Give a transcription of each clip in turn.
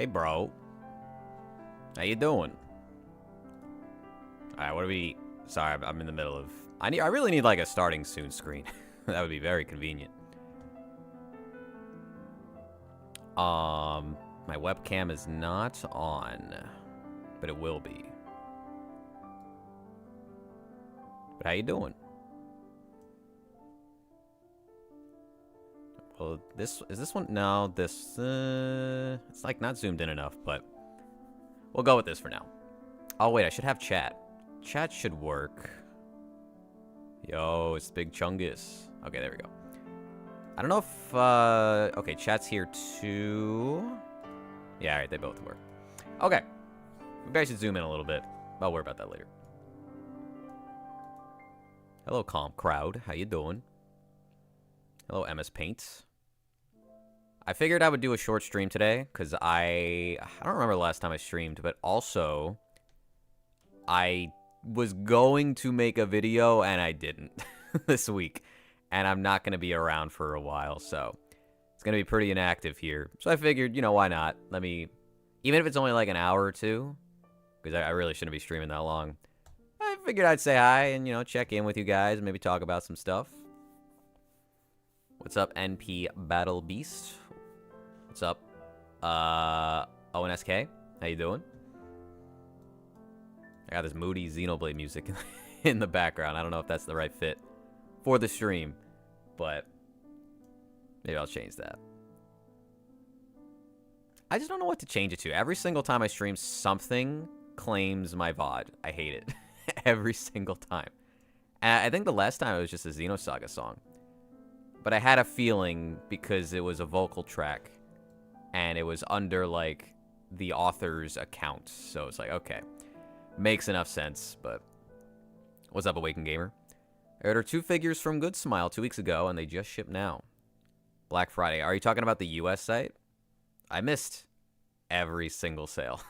Hey, bro. How you doing? Alright, what do we... Sorry, I'm in the middle of... I really need, like, a starting soon screen. That would be very convenient. My webcam is not on. But it will be. But how you doing? Well, is this one? No, this, it's like not zoomed in enough, but we'll go with this for now. Oh, wait, I should have chat. Chat should work. Yo, it's Big Chungus. Okay, there we go. I don't know if, okay, chat's here too. Yeah, all right, they both work. Okay. Maybe I should zoom in a little bit. I'll worry about that later. Hello, calm crowd. How you doing? Hello, MS Paint. I figured I would do a short stream today, because I don't remember the last time I streamed, but also, I was going to make a video, and I didn't this week. And I'm not going to be around for a while, so it's going to be pretty inactive here. So I figured, you know, why not? Let me, even if it's only like an hour or two, because I really shouldn't be streaming that long. I figured I'd say hi and, you know, check in with you guys, maybe talk about some stuff. What's up, NP Battle Beast? What's up, ONSK? How you doing? I got this moody Xenoblade music in the background. I don't know if that's the right fit for the stream, but maybe I'll change that. I just don't know what to change it to. Every single time I stream, something claims my VOD. I hate it. Every single time. And I think the last time it was just a Xenosaga song. But I had a feeling because it was a vocal track and it was under, like, the author's account. So it's like, okay. Makes enough sense, but... What's up, Awakened Gamer? I ordered 2 figures from Good Smile 2 weeks ago, and they just ship now. Black Friday. Are you talking about the US site? I missed every single sale.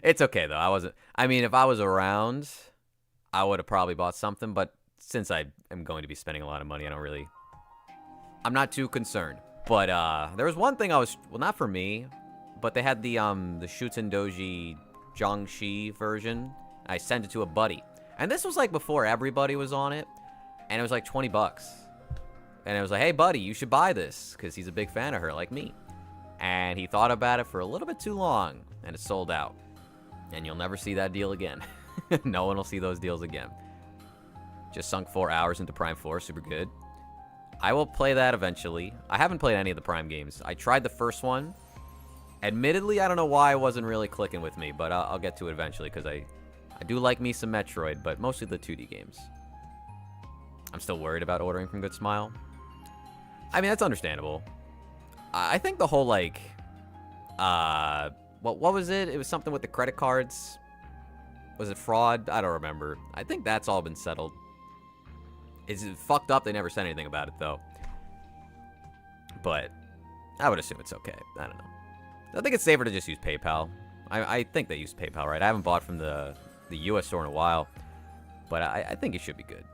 It's okay, though. I mean, if I was around, I would have probably bought something, but since I am going to be spending a lot of money, I'm not too concerned. But there was one thing well, not for me, but they had the Shuten Doji Jiangxi version. I sent it to a buddy. And this was like before everybody was on it, and it was like 20 bucks. And it was like, hey buddy, you should buy this, because he's a big fan of her like me. And he thought about it for a little bit too long, and it sold out. And you'll never see that deal again. No one will see those deals again. Just sunk 4 hours into Prime 4, super good. I will play that eventually. I haven't played any of the Prime games. I tried the first one. Admittedly, I don't know why it wasn't really clicking with me, but I'll get to it eventually, because I do like me some Metroid, but mostly the 2D games. I'm still worried about ordering from Good Smile. I mean, that's understandable. I think the whole, like, what was it? It was something with the credit cards. Was it fraud? I don't remember. I think that's all been settled. Is it fucked up? They never said anything about it, though. But I would assume it's okay. I don't know. I think it's safer to just use PayPal. I think they use PayPal, right? I haven't bought from the US store in a while, but I think it should be good.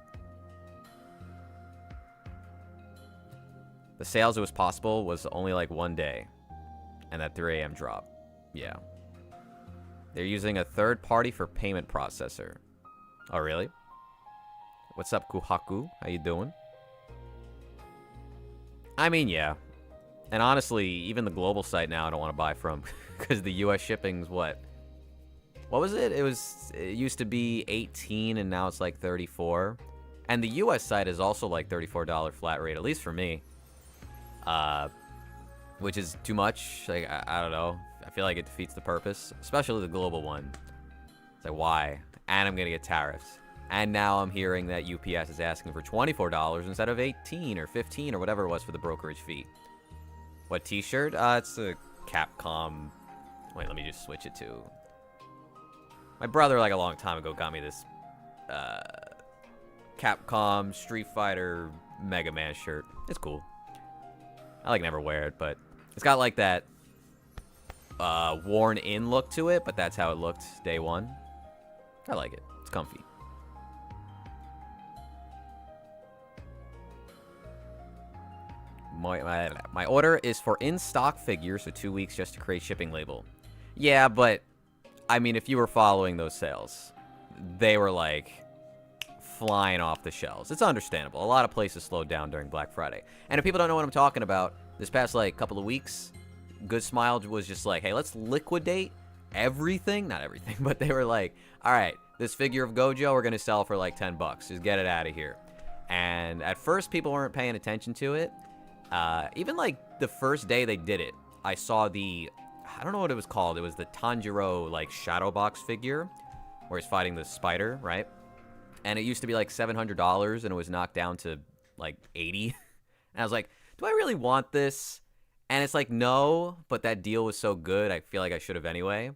The sales it was possible was only like 1 day, and that 3 a.m. drop. Yeah. They're using a third party for payment processor. Oh, really? What's up, Kuhaku? How you doing? I mean, yeah. And honestly, even the global site now I don't want to buy from, because the US shipping's what? What was it? It used to be 18 and now it's like 34. And the US site is also like $34 flat rate, at least for me. Which is too much. Like, I don't know. I feel like it defeats the purpose, especially the global one. It's like, why? And I'm going to get tariffs. And now I'm hearing that UPS is asking for $24 instead of 18 or 15 or whatever it was for the brokerage fee. What t-shirt? It's a Capcom. Wait, let me just switch it to... My brother, like a long time ago, got me this Capcom Street Fighter Mega Man shirt. It's cool. I like never wear it, but it's got like that worn in look to it, but that's how it looked day one. I like it. It's comfy. My order is for in-stock figures, so 2 weeks just to create shipping label. Yeah, but, I mean, if you were following those sales, they were, like, flying off the shelves. It's understandable. A lot of places slowed down during Black Friday. And if people don't know what I'm talking about, this past, like, couple of weeks, Good Smile was just like, hey, let's liquidate everything. Not everything, but they were like, all right, this figure of Gojo we're going to sell for, like, $10. Just get it out of here. And at first, people weren't paying attention to it. Even, like, the first day they did it, I saw the... I don't know what it was called. It was the Tanjiro, like, shadow box figure, where he's fighting the spider, right? And it used to be, like, $700, and it was knocked down to, like, $80. And I was like, do I really want this? And it's like, no, but that deal was so good, I feel like I should have anyway.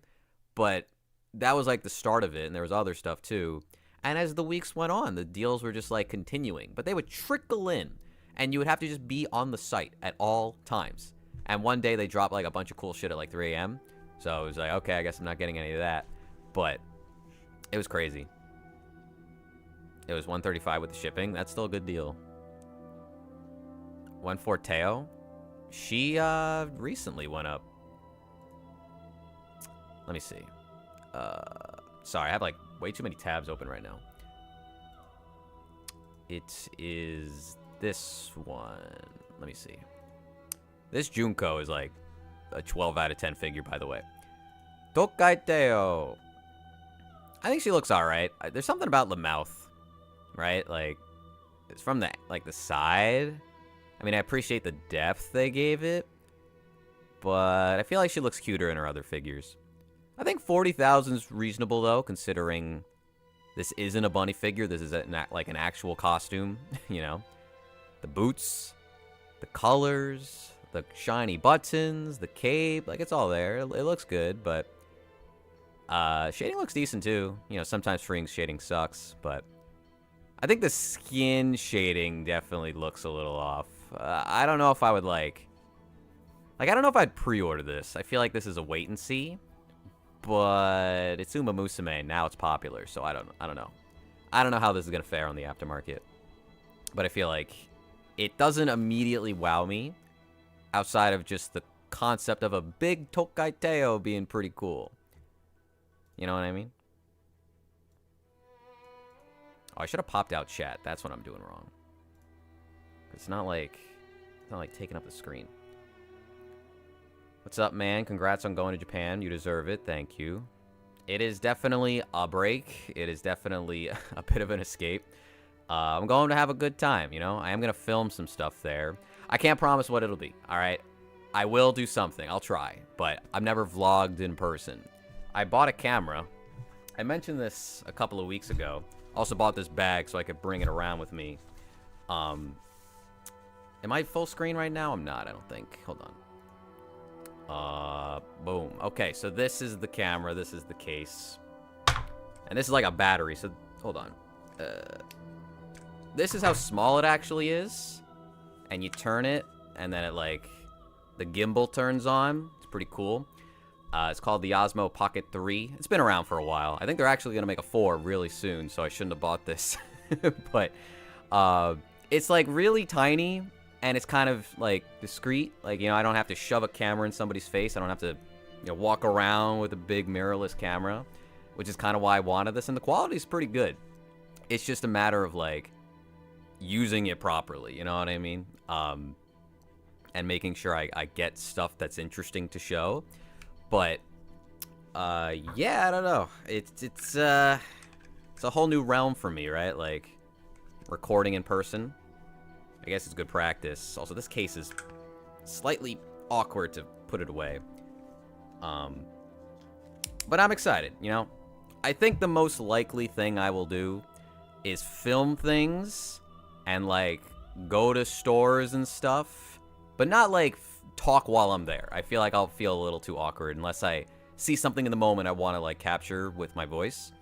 But that was, like, the start of it, and there was other stuff, too. And as the weeks went on, the deals were just, like, continuing. But they would trickle in, and you would have to just be on the site at all times. And one day they dropped, like, a bunch of cool shit at, like, 3 a.m. So it was like, okay, I guess I'm not getting any of that. But it was crazy. It was $135 with the shipping. That's still a good deal. One for Teo. She recently went up. Let me see. Sorry, I have, like, way too many tabs open right now. It is this one. Let me see. This Junko is, like, a 12 out of 10 figure, by the way. Tokai Teo. I think she looks alright. There's something about the mouth, right? Like, it's from the, like, the side. I mean, I appreciate the depth they gave it, but I feel like she looks cuter in her other figures. I think 40,000 is reasonable, though, considering this isn't a bunny figure. This is like an actual costume, you know? The boots, the colors, the shiny buttons, the cape, like, it's all there. It looks good, but shading looks decent, too. You know, sometimes freeing shading sucks, but I think the skin shading definitely looks a little off. I don't know if I would, like, I don't know if I'd pre-order this. I feel like this is a wait and see, but it's Uma Musume, and now it's popular, so I don't know. I don't know how this is going to fare on the aftermarket, but I feel like it doesn't immediately wow me, outside of just the concept of a big Tokai Teo being pretty cool. You know what I mean? Oh, I should have popped out chat. That's what I'm doing wrong. It's not like taking up the screen. What's up, man? Congrats on going to Japan. You deserve it. Thank you. It is definitely a break. It is definitely a bit of an escape. I'm going to have a good time, you know? I am going to film some stuff there. I can't promise what it'll be, all right? I will do something. I'll try, but I've never vlogged in person. I bought a camera. I mentioned this a couple of weeks ago. Also bought this bag so I could bring it around with me. Am I full screen right now? I'm not, I don't think. Hold on. Boom. Okay, so this is the camera. This is the case. And this is like a battery, so hold on. This is how small it actually is. And you turn it, and then it, like, the gimbal turns on. It's pretty cool. It's called the Osmo Pocket 3. It's been around for a while. I think they're actually going to make a 4 really soon, so I shouldn't have bought this. But it's, like, really tiny, and it's kind of, like, discreet. Like, you know, I don't have to shove a camera in somebody's face. I don't have to, you know, walk around with a big mirrorless camera, which is kind of why I wanted this. And the quality is pretty good. It's just a matter of, like, using it properly, you know what I mean? And making sure I get stuff that's interesting to show. But yeah, I don't know. It's a whole new realm for me, right? Like, recording in person. I guess it's good practice. Also, this case is slightly awkward to put it away. But I'm excited, you know? I think the most likely thing I will do is film things and, like, go to stores and stuff, but not, like, talk while I'm there. I feel like I'll feel a little too awkward unless I see something in the moment I want to, like, capture with my voice.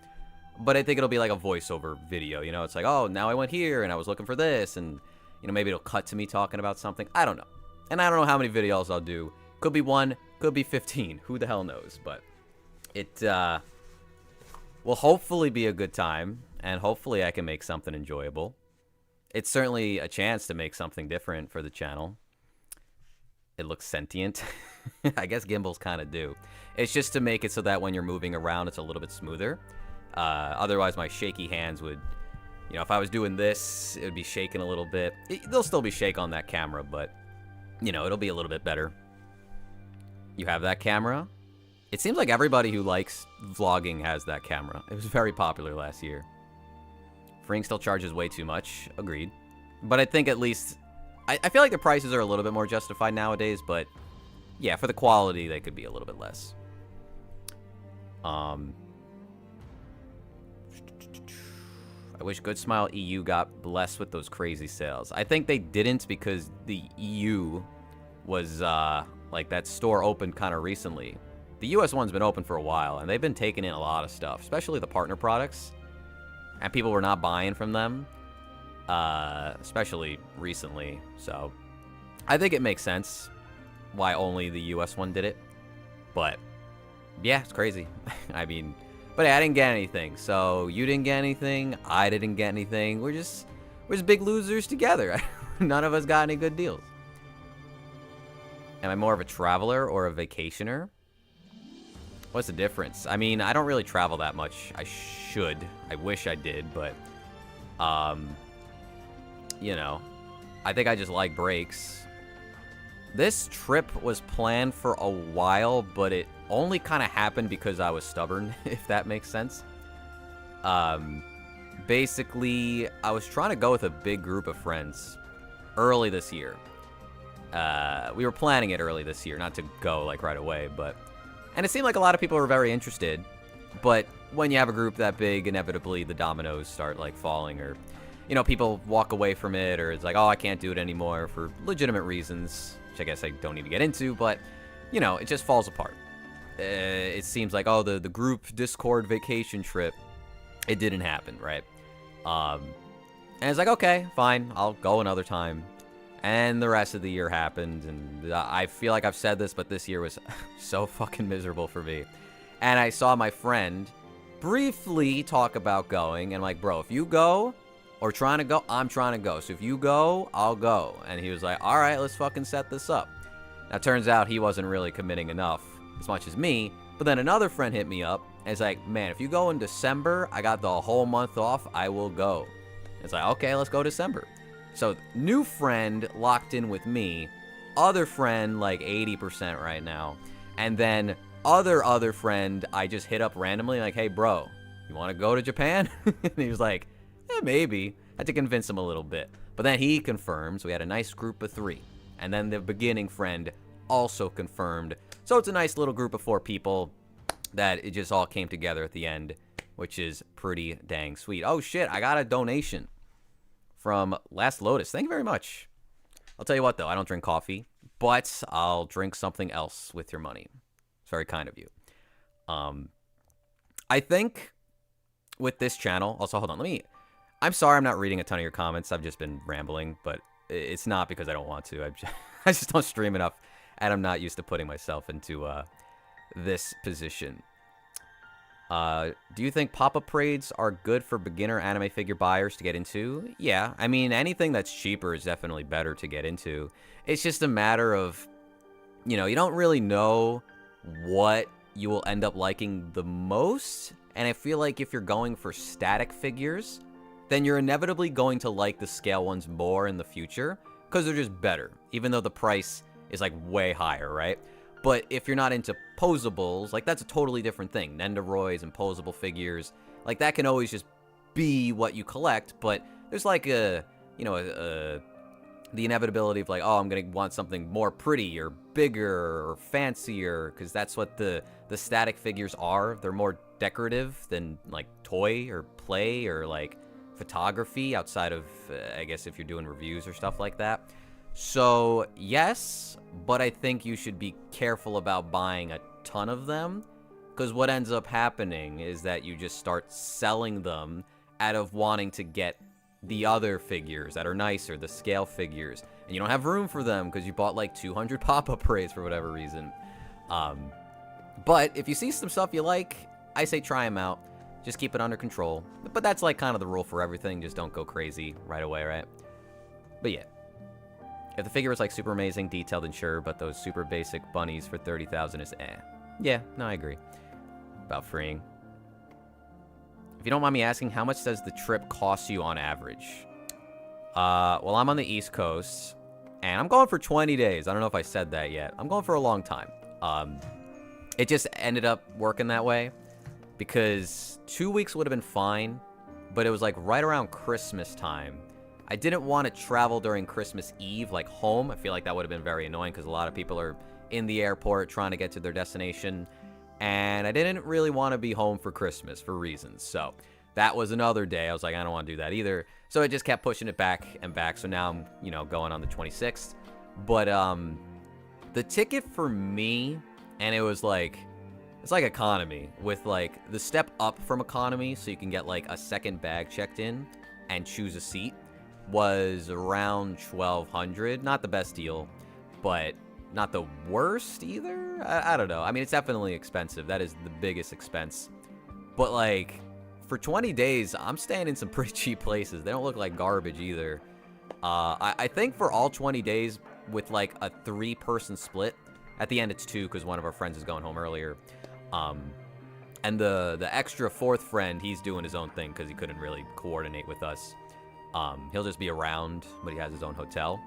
But I think it'll be like a voiceover video, you know? It's like, oh, now I went here and I was looking for this, and, you know, maybe it'll cut to me talking about something. I don't know. And I don't know how many videos I'll do. Could be 1, could be 15. Who the hell knows? But it will hopefully be a good time, and hopefully I can make something enjoyable. It's certainly a chance to make something different for the channel. it looks sentient. I guess gimbals kind of do. It's just to make it so that when you're moving around, it's a little bit smoother. Otherwise, my shaky hands would, you know, if I was doing this, it would be shaking a little bit. They'll still be shake on that camera, but, you know, it'll be a little bit better. You have that camera? It seems like everybody who likes vlogging has that camera. It was very popular last year. Freeing still charges way too much. Agreed. But I think at least... I feel like the prices are a little bit more justified nowadays, but... yeah, for the quality, they could be a little bit less. I wish Good Smile EU got blessed with those crazy sales. I think they didn't because the EU was, like, that store opened kind of recently. The US one's been open for a while, and they've been taking in a lot of stuff, especially the partner products. And people were not buying from them, especially recently. So, I think it makes sense why only the US one did it. But, yeah, it's crazy. I mean, but yeah, I didn't get anything. So, you didn't get anything, I didn't get anything. We're just big losers together. None of us got any good deals. Am I more of a traveler or a vacationer? What's the difference? I mean, I don't really travel that much. I should. I wish I did, but, you know, I think I just like breaks. This trip was planned for a while, but it only kind of happened because I was stubborn, if that makes sense. Basically, I was trying to go with a big group of friends early this year. We were planning it early this year, not to go, like, right away, but... and it seemed like a lot of people were very interested, but when you have a group that big, inevitably the dominoes start, like, falling, or, you know, people walk away from it, or it's like, oh, I can't do it anymore for legitimate reasons, which I guess I don't need to get into, but, you know, it just falls apart. It seems like, oh, the group Discord vacation trip, it didn't happen, right? And it's like, okay, fine, I'll go another time. And the rest of the year happened, and I feel like I've said this, but this year was so fucking miserable for me. And I saw my friend briefly talk about going, and I'm like, bro, if you go, or trying to go, I'm trying to go. So if you go, I'll go. And he was like, all right, let's fucking set this up. Now, it turns out he wasn't really committing enough, as much as me, but then another friend hit me up, and it's like, man, if you go in December, I got the whole month off, I will go. It's like, okay, let's go December. So, new friend locked in with me, other friend like 80% right now, and then other friend I just hit up randomly like, hey bro, you want to go to Japan? And he was like, maybe. I had to convince him a little bit. But then he confirmed, so we had a nice group of 3. And then the beginning friend also confirmed. So it's a nice little group of 4 people that it just all came together at the end, which is pretty dang sweet. Oh shit, I got a donation from Last Lotus. Thank you very much. I'll tell you what, though. I don't drink coffee, but I'll drink something else with your money. It's very kind of you. I think with this channel... also, hold on. I'm sorry I'm not reading a ton of your comments. I've just been rambling, but it's not because I don't want to. I just don't stream enough, and I'm not used to putting myself into this position. Do you think pop-up raids are good for beginner anime figure buyers to get into? Yeah, I mean, anything that's cheaper is definitely better to get into. It's just a matter of, you know, you don't really know what you will end up liking the most. And I feel like if you're going for static figures, then you're inevitably going to like the scale ones more in the future because they're just better, even though the price is like way higher, right? But if you're not into posables, like that's a totally different thing. Nendoroids and posable figures, like that can always just be what you collect. But there's like a, you know, the inevitability of like, oh, I'm gonna want something more pretty or bigger or fancier, because that's what the static figures are. They're more decorative than like toy or play or like photography outside of, I guess if you're doing reviews or stuff like that. So, yes, but I think you should be careful about buying a ton of them, because what ends up happening is that you just start selling them out of wanting to get the other figures that are nicer, the scale figures, and you don't have room for them because you bought like 200 pop-up raids for whatever reason. But if you see some stuff you like, I say try them out. Just keep it under control. But that's like kind of the rule for everything. Just don't go crazy right away, right? But yeah. If the figure was like super amazing, detailed, and sure, but those super basic bunnies for 30,000 is eh. Yeah, no, I agree. About freeing. If you don't mind me asking, how much does the trip cost you on average? Well, I'm on the East Coast, and I'm going for 20 days. I don't know if I said that yet. I'm going for a long time. It just ended up working that way because 2 weeks would have been fine, but it was like right around Christmas time. I didn't want to travel during Christmas Eve, like home. I feel like that would have been very annoying because a lot of people are in the airport trying to get to their destination, and I didn't really want to be home for Christmas for reasons. So that was another day. I was like, I don't want to do that either. So I just kept pushing it back and back. So now I'm, you know, going on the 26th. But the ticket for me, and it was like, it's like economy with like the step up from economy, so you can get like a second bag checked in and choose a seat, was around $1,200. Not the best deal, but not the worst either. I don't know. I mean, it's definitely expensive. That is the biggest expense. But like, for 20 days, I'm staying in some pretty cheap places. They don't look like garbage either. I think for all 20 days with like a 3-person split, at the end it's 2 because one of our friends is going home earlier. And the extra 4th friend, he's doing his own thing because he couldn't really coordinate with us. He'll just be around, but he has his own hotel.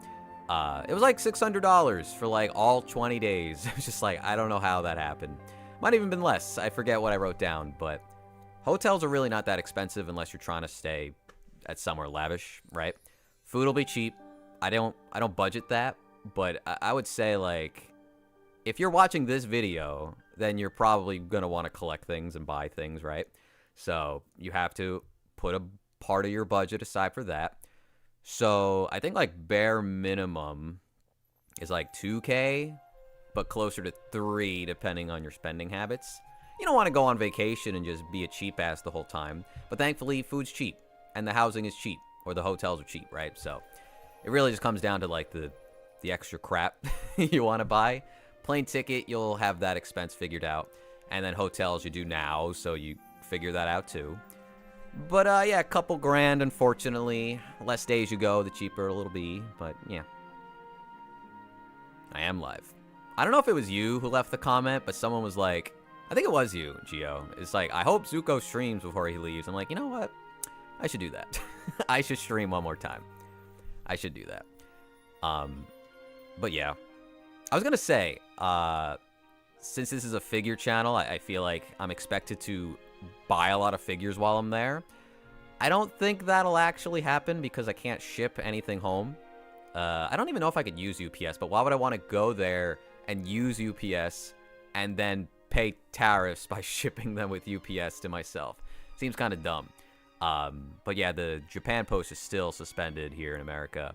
It was like $600 for like all 20 days. It was just like, I don't know how that happened. Might have even been less. I forget what I wrote down, but hotels are really not that expensive unless you're trying to stay at somewhere lavish, right? Food will be cheap. I don't budget that, but I would say like, if you're watching this video, then you're probably going to want to collect things and buy things, right? So you have to put a part of your budget aside for that. So I think like bare minimum is like 2K, but closer to 3 depending on your spending habits. You don't want to go on vacation and just be a cheap ass the whole time, but thankfully food's cheap and the housing is cheap, or the hotels are cheap, right? So it really just comes down to like the extra crap you want to buy. Plane ticket, you'll have that expense figured out, and then hotels you do now, so you figure that out too. But yeah, a couple grand, unfortunately. Less days you go, the cheaper it'll be, but yeah. I am live. I don't know if it was you who left the comment, but someone was like, I think it was you, Gio. It's like, I hope Zuko streams before he leaves. I'm like, you know what? I should do that. I should stream one more time. I should do that. But yeah. I was going to say, since this is a figure channel, I feel like I'm expected to buy a lot of figures while I'm there. I don't think that'll actually happen because I can't ship anything home. I don't even know if I could use UPS, but why would I want to go there and use UPS and then pay tariffs by shipping them with UPS to myself? Seems kind of dumb. But yeah, the Japan Post is still suspended here in America.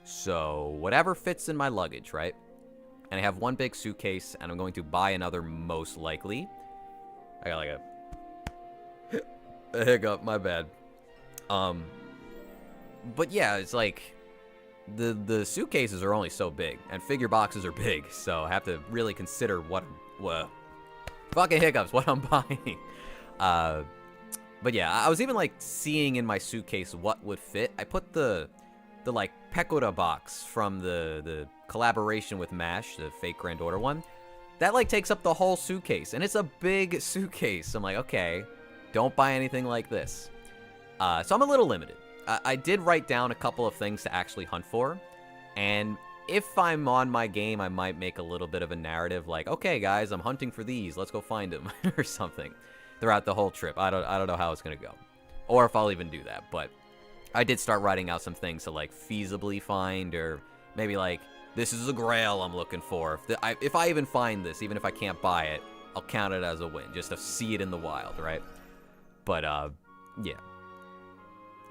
So whatever fits in my luggage, right? And I have one big suitcase, and I'm going to buy another most likely. I got like a hiccup, my bad. But yeah, it's like the suitcases are only so big, and figure boxes are big, so I have to really consider what fucking hiccups, what I'm buying. But yeah, I was even like seeing in my suitcase what would fit. I put the like Pecora box from the collaboration with MASH, the fake Grand Order one. That like takes up the whole suitcase, and it's a big suitcase. I'm like, okay, don't buy anything like this. So I'm a little limited. I did write down a couple of things to actually hunt for, and if I'm on my game, I might make a little bit of a narrative like, okay guys, I'm hunting for these, let's go find them, or something throughout the whole trip. I don't know how it's gonna go, or if I'll even do that, but I did start writing out some things to like feasibly find, or maybe like, this is a grail I'm looking for. If I even find this, even if I can't buy it, I'll count it as a win, just to see it in the wild, right? But yeah.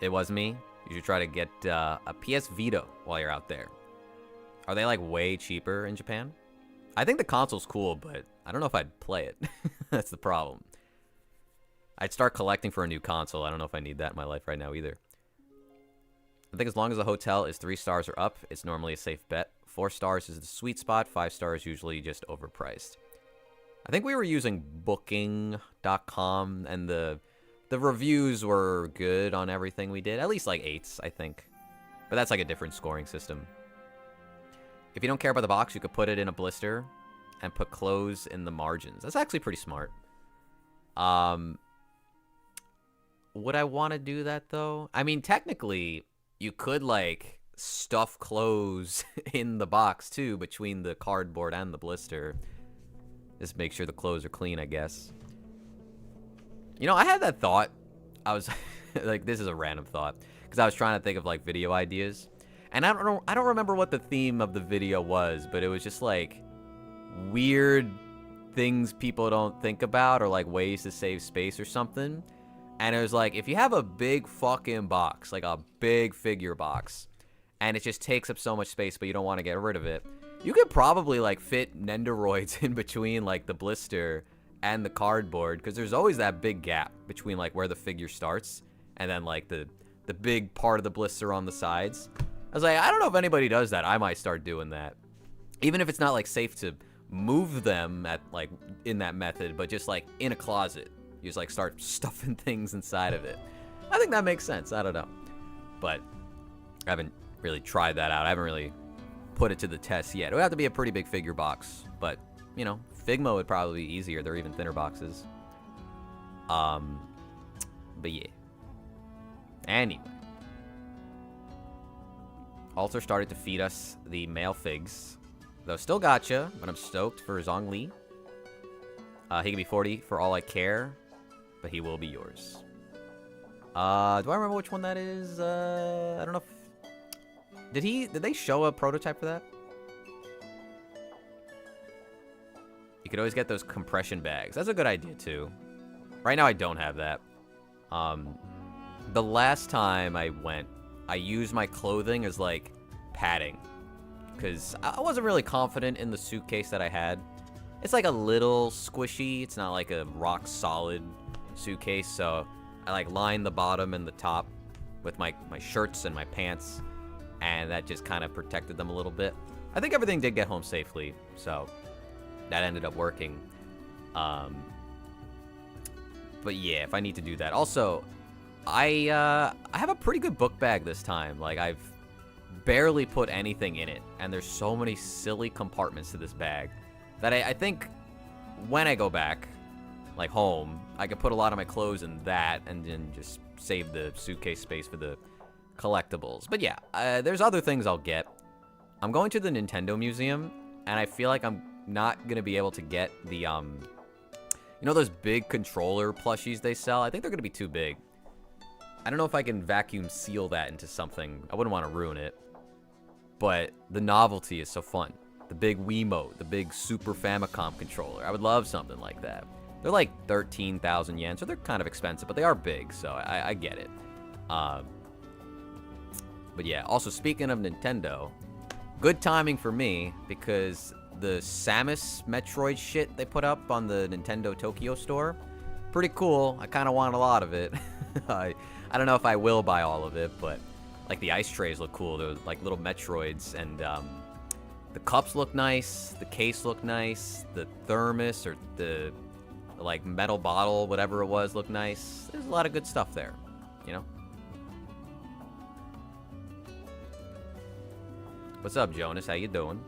It was me. You should try to get a PS Vita while you're out there. Are they like way cheaper in Japan? I think the console's cool, but I don't know if I'd play it. That's the problem. I'd start collecting for a new console. I don't know if I need that in my life right now either. I think as long as the hotel is 3 stars or up, it's normally a safe bet. 4 stars is the sweet spot. 5 stars usually just overpriced. I think we were using booking.com, and the reviews were good on everything we did. At least like 8s, I think. But that's like a different scoring system. If you don't care about the box, you could put it in a blister and put clothes in the margins. That's actually pretty smart. Would I want to do that, though? I mean, technically, you could, like, stuff clothes in the box, too, between the cardboard and the blister. Just make sure the clothes are clean, I guess. You know, I had that thought. I was, like, this is a random thought. Because I was trying to think of, like, video ideas. And I don't remember what the theme of the video was, but it was just, like, weird things people don't think about, or, like, ways to save space or something. And it was like, if you have a big fucking box, like a big figure box, and it just takes up so much space, but you don't want to get rid of it, you could probably, like, fit Nendoroids in between, like, the blister and the cardboard, because there's always that big gap between, like, where the figure starts and then, like, the big part of the blister on the sides. I was like, I don't know if anybody does that. I might start doing that. Even if it's not, like, safe to move them at, like, in that method, but just, like, in a closet. You just, like, start stuffing things inside of it. I think that makes sense. I don't know. But I haven't really tried that out. I haven't really put it to the test yet. It would have to be a pretty big figure box. But, you know, Figma would probably be easier. They're even thinner boxes. But yeah. Anyway. Alter started to feed us the male figs. Though still gotcha, but I'm stoked for Zhongli. He can be 40 for all I care. But he will be yours. Do I remember which one that is? I don't know if... Did they show a prototype for that? You could always get those compression bags. That's a good idea, too. Right now, I don't have that. The last time I went, I used my clothing as, like, padding. Because I wasn't really confident in the suitcase that I had. It's, like, a little squishy. It's not, like, a rock-solid suitcase, so I like lined the bottom and the top with my shirts and my pants, and that just kind of protected them a little bit. I think everything did get home safely, so that ended up working. But yeah, if I need to do that. Also, I have a pretty good book bag this time. Like, I've barely put anything in it, and there's so many silly compartments to this bag that I think when I go back, like, home, I could put a lot of my clothes in that and then just save the suitcase space for the collectibles. But yeah, there's other things I'll get. I'm going to the Nintendo Museum, and I feel like I'm not going to be able to get the, you know those big controller plushies they sell? I think they're going to be too big. I don't know if I can vacuum seal that into something. I wouldn't want to ruin it. But the novelty is so fun. The big Wiimote, the big Super Famicom controller. I would love something like that. They're like 13,000 yen, so they're kind of expensive, but they are big, so I get it. But yeah, also speaking of Nintendo, good timing for me, because the Samus Metroid shit they put up on the Nintendo Tokyo store, pretty cool. I kind of want a lot of it. I don't know if I will buy all of it, but like the ice trays look cool. They're like little Metroids, and the cups look nice, the case looked nice, the thermos or the like metal bottle, whatever it was, looked nice. There's a lot of good stuff there, you know? What's up, Jonas? How you doing?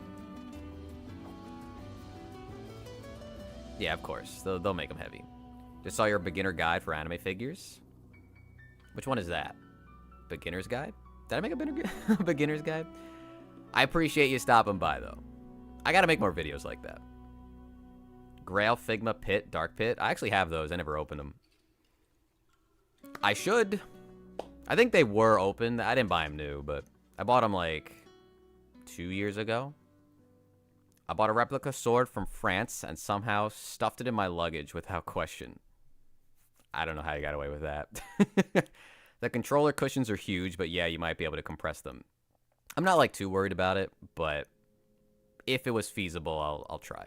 Yeah, of course. They'll make them heavy. Just saw your beginner guide for anime figures. Which one is that? Beginner's guide? Did I make a beginner's guide? I appreciate you stopping by, though. I gotta make more videos like that. Grail, Figma, Pit, Dark Pit. I actually have those. I never opened them. I should. I think they were open. I didn't buy them new, but I bought them like 2 years ago. I bought a replica sword from France and somehow stuffed it in my luggage without question. I don't know how you got away with that. The controller cushions are huge, but yeah, you might be able to compress them. I'm not like too worried about it, but if it was feasible, I'll try.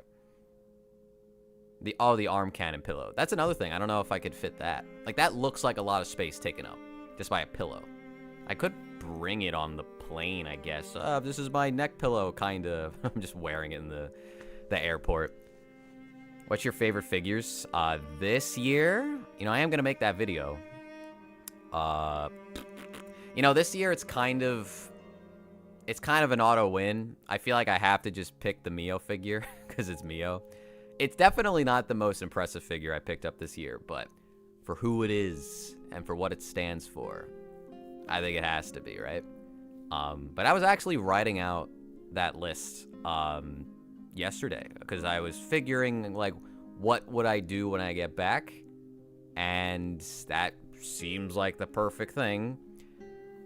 The arm cannon pillow. That's another thing. I don't know if I could fit that. Like, that looks like a lot of space taken up just by a pillow. I could bring it on the plane, I guess. This is my neck pillow, kind of. I'm just wearing it in the airport. What's your favorite figures? This year? You know, I am going to make that video. You know, this year it's kind of it's kind of an auto win. I feel like I have to just pick the Mio figure because it's Mio. It's definitely not the most impressive figure I picked up this year, but for who it is and for what it stands for, I think it has to be, right? But I was actually writing out that list yesterday because I was figuring, like, what would I do when I get back? And that seems like the perfect thing.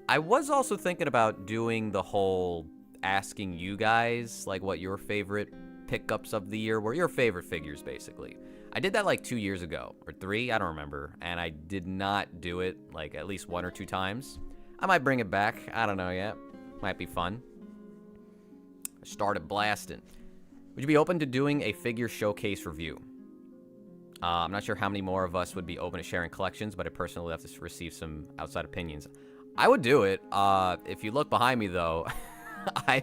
I was also thinking about doing the whole asking you guys, like, what your favorite pickups of the year were, your favorite figures, basically. I did that like 2 years ago, or 3, I don't remember, and I did not do it, like, at least 1 or 2 times. I might bring it back, I don't know yet. Might be fun. I started blasting. Would you be open to doing a figure showcase review? I'm not sure how many more of us would be open to sharing collections, but I personally have to receive some outside opinions. I would do it. If you look behind me, though, I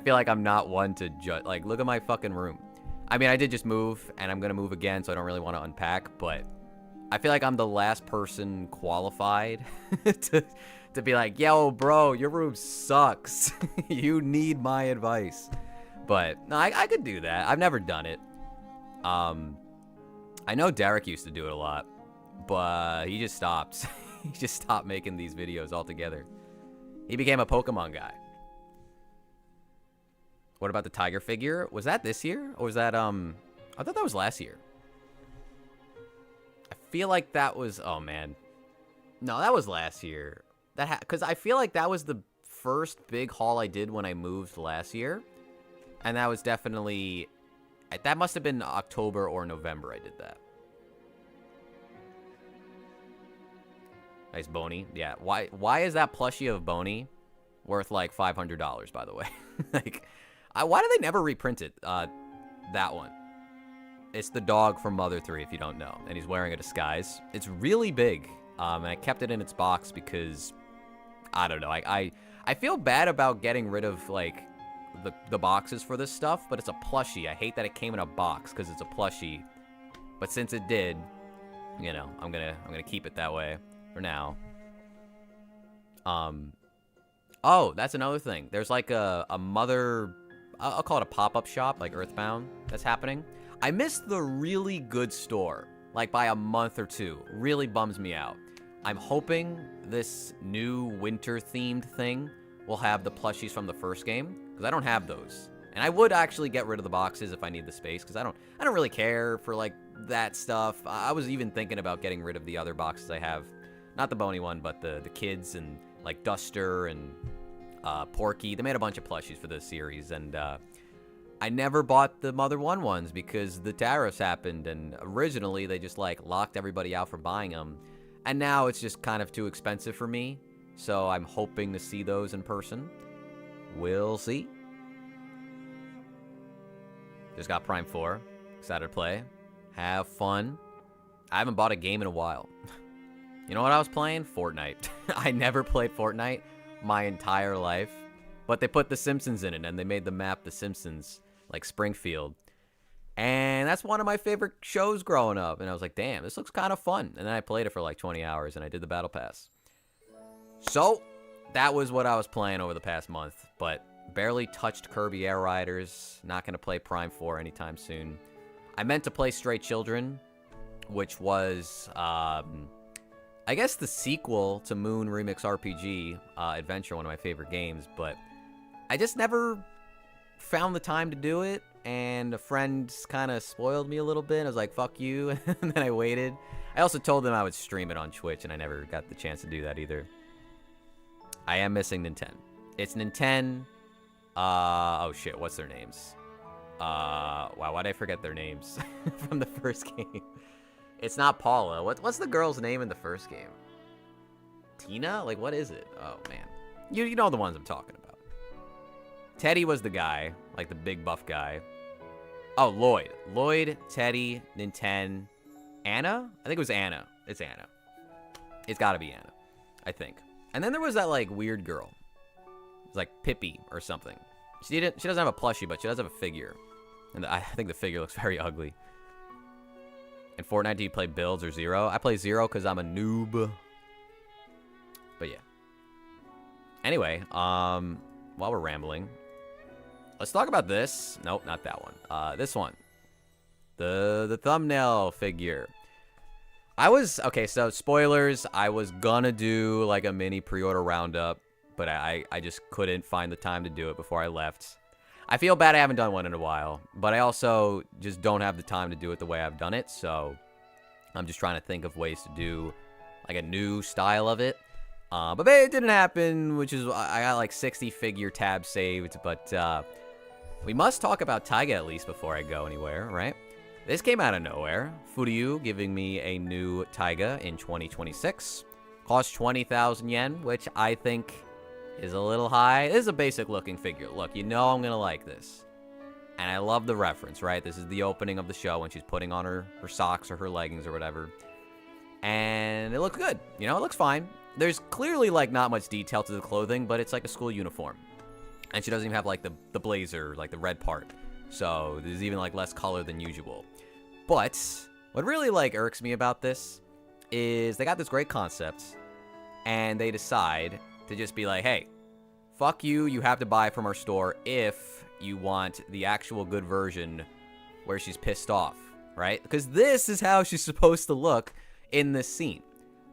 feel like I'm not one to judge. Like, look at my fucking room. I mean, I did just move, and I'm going to move again, so I don't really want to unpack, but I feel like I'm the last person qualified to be like, yo, bro, your room sucks. You need my advice. But, no, I could do that. I've never done it. I know Derek used to do it a lot, but he just stopped. He just stopped making these videos altogether. He became a Pokemon guy. What about the tiger figure? Was that this year? Or was that, I thought that was last year. I feel like that was, oh man. No, that was last year. Because I feel like that was the first big haul I did when I moved last year. And that was definitely, that must have been October or November I did that. Nice Boney. Yeah. Why is that plushie of Boney worth like $500, by the way? Like, why do they never reprint it? That one. It's the dog from Mother 3, if you don't know. And he's wearing a disguise. It's really big. And I kept it in its box because, I don't know. I feel bad about getting rid of, like, the boxes for this stuff, but it's a plushie. I hate that it came in a box because it's a plushie. But since it did, you know, I'm gonna keep it that way for now. Oh, that's another thing. There's like a mother, I'll call it a pop-up shop, like Earthbound, that's happening. I missed the really good store, like by a month or 2. Really bums me out. I'm hoping this new winter-themed thing will have the plushies from the first game, because I don't have those. And I would actually get rid of the boxes if I need the space, because I don't really care for like that stuff. I was even thinking about getting rid of the other boxes I have. Not the Boney one, but the kids and like Duster and Porky. They made a bunch of plushies for this series, and I never bought the Mother 1 ones because the tariffs happened, and originally they just like locked everybody out from buying them. And now it's just kind of too expensive for me, so I'm hoping to see those in person. We'll see. Just got Prime 4. Excited to play. Have fun. I haven't bought a game in a while. You know what I was playing? Fortnite. I never played Fortnite my entire life. But they put The Simpsons in it, and they made the map The Simpsons, like Springfield. And that's one of my favorite shows growing up. And I was like, damn, this looks kind of fun. And then I played it for like 20 hours, and I did the Battle Pass. So, that was what I was playing over the past month. But barely touched Kirby Air Riders. Not going to play Prime 4 anytime soon. I meant to play Stray Children, which was, I guess, the sequel to Moon Remix RPG Adventure, one of my favorite games. But I just never found the time to do it. And a friend kind of spoiled me a little bit. I was like, fuck you. And then I waited. I also told them I would stream it on Twitch, and I never got the chance to do that either. I am missing Nintendo. It's Nintendo. Oh shit, what's their names? Wow, why'd I forget their names from the first game? It's not Paula. What's the girl's name in the first game? Tina? Like, what is it? Oh, man. You know the ones I'm talking about. Teddy was the guy, like the big buff guy. Oh, Lloyd. Lloyd, Teddy, Nintendo, Anna? I think it was Anna. It's Anna. It's gotta be Anna, I think. And then there was that, like, weird girl. It's like Pippi or something. She doesn't have a plushie, but she does have a figure. And I think the figure looks very ugly. In Fortnite, do you play builds or zero? I play zero because I'm a noob. But yeah. Anyway, what while we're rambling, let's talk about this. Nope, not that one. This one. The thumbnail figure. Okay, so spoilers, I was gonna do like a mini pre-order roundup, but I just couldn't find the time to do it before I left. I feel bad I haven't done one in a while, but I also just don't have the time to do it the way I've done it, so I'm just trying to think of ways to do like a new style of it. But it didn't happen, which is, I got like 60 figure tabs saved, but we must talk about Taiga at least before I go anywhere, right? This came out of nowhere. Furyu giving me a new Taiga in 2026. Cost 20,000 yen, which I think is a little high. This is a basic looking figure. Look, you know I'm going to like this. And I love the reference, right? This is the opening of the show when she's putting on her socks or her leggings or whatever. And it looks good. You know, it looks fine. There's clearly like not much detail to the clothing, but it's like a school uniform. And she doesn't even have like the blazer, like the red part. So there's even like less color than usual. But what really like irks me about this is they got this great concept and they decide to just be like, hey, fuck you, you have to buy from our store if you want the actual good version where she's pissed off, right? Because this is how she's supposed to look in this scene.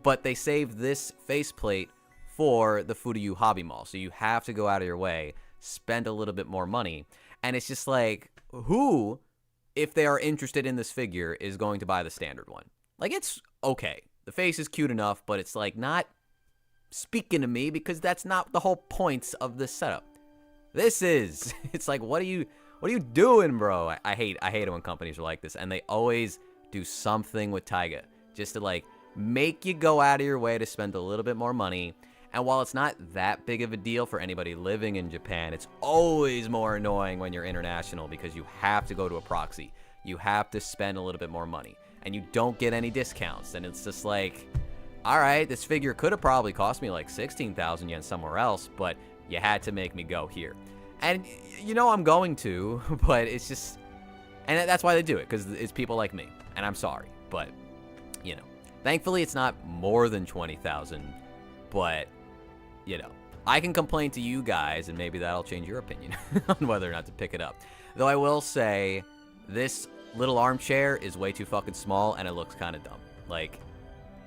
But they saved this faceplate for the Furyu Hobby Mall. So you have to go out of your way, spend a little bit more money. And it's just like, who, if they are interested in this figure, is going to buy the standard one? Like, it's okay. The face is cute enough, but it's like not speaking to me because that's not the whole point of this setup. This is. It's like, what are you doing, bro? I hate it when companies are like this, and they always do something with Taiga just to like make you go out of your way to spend a little bit more money. And while it's not that big of a deal for anybody living in Japan, it's always more annoying when you're international because you have to go to a proxy. You have to spend a little bit more money. And you don't get any discounts. And it's just like, all right, this figure could have probably cost me like 16,000 yen somewhere else, but you had to make me go here. And you know I'm going to, but it's just... And that's why they do it, because it's people like me. And I'm sorry, but, you know. Thankfully, it's not more than 20,000, but... You know, I can complain to you guys, and maybe that'll change your opinion on whether or not to pick it up. Though I will say, this little armchair is way too fucking small, and it looks kind of dumb. Like,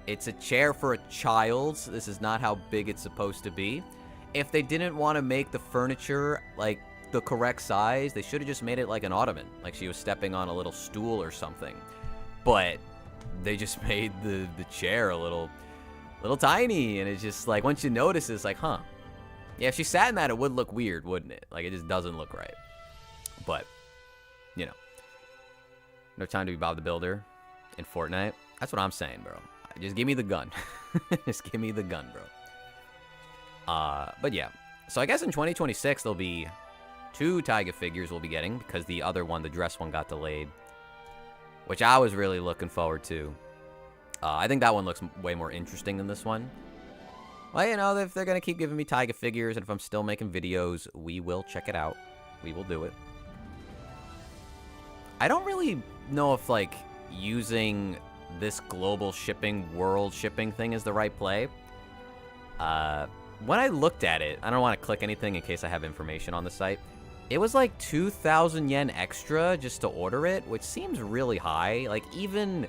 it's a chair for a child. This is not how big it's supposed to be. If they didn't want to make the furniture, like, the correct size, they should have just made it like an ottoman. Like she was stepping on a little stool or something. But they just made the chair a little tiny, and it's just like, once you notice it, it's like, huh. Yeah, if she sat in that, it would look weird, wouldn't it? Like, it just doesn't look right. But, you know. No time to be Bob the Builder in Fortnite. That's what I'm saying, bro. Just give me the gun. Just give me the gun, bro. But yeah. So I guess in 2026, there'll be 2 Taiga figures we'll be getting, because the other one, the dress one, got delayed. Which I was really looking forward to. I think that one looks way more interesting than this one. Well, you know, if they're going to keep giving me Taiga figures, and if I'm still making videos, we will check it out. We will do it. I don't really know if, like, using this global shipping, world shipping thing is the right play. When I looked at it, I don't want to click anything in case I have information on the site. It was like 2,000 yen extra just to order it, which seems really high. Like, even...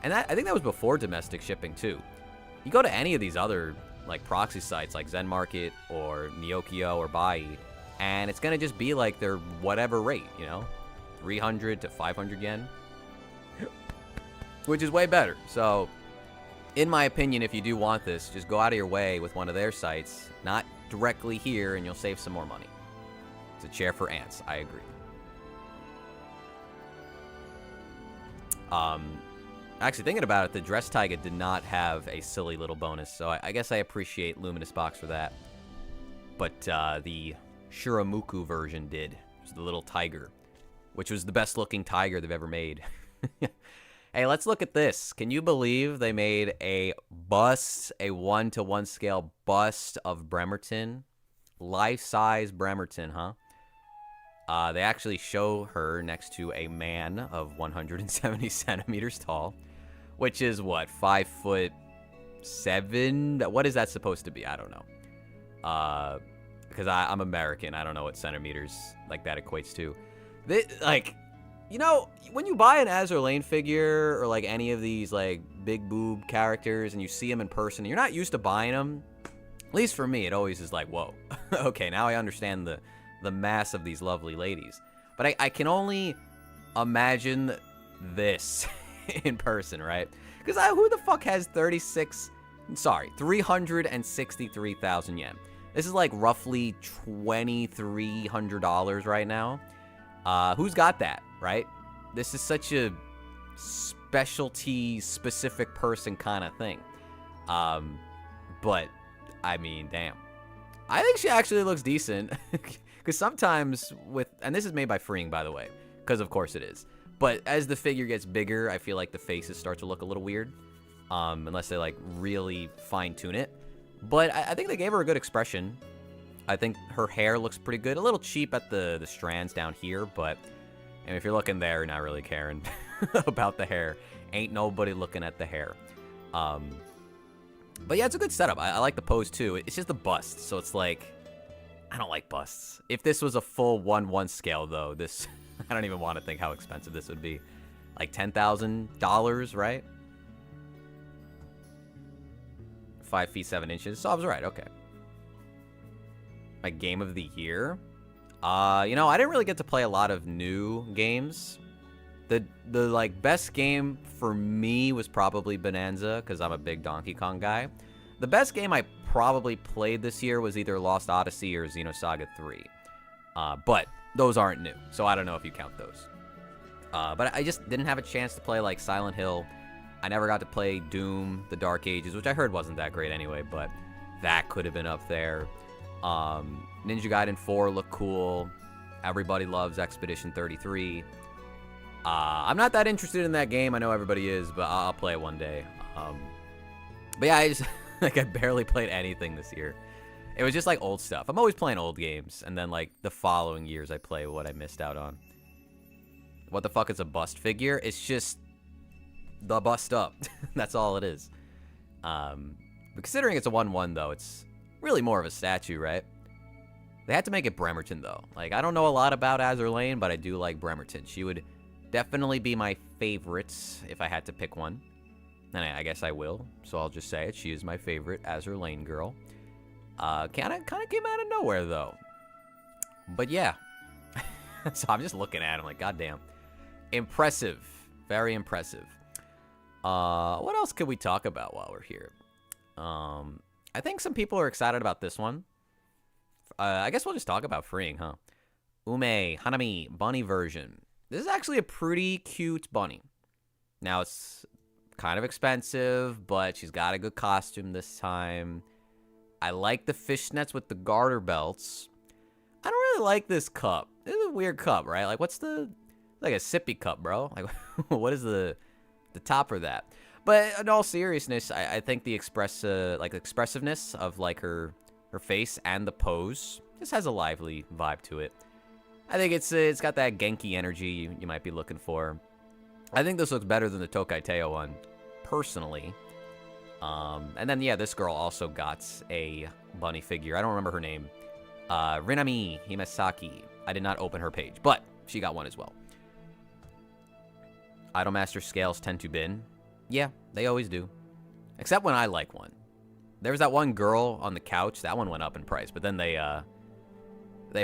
And I think that was before domestic shipping, too. You go to any of these other, like, proxy sites, like Zen Market or Neokyo or Bai, and it's going to just be, like, their whatever rate, you know? 300 to 500 yen. Which is way better. So, in my opinion, if you do want this, just go out of your way with one of their sites, not directly here, and you'll save some more money. It's a chair for ants. I agree. Actually, thinking about it, the Dress Taiga did not have a silly little bonus, so I guess I appreciate Luminous Box for that. But the Shiramuku version did. It was the little tiger, which was the best-looking tiger they've ever made. Hey, let's look at this. Can you believe they made a bust, a 1-to-1 scale bust of Bremerton? Life-size Bremerton, huh? They actually show her next to a man of 170 centimeters tall, which is, what, 5'7"? What is that supposed to be? I don't know. because I'm American. I don't know what centimeters like that equates to. Like, you know, when you buy an Azur Lane figure or like any of these like big boob characters and you see them in person, you're not used to buying them. At least for me, it always is like, whoa, okay, now I understand the mass of these lovely ladies. But I can only imagine this in person, right? Because who the fuck has 363,000 yen? This is like roughly $2,300 right now. Who's got that, right? This is such a specialty specific person kind of thing. But I mean, damn. I think she actually looks decent. Because sometimes and this is made by Freeing, by the way, because of course it is. But as the figure gets bigger, I feel like the faces start to look a little weird. Unless they like really fine tune it. But I think they gave her a good expression. I think her hair looks pretty good. A little cheap at the strands down here, but and if you're looking there, you're not really caring about the hair. Ain't nobody looking at the hair. But yeah, it's a good setup. I like the pose too. It's just the bust, so it's like, I don't like busts. If this was a full 1/1 scale though, this, I don't even want to think how expensive this would be. Like $10,000, right? 5 feet 7 inches. So I was right. Okay. My game of the year. You know, I didn't really get to play a lot of new games. The like best game for me was probably Bonanza because I'm a big Donkey Kong guy. The best game I probably played this year was either Lost Odyssey or Xenosaga 3. But those aren't new, so I don't know if you count those. But I just didn't have a chance to play like Silent Hill. I never got to play Doom, The Dark Ages, which I heard wasn't that great anyway, but that could have been up there. Ninja Gaiden 4 looked cool. Everybody loves Expedition 33. I'm not that interested in that game. I know everybody is, but I'll play it one day. But yeah, I just like I barely played anything this year. It was just like old stuff. I'm always playing old games, and then like the following years I play what I missed out on. What the fuck is a bust figure? It's just the bust up. That's all it is. But considering it's a 1/1 though, it's really more of a statue, right? They had to make it Bremerton though. Like, I don't know a lot about Azur Lane, but I do like Bremerton. She would definitely be my favorite if I had to pick one. And I guess I will, so I'll just say it. She is my favorite Azur Lane girl. Kind of came out of nowhere though. But yeah. So I'm just looking at him like, goddamn. Impressive. Very impressive. What else could we talk about while we're here? I think some people are excited about this one. I guess we'll just talk about Freeing, huh? Ume Hanami bunny version. This is actually a pretty cute bunny. Now, it's kind of expensive, but she's got a good costume this time. I like the fishnets with the garter belts. I don't really like this cup. This is a weird cup, right? Like, what's like a sippy cup, bro? Like, what is the top for that? But in all seriousness, I think the expressiveness of like her face and the pose just has a lively vibe to it. I think it's got that Genki energy you might be looking for. I think this looks better than the Tokai Teo one, personally. And then yeah, this girl also got a bunny figure. I don't remember her name. Rinami Himesaki. I did not open her page, but she got one as well. Idolmaster scales tend to bin. Yeah, they always do. Except when I like one. There was that one girl on the couch. That one went up in price, but then they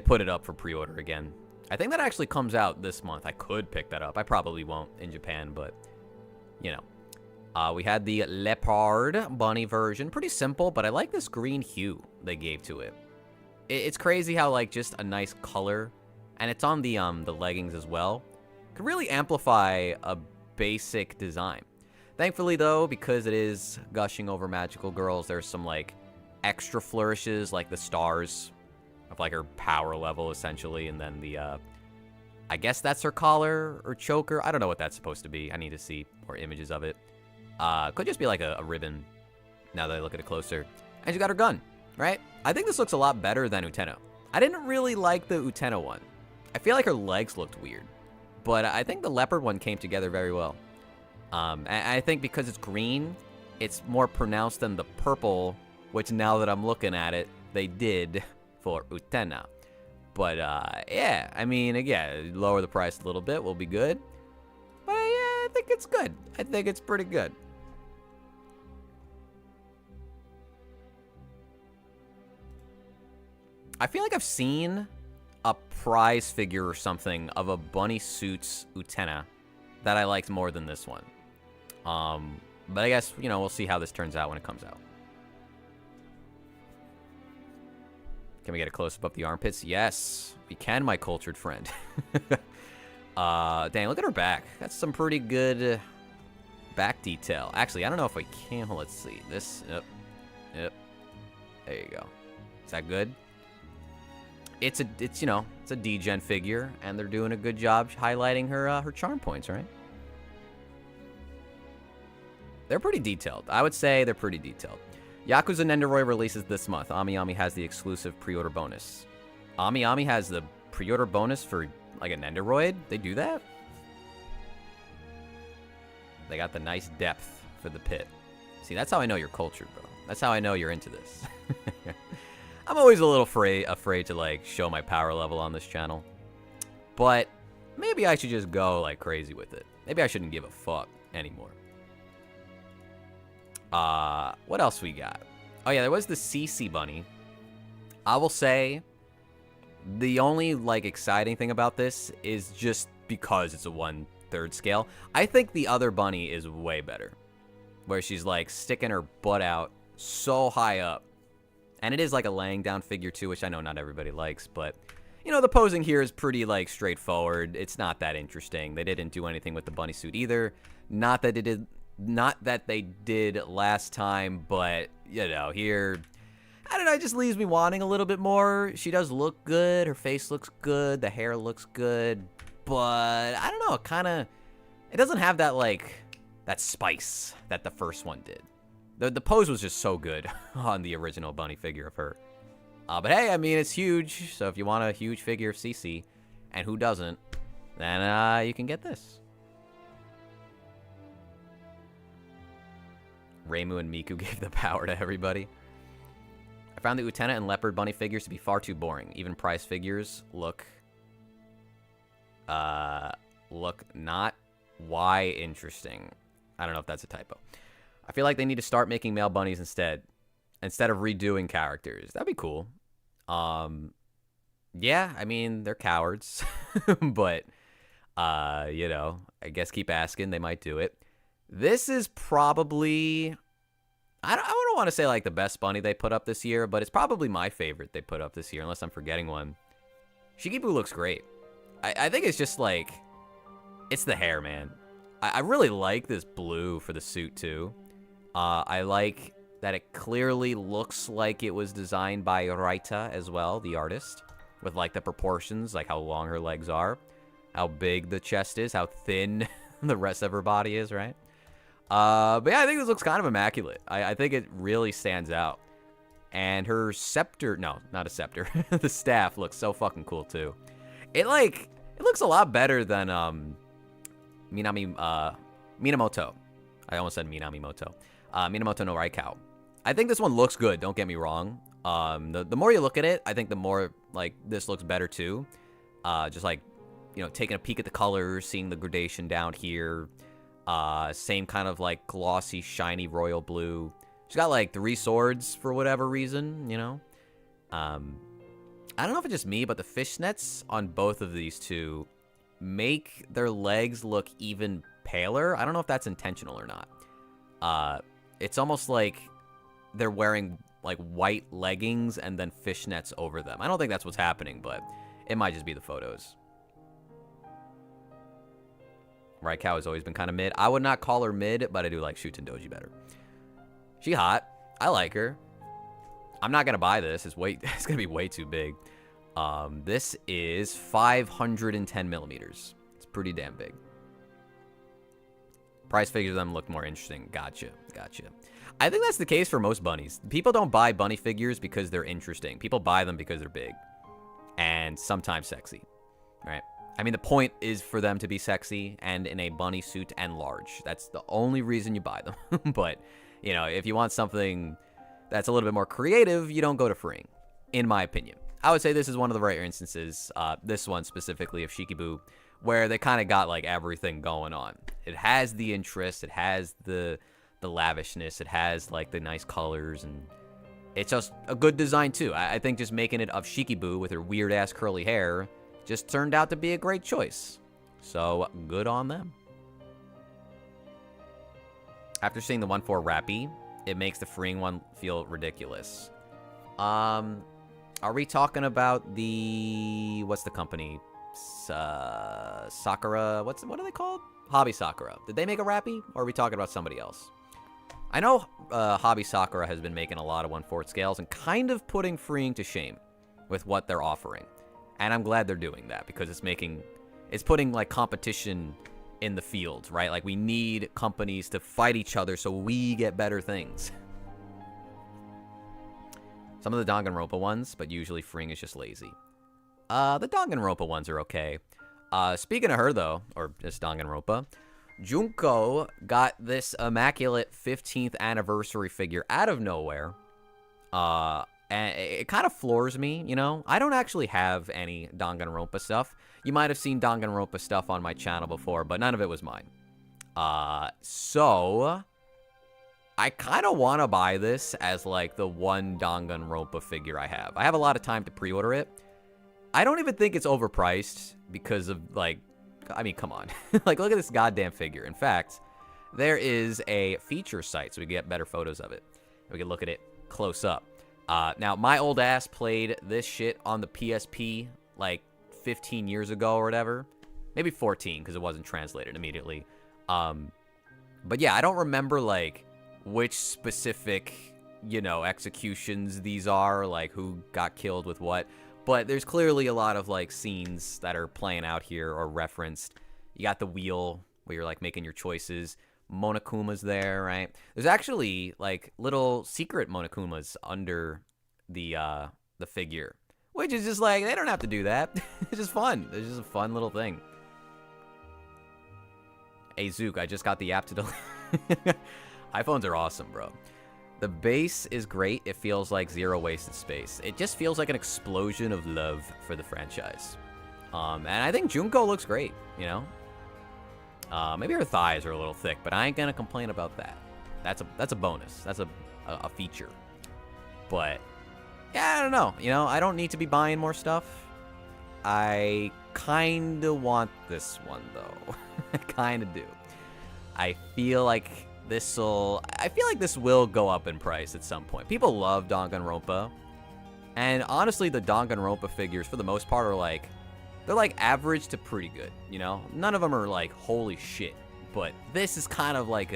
put it up for pre-order again. I think that actually comes out this month. I could pick that up. I probably won't in Japan, but, you know. We had the leopard bunny version. Pretty simple, but I like this green hue they gave to it. It's crazy how, like, just a nice color, and it's on the leggings as well, could really amplify a basic design. Thankfully, though, because it is gushing over magical girls, there's some, like, extra flourishes, like the stars of, like, her power level, essentially, and then the, I guess that's her collar or choker. I don't know what that's supposed to be. I need to see more images of it. Could just be, like, a ribbon, now that I look at it closer. And she got her gun, right? I think this looks a lot better than Uteno. I didn't really like the Uteno one. I feel like her legs looked weird. But I think the leopard one came together very well. And I think because it's green, it's more pronounced than the purple, which now that I'm looking at it, they did for Utena. But, yeah, I mean, again, lower the price a little bit will be good. But, yeah, I think it's good. I think it's pretty good. I feel like I've seen a prize figure or something of a Bunny Suits Utena that I liked more than this one. But I guess, you know, we'll see how this turns out when it comes out. Can we get a close-up of the armpits? Yes, we can, my cultured friend. Dang, look at her back. That's some pretty good back detail. Actually, I don't know if I can. Let's see. This, yep. There you go. Is that good? It's you know, it's a D-gen figure, and they're doing a good job highlighting her her charm points, right? They're pretty detailed. I would say they're pretty detailed. Yakuza Nendoroid releases this month. Ami Ami has the exclusive pre-order bonus. Ami Ami has the pre-order bonus for, like, a Nendoroid? They do that? They got the nice depth for the pit. See, that's how I know you're cultured, bro. That's how I know you're into this. I'm always a little afraid to, like, show my power level on this channel. But maybe I should just go, like, crazy with it. Maybe I shouldn't give a fuck anymore. What else we got? Oh, yeah, there was the CC bunny. I will say the only, like, exciting thing about this is just because it's a 1/3 scale. I think the other bunny is way better, where she's, like, sticking her butt out so high up. And it is, like, a laying down figure, too, which I know not everybody likes, but, you know, the posing here is pretty, like, straightforward. It's not that interesting. They didn't do anything with the bunny suit either. Not that they did last time, but, you know, here, I don't know, it just leaves me wanting a little bit more. She does look good. Her face looks good. The hair looks good. But, I don't know, it doesn't have that, like, that spice that the first one did. The pose was just so good on the original bunny figure of her. But hey, I mean, it's huge. So if you want a huge figure of CC, and who doesn't, then you can get this. Reimu and Miku gave the power to everybody. I found the Utena and Leopard bunny figures to be far too boring. Even prize figures look not why interesting. I don't know if that's a typo. I feel like they need to start making male bunnies instead of redoing characters. That'd be cool. Yeah, I mean, they're cowards. But, you know, I guess keep asking. They might do it. This is probably, I don't want to say, like, the best bunny they put up this year, but it's probably my favorite they put up this year, unless I'm forgetting one. Shikibu looks great. I think it's just, like, it's the hair, man. I really like this blue for the suit, too. I like that it clearly looks like it was designed by Raita as well, the artist, with, like, the proportions, like how long her legs are, how big the chest is, how thin the rest of her body is, right? But yeah, I think this looks kind of immaculate. I think it really stands out. And her scepter, no, not a scepter, the staff looks so fucking cool, too. It looks a lot better than, Minamoto. I almost said Minamimoto. Minamoto no Raikau. I think this one looks good, don't get me wrong. The more you look at it, I think the more, like, this looks better, too. Just, like, you know, taking a peek at the colors, seeing the gradation down here. Same kind of, like, glossy, shiny royal blue. She's got, like, 3 swords for whatever reason, you know? I don't know if it's just me, but the fishnets on both of these two make their legs look even paler. I don't know if that's intentional or not. It's almost like they're wearing, like, white leggings and then fishnets over them. I don't think that's what's happening, but it might just be the photos. Raikau has always been kind of mid. I would not call her mid, but I do like Shuten Doji better. She hot. I like her. I'm not gonna buy this. It's gonna be way too big. This is 510 millimeters. It's pretty damn big. Price figures of them look more interesting. Gotcha. I think that's the case for most bunnies. People don't buy bunny figures because they're interesting. People buy them because they're big. And sometimes sexy. Right? I mean, the point is for them to be sexy and in a bunny suit and large. That's the only reason you buy them. But, you know, if you want something that's a little bit more creative, you don't go to freeing. In my opinion. I would say this is one of the rare instances, this one specifically of Shikibu, where they kind of got like everything going on. It has the interest, it has the lavishness, it has like the nice colors, and it's just a good design too. I think just making it of Shikibu with her weird ass curly hair just turned out to be a great choice. So good on them. After seeing the 1-4 Rappy, it makes the freeing one feel ridiculous. Are we talking about the, what's the company? Sakura, what are they called? Hobby Sakura. Did they make a Rappy, or are we talking about somebody else? I know Hobby Sakura has been making a lot of 1/4 scales and kind of putting freeing to shame with what they're offering. And I'm glad they're doing that, because it's putting like competition in the field, right? Like, we need companies to fight each other so we get better things. Some of the Danganronpa ones, but usually freeing is just lazy. The Danganronpa ones are okay. Speaking of her, though, or just Danganronpa, Junko got this immaculate 15th anniversary figure out of nowhere. And it kind of floors me, you know? I don't actually have any Danganronpa stuff. You might have seen Danganronpa stuff on my channel before, but none of it was mine. So I kind of want to buy this as, like, the one Danganronpa figure I have. I have a lot of time to pre-order it. I don't even think it's overpriced because of, like, I mean, come on. Like, look at this goddamn figure. In fact, there is a feature site, so we can get better photos of it. We can look at it close up. Now, my old ass played this shit on the PSP, like, 15 years ago or whatever. Maybe 14, because it wasn't translated immediately. But yeah, I don't remember, like, which specific, you know, executions these are, like, who got killed with what. But there's clearly a lot of, like, scenes that are playing out here or referenced. You got the wheel where you're, like, making your choices. Monokuma's there, right? There's actually, like, little secret Monokumas under the figure. Which is just, like, they don't have to do that. It's just fun. It's just a fun little thing. Hey, Zook, I just got the app to delete. iPhones are awesome, bro. The base is great. It feels like zero wasted space. It just feels like an explosion of love for the franchise. And I think Junko looks great, you know? Maybe her thighs are a little thick, but I ain't gonna complain about that. That's a bonus. That's a feature. But, yeah, I don't know. You know, I don't need to be buying more stuff. I kinda want this one, though. I kinda do. I feel like this will go up in price at some point. People love Danganronpa. And honestly, the Danganronpa figures, for the most part, are like, they're like average to pretty good, you know? None of them are like, holy shit. But this is kind of like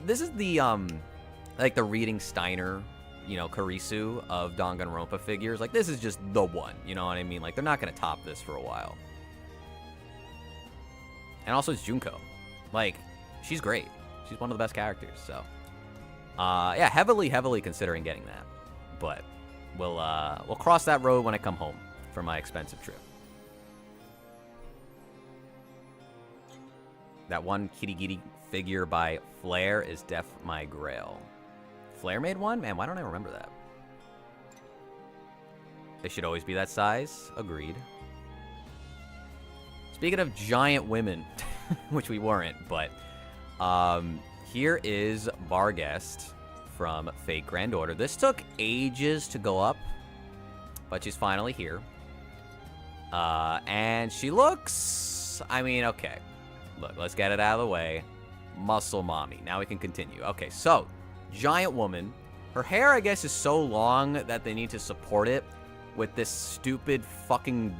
this is the, like the Reading Steiner, you know, Kurisu of Danganronpa figures. Like, this is just the one, you know what I mean? Like, they're not gonna top this for a while. And also, it's Junko. Like, she's great. She's one of the best characters, so. Yeah, heavily considering getting that. But we'll cross that road when I come home for my expensive trip. That one Kitty figure by Flair is def my grail. Flair made one? Man, why don't I remember that? They should always be that size. Agreed. Speaking of giant women, which we weren't, but here is Barguest from Fate Grand Order. This took ages to go up, but she's finally here. And she looks, I mean, okay. Look, let's get it out of the way. Muscle mommy. Now we can continue. Okay, so, giant woman. Her hair, I guess, is so long that they need to support it with this stupid fucking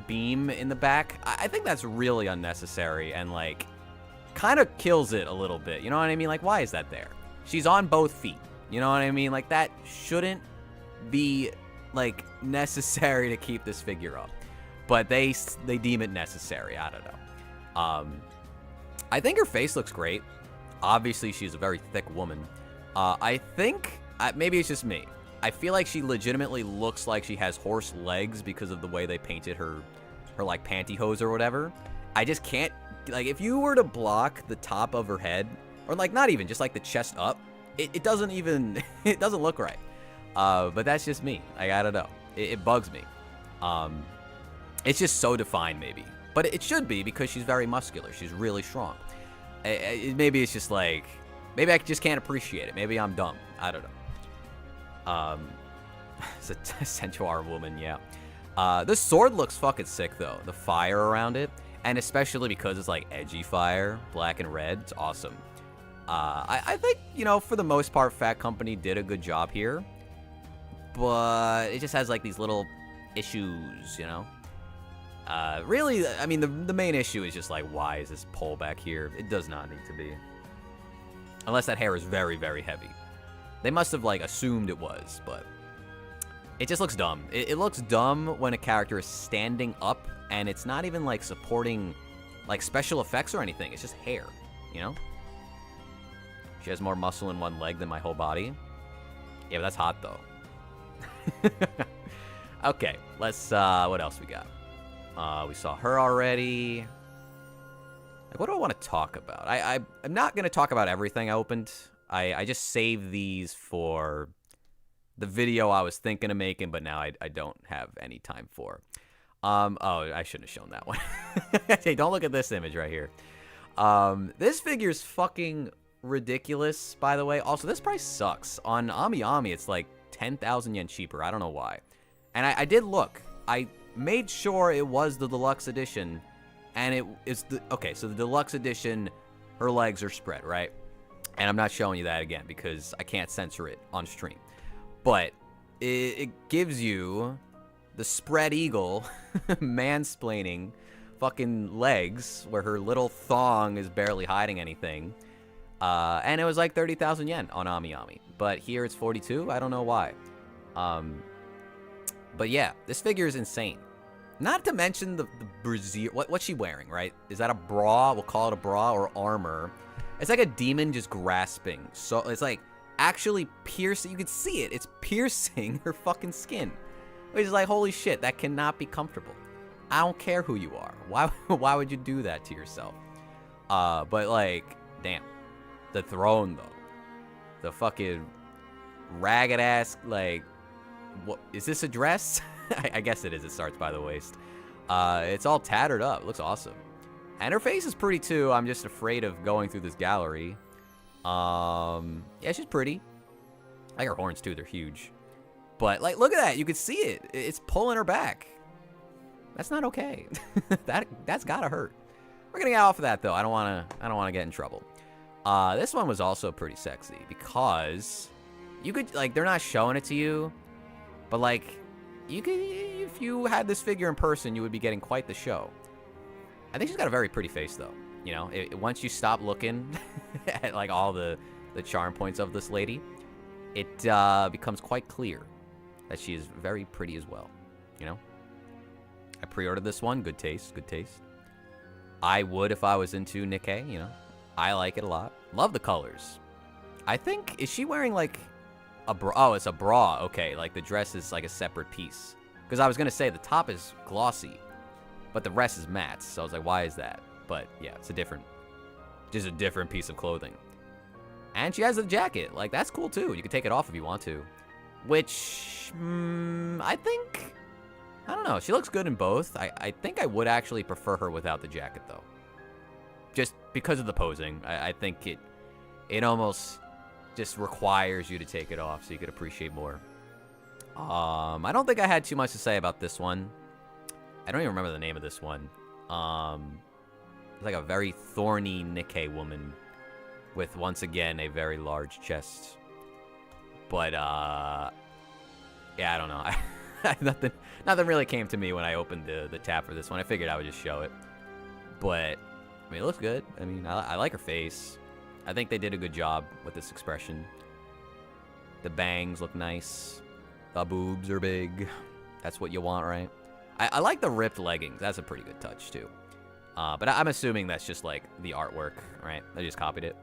beam in the back. I think that's really unnecessary and, like, kind of kills it a little bit. You know what I mean? Like, why is that there? She's on both feet. You know what I mean? Like, that shouldn't be, like, necessary to keep this figure up. But they deem it necessary. I don't know. I think her face looks great. Obviously, she's a very thick woman. I think, maybe it's just me. I feel like she legitimately looks like she has horse legs because of the way they painted her like, pantyhose or whatever. I just can't, like, if you were to block the top of her head, or, like, not even, just, like, the chest up, it doesn't even, it doesn't look right. But that's just me. I don't know. It bugs me. It's just so defined, maybe. But it should be, because she's very muscular. She's really strong. Maybe it's just like, maybe I just can't appreciate it. Maybe I'm dumb. I don't know. It's a sensual woman, yeah. This sword looks fucking sick, though. The fire around it. And especially because it's like edgy fire, black and red. It's awesome. I think, you know, for the most part, Fat Company did a good job here. But it just has like these little issues, you know? Really, I mean, the main issue is just like, why is this pole back here? It does not need to be. Unless that hair is very, very heavy. They must have like assumed it was, but it just looks dumb. It looks dumb when a character is standing up and it's not even like supporting like special effects or anything. It's just hair, you know? She has more muscle in one leg than my whole body. Yeah, but that's hot though. Okay, let's, what else we got? We saw her already. Like, what do I want to talk about? I'm not going to talk about everything I opened. I just saved these for the video I was thinking of making, but now I don't have any time for. Oh, I shouldn't have shown that one. Hey, don't look at this image right here. This figure's fucking ridiculous, by the way. Also, this price sucks. On AmiAmi, it's like 10,000 yen cheaper. I don't know why. And I did look. I made sure it was the deluxe edition, and it is the... Okay, so the deluxe edition, her legs are spread, right? And I'm not showing you that again because I can't censor it on stream. But it gives you the spread eagle mansplaining fucking legs where her little thong is barely hiding anything. And it was like 30,000 yen on AmiAmi. But here it's 42. I don't know why. But yeah, this figure is insane. Not to mention the brassiere. What's she wearing, right? Is that a bra? We'll call it a bra, or armor. It's like a demon just grasping. So it's like actually piercing. You can see it. It's piercing her fucking skin. Which is like, holy shit, that cannot be comfortable. I don't care who you are. Why would you do that to yourself? But like, damn. The throne, though. The fucking ragged ass, like, what is this a dress? I guess it is. It starts by the waist. It's all tattered up. It looks awesome. And her face is pretty too. I'm just afraid of going through this gallery. Yeah, she's pretty. I like her horns too. They're huge. But like, look at that. You can see it. It's pulling her back. That's not okay. That's gotta hurt. We're gonna get off of that though. I don't wanna get in trouble. This one was also pretty sexy because you could, like, they're not showing it to you, but like, you could, if you had this figure in person, you would be getting quite the show. I think she's got a very pretty face though. You know, once you stop looking at like all the charm points of this lady, it becomes quite clear that she is very pretty as well. You know, I pre-ordered this one. Good taste, good taste. I would if I was into Nikkei, you know. I like it a lot. Love the colors. I think, is she wearing like a bra? Oh, it's a bra. Okay, like the dress is like a separate piece. Because I was going to say the top is glossy, but the rest is matte. So I was like, why is that? But yeah, it's just a different piece of clothing. And she has a jacket. Like, that's cool too. You can take it off if you want to. Which, I think, I don't know. She looks good in both. I think I would actually prefer her without the jacket though. Just because of the posing. I think it almost just requires you to take it off so you could appreciate more. I don't think I had too much to say about this one. I don't even remember the name of this one. It's like a very thorny Nikkei woman with, once again, a very large chest. But, yeah, I don't know. Nothing really came to me when I opened the tab for this one. I figured I would just show it. But, I mean, it looks good. I mean, I like her face. I think they did a good job with this expression. The bangs look nice. The boobs are big. That's what you want, right? I like the ripped leggings. That's a pretty good touch, too. But I'm assuming that's just, like, the artwork, right? They just copied it.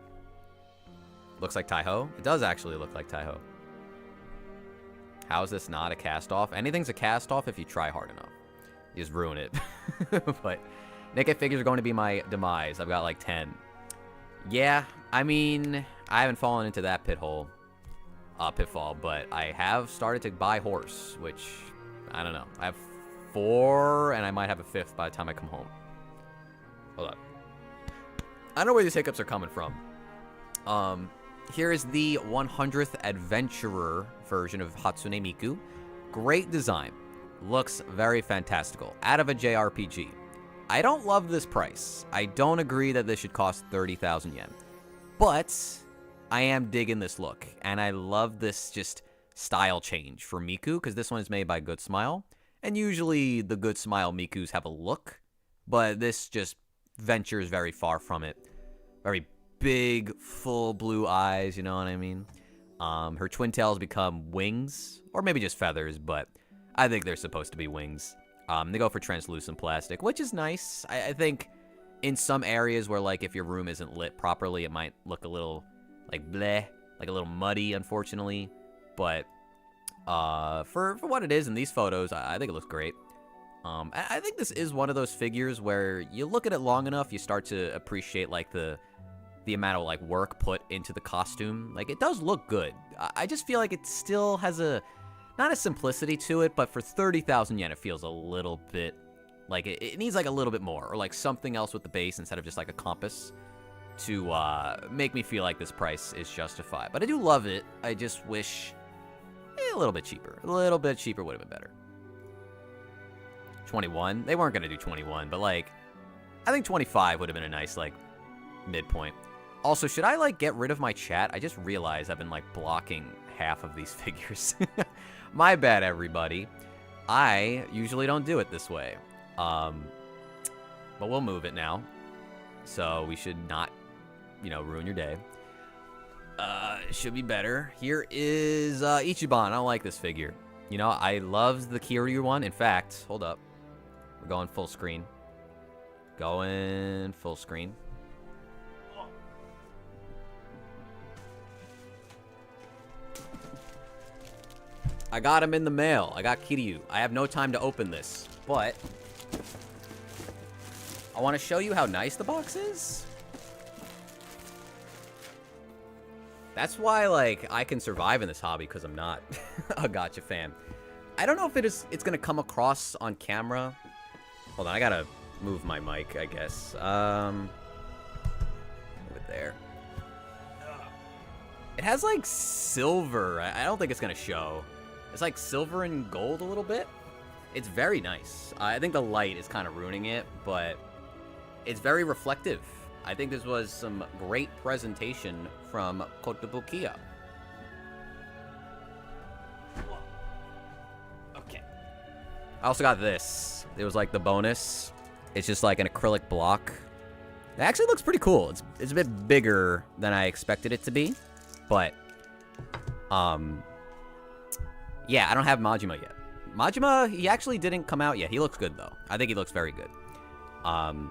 Looks like Taiho. It does actually look like Taiho. How is this not a cast-off? Anything's a cast-off if you try hard enough. You just ruin it. But Nikkei figures are going to be my demise. I've got, like, 10. Yeah, I mean, I haven't fallen into that pitfall, but I have started to buy horse, which I don't know. I have 4, and I might have a 5th by the time I come home. Hold on. I don't know where these hiccups are coming from. Here is the 100th Adventurer version of Hatsune Miku. Great design. Looks very fantastical. Out of a JRPG. I don't love this price. I don't agree that this should cost 30,000 yen. But I am digging this look. And I love this just style change for Miku, because this one is made by Good Smile. And usually the Good Smile Mikus have a look. But this just ventures very far from it. Very big, full blue eyes, you know what I mean? Her twin tails become wings, or maybe just feathers, but I think they're supposed to be wings. They go for translucent plastic, which is nice. I think in some areas where, like, if your room isn't lit properly, it might look a little, like, bleh, like a little muddy, unfortunately. But for what it is in these photos, I think it looks great. I think this is one of those figures where you look at it long enough, you start to appreciate, like, the amount of, like, work put into the costume. Like, it does look good. I just feel like it still has not a simplicity to it, but for 30,000 yen, it feels a little bit, like, it needs, like, a little bit more, or, like, something else with the base instead of just, like, a compass to make me feel like this price is justified. But I do love it. I just wish a little bit cheaper. A little bit cheaper would have been better. 21? They weren't going to do 21, but, like, I think 25 would have been a nice, like, midpoint. Also, should I, like, get rid of my chat? I just realized I've been, like, blocking half of these figures. My bad, everybody. I usually don't do it this way. But we'll move it now. So we should not, you know, ruin your day. It should be better. Here is Ichiban. I don't like this figure. You know, I love the Kiryu one. In fact, hold up. We're going full screen. Going full screen. I got him in the mail. I got Kiryu. I have no time to open this, but I want to show you how nice the box is. That's why, like, I can survive in this hobby, because I'm not a gacha fan. I don't know if it's going to come across on camera. Hold on, I got to move my mic, I guess. Move it there. It has, like, silver. I don't think it's going to show. It's like silver and gold a little bit. It's very nice. I think the light is kind of ruining it, but it's very reflective. I think this was some great presentation from Kotobukiya. Okay. I also got this. It was like the bonus. It's just like an acrylic block. It actually looks pretty cool. It's a bit bigger than I expected it to be, but yeah, I don't have Majima yet. Majima, he actually didn't come out yet. He looks good, though. I think he looks very good. I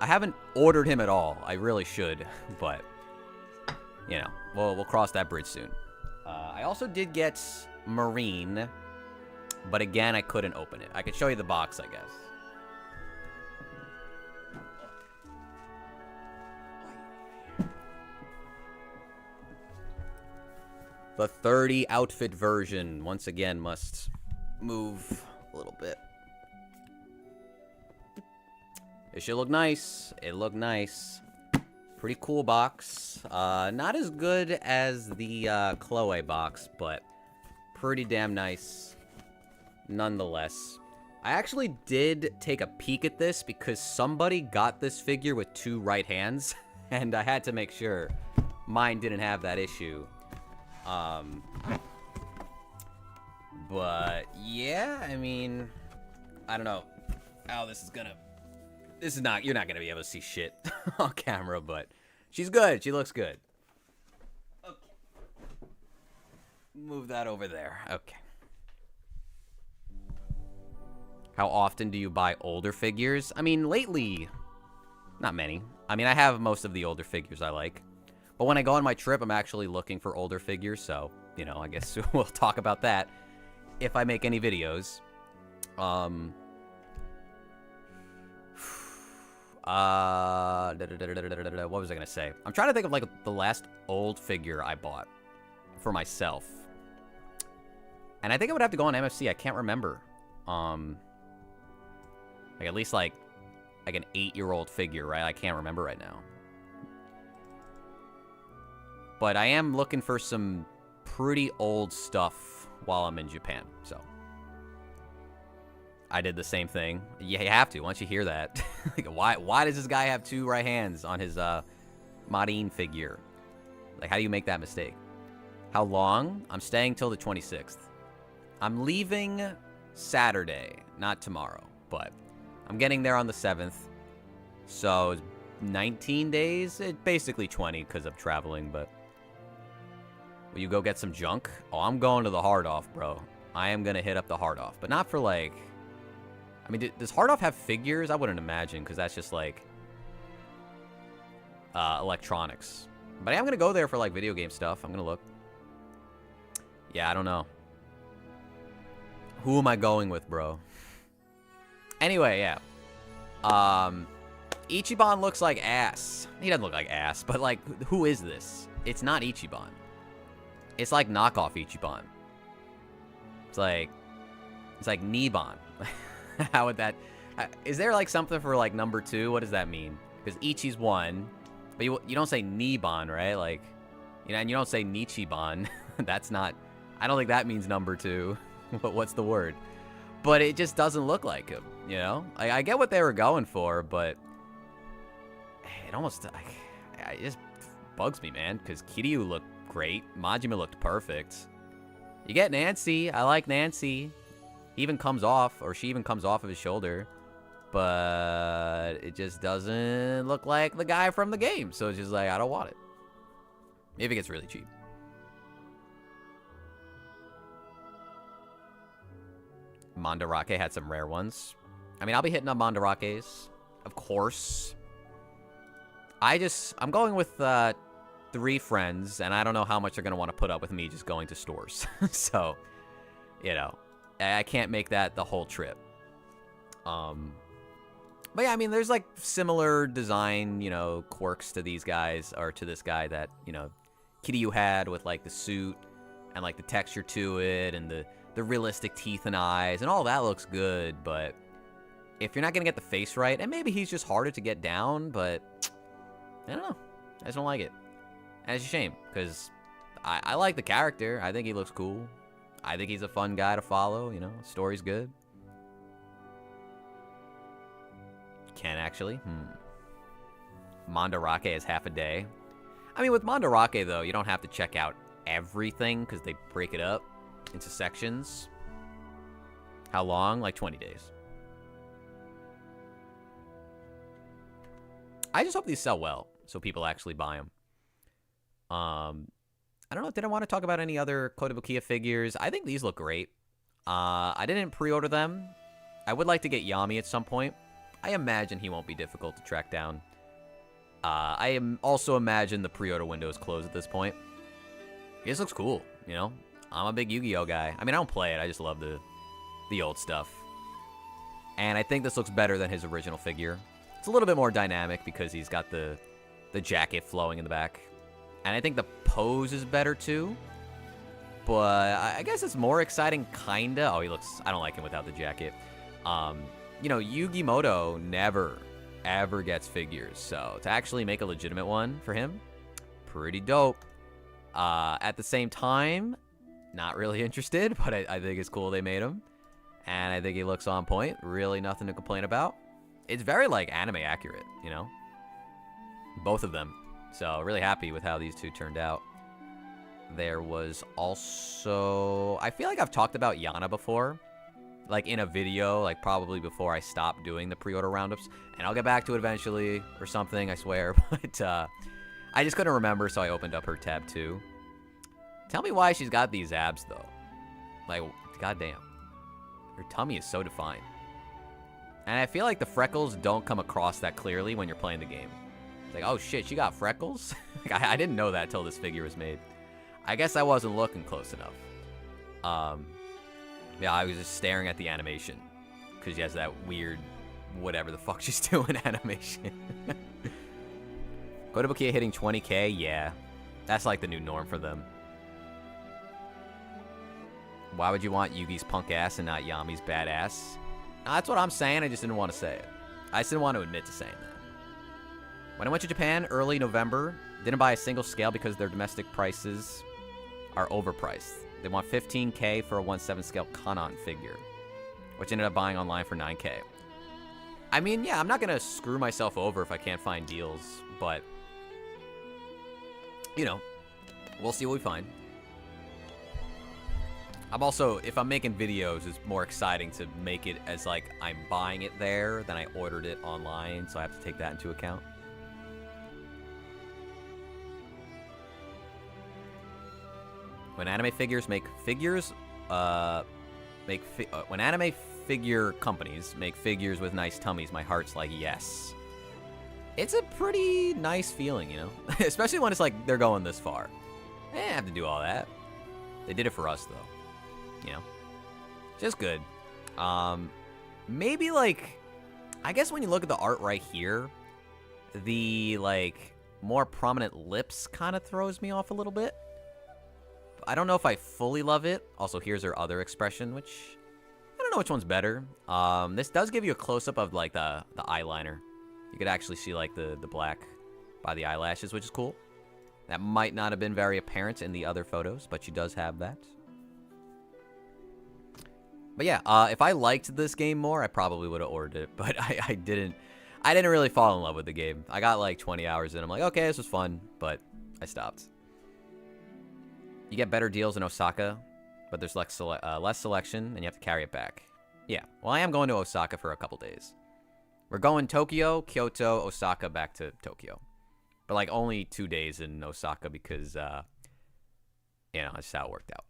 haven't ordered him at all. I really should, but, you know, we'll cross that bridge soon. I also did get Marine, but again, I couldn't open it. I could show you the box, I guess. The 30 outfit version, once again, must move a little bit. It should look nice. It looked nice. Pretty cool box. Not as good as the Chloe box, but pretty damn nice nonetheless. I actually did take a peek at this because somebody got this figure with 2 right hands, and I had to make sure mine didn't have that issue. But yeah, I mean, I don't know how this is gonna. You're not gonna be able to see shit on camera, but she's good. She looks good. Okay. Move that over there. Okay. How often do you buy older figures? I mean, lately, not many. I mean, I have most of the older figures I like. But when I go on my trip, I'm actually looking for older figures, so, you know, I guess we'll talk about that if I make any videos. What was I gonna say? I'm trying to think of, like, the last old figure I bought for myself. And I think I would have to go on MFC. I can't remember. Like at least like an 8-year-old figure, right? I can't remember right now. But I am looking for some pretty old stuff while I'm in Japan, so. I did the same thing. Yeah, you have to, once you hear that. Like, why does this guy have 2 right hands on his Marin figure? Like, how do you make that mistake? How long? I'm staying till the 26th. I'm leaving Saturday, not tomorrow, but I'm getting there on the 7th. So, 19 days? Basically 20 because I'm traveling, but... Will you go get some junk? Oh, I'm going to the Hard Off, bro. I am going to hit up the Hard Off, but not for, like... I mean, does Hard Off have figures? I wouldn't imagine, because that's just, like... electronics. But I am going to go there for, like, video game stuff. I'm going to look. Yeah, I don't know. Who am I going with, bro? Anyway, yeah. Ichiban looks like ass. He doesn't look like ass, but, like, who is this? It's not Ichiban. It's like knockoff Ichiban. It's like Niban. How would that... is there, like, something for, like, number 2? What does that mean? Because Ichi's 1, but you don't say Niban, right? Like, you know, and you don't say Nichiban. That's not... I don't think that means number 2. But what's the word? But it just doesn't look like him, you know? I get what they were going for, but... It almost... it just bugs me, man. Because Kiryu looked great. Majima looked perfect. You get Nancy. I like Nancy. He even comes off, or she even comes off of his shoulder. But it just doesn't look like the guy from the game. So it's just like, I don't want it. Maybe it gets really cheap. Mandarake had some rare ones. I mean, I'll be hitting up Mandarakes, of course. I'm going with 3 friends, and I don't know how much they're going to want to put up with me just going to stores. So, you know, I can't make that the whole trip. But yeah, I mean, there's like similar design, you know, quirks to these guys, or to this guy that, you know, Kiryu had with like the suit and like the texture to it and the realistic teeth and eyes and all that looks good. But if you're not going to get the face right, and maybe he's just harder to get down, but I don't know. I just don't like it. And it's a shame because I like the character. I think he looks cool. I think he's a fun guy to follow, you know, story's good. Can actually. Mandarake is half a day. I mean, with Mandarake, though, you don't have to check out everything because they break it up into sections. How long? Like 20 days. I just hope these sell well so people actually buy them. I don't know. Did I want to talk about any other Kotobukiya figures? I think these look great. I didn't pre-order them. I would like to get Yami at some point. I imagine he won't be difficult to track down. I also imagine the pre-order window is closed at this point. This looks cool, you know? I'm a big Yu-Gi-Oh guy. I mean, I don't play it. I just love the old stuff. And I think this looks better than his original figure. It's a little bit more dynamic because he's got the jacket flowing in the back. And I think the pose is better too. But I guess it's more exciting, kinda. Oh, he looks... I don't like him without the jacket. You know, Yugi Moto never, ever gets figures. So to actually make a legitimate one for him, pretty dope. At the same time, not really interested, but I think it's cool they made him. And I think he looks on point. Really nothing to complain about. It's very, like, anime accurate, you know? Both of them. So really happy with how these two turned out. There was also... I feel like I've talked about Yana before. Like, in a video, like, probably before I stopped doing the pre-order roundups. And I'll get back to it eventually, or something, I swear. But, I just couldn't remember, so I opened up her tab, too. Tell me why she's got these abs, though. Like, goddamn. Her tummy is so defined. And I feel like the freckles don't come across that clearly when you're playing the game. It's like, oh, shit, she got freckles? Like, I didn't know that till this figure was made. I guess I wasn't looking close enough. Yeah, I was just staring at the animation. Because she has that weird, whatever the fuck she's doing animation. Kotobukiya hitting 20k? Yeah. That's like the new norm for them. Why would you want Yugi's punk ass and not Yami's badass? That's what I'm saying. I just didn't want to say it. I just didn't want to admit to saying that. When I went to Japan early November, didn't buy a single scale because their domestic prices are overpriced. They want $15K for a 1/7 scale Kanon figure, which ended up buying online for $9K. I mean, yeah, I'm not going to screw myself over if I can't find deals, but, you know, we'll see what we find. I'm also, if I'm making videos, it's more exciting to make it as, like, I'm buying it there than I ordered it online, so I have to take that into account. When anime figures make figures, when anime figure companies make figures with nice tummies, my heart's like, yes. It's a pretty nice feeling, you know? Especially when it's like, they're going this far. They didn't have to do all that. They did it for us, though. You know? Just good. Maybe, like, I guess when you look at the art right here, the, like, more prominent lips kind of throws me off a little bit. I don't know if I fully love it. Also, here's her other expression, which I don't know which one's better. This does give you a close-up of, like, the eyeliner. You could actually see, like, the black by the eyelashes, which is cool. That might not have been very apparent in the other photos, but she does have that. But yeah, if I liked this game more, I probably would have ordered it, but I didn't. I didn't really fall in love with the game. I got like 20 hours in. I'm like, okay, this was fun, but I stopped. You get better deals in Osaka, but there's less selection, and you have to carry it back. Yeah, well, I am going to Osaka for a couple days. We're going Tokyo, Kyoto, Osaka, back to Tokyo. But like only 2 days in Osaka because, you know, that's how it worked out.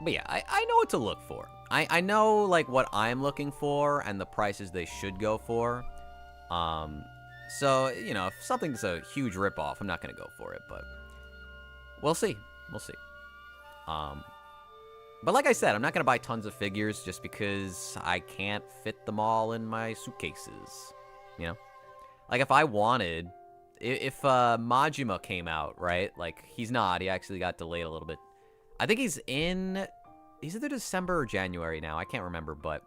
But yeah, I know what to look for. I know, like, what I'm looking for and the prices they should go for. So, you know, if something's a huge ripoff, I'm not going to go for it, but we'll see. We'll see. But like I said, I'm not going to buy tons of figures just because I can't fit them all in my suitcases, you know? Like, if I wanted, if Majima came out, right? Like, he's not. He actually got delayed a little bit. I think he's either December or January now. I can't remember, but,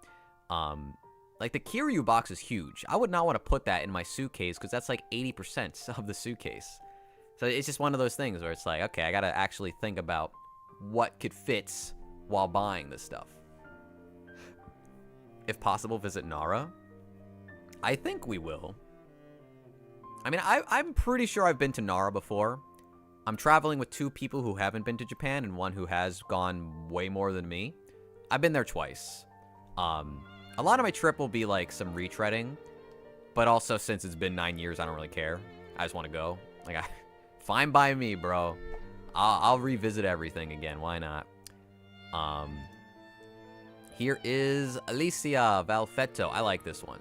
like, the Kiryu box is huge. I would not want to put that in my suitcase because that's, like, 80% of the suitcase. So it's just one of those things where it's like, okay, I got to actually think about what could fit while buying this stuff. If possible, visit Nara. I think we will. I mean, I'm pretty sure I've been to Nara before. I'm traveling with 2 people who haven't been to Japan and one who has gone way more than me. I've been there twice. A lot of my trip will be like some retreading, but also since it's been 9 years, I don't really care. I just want to go. Like, fine by me, bro. I'll revisit everything again. Why not? Here is Alicia Valfetto. I like this one.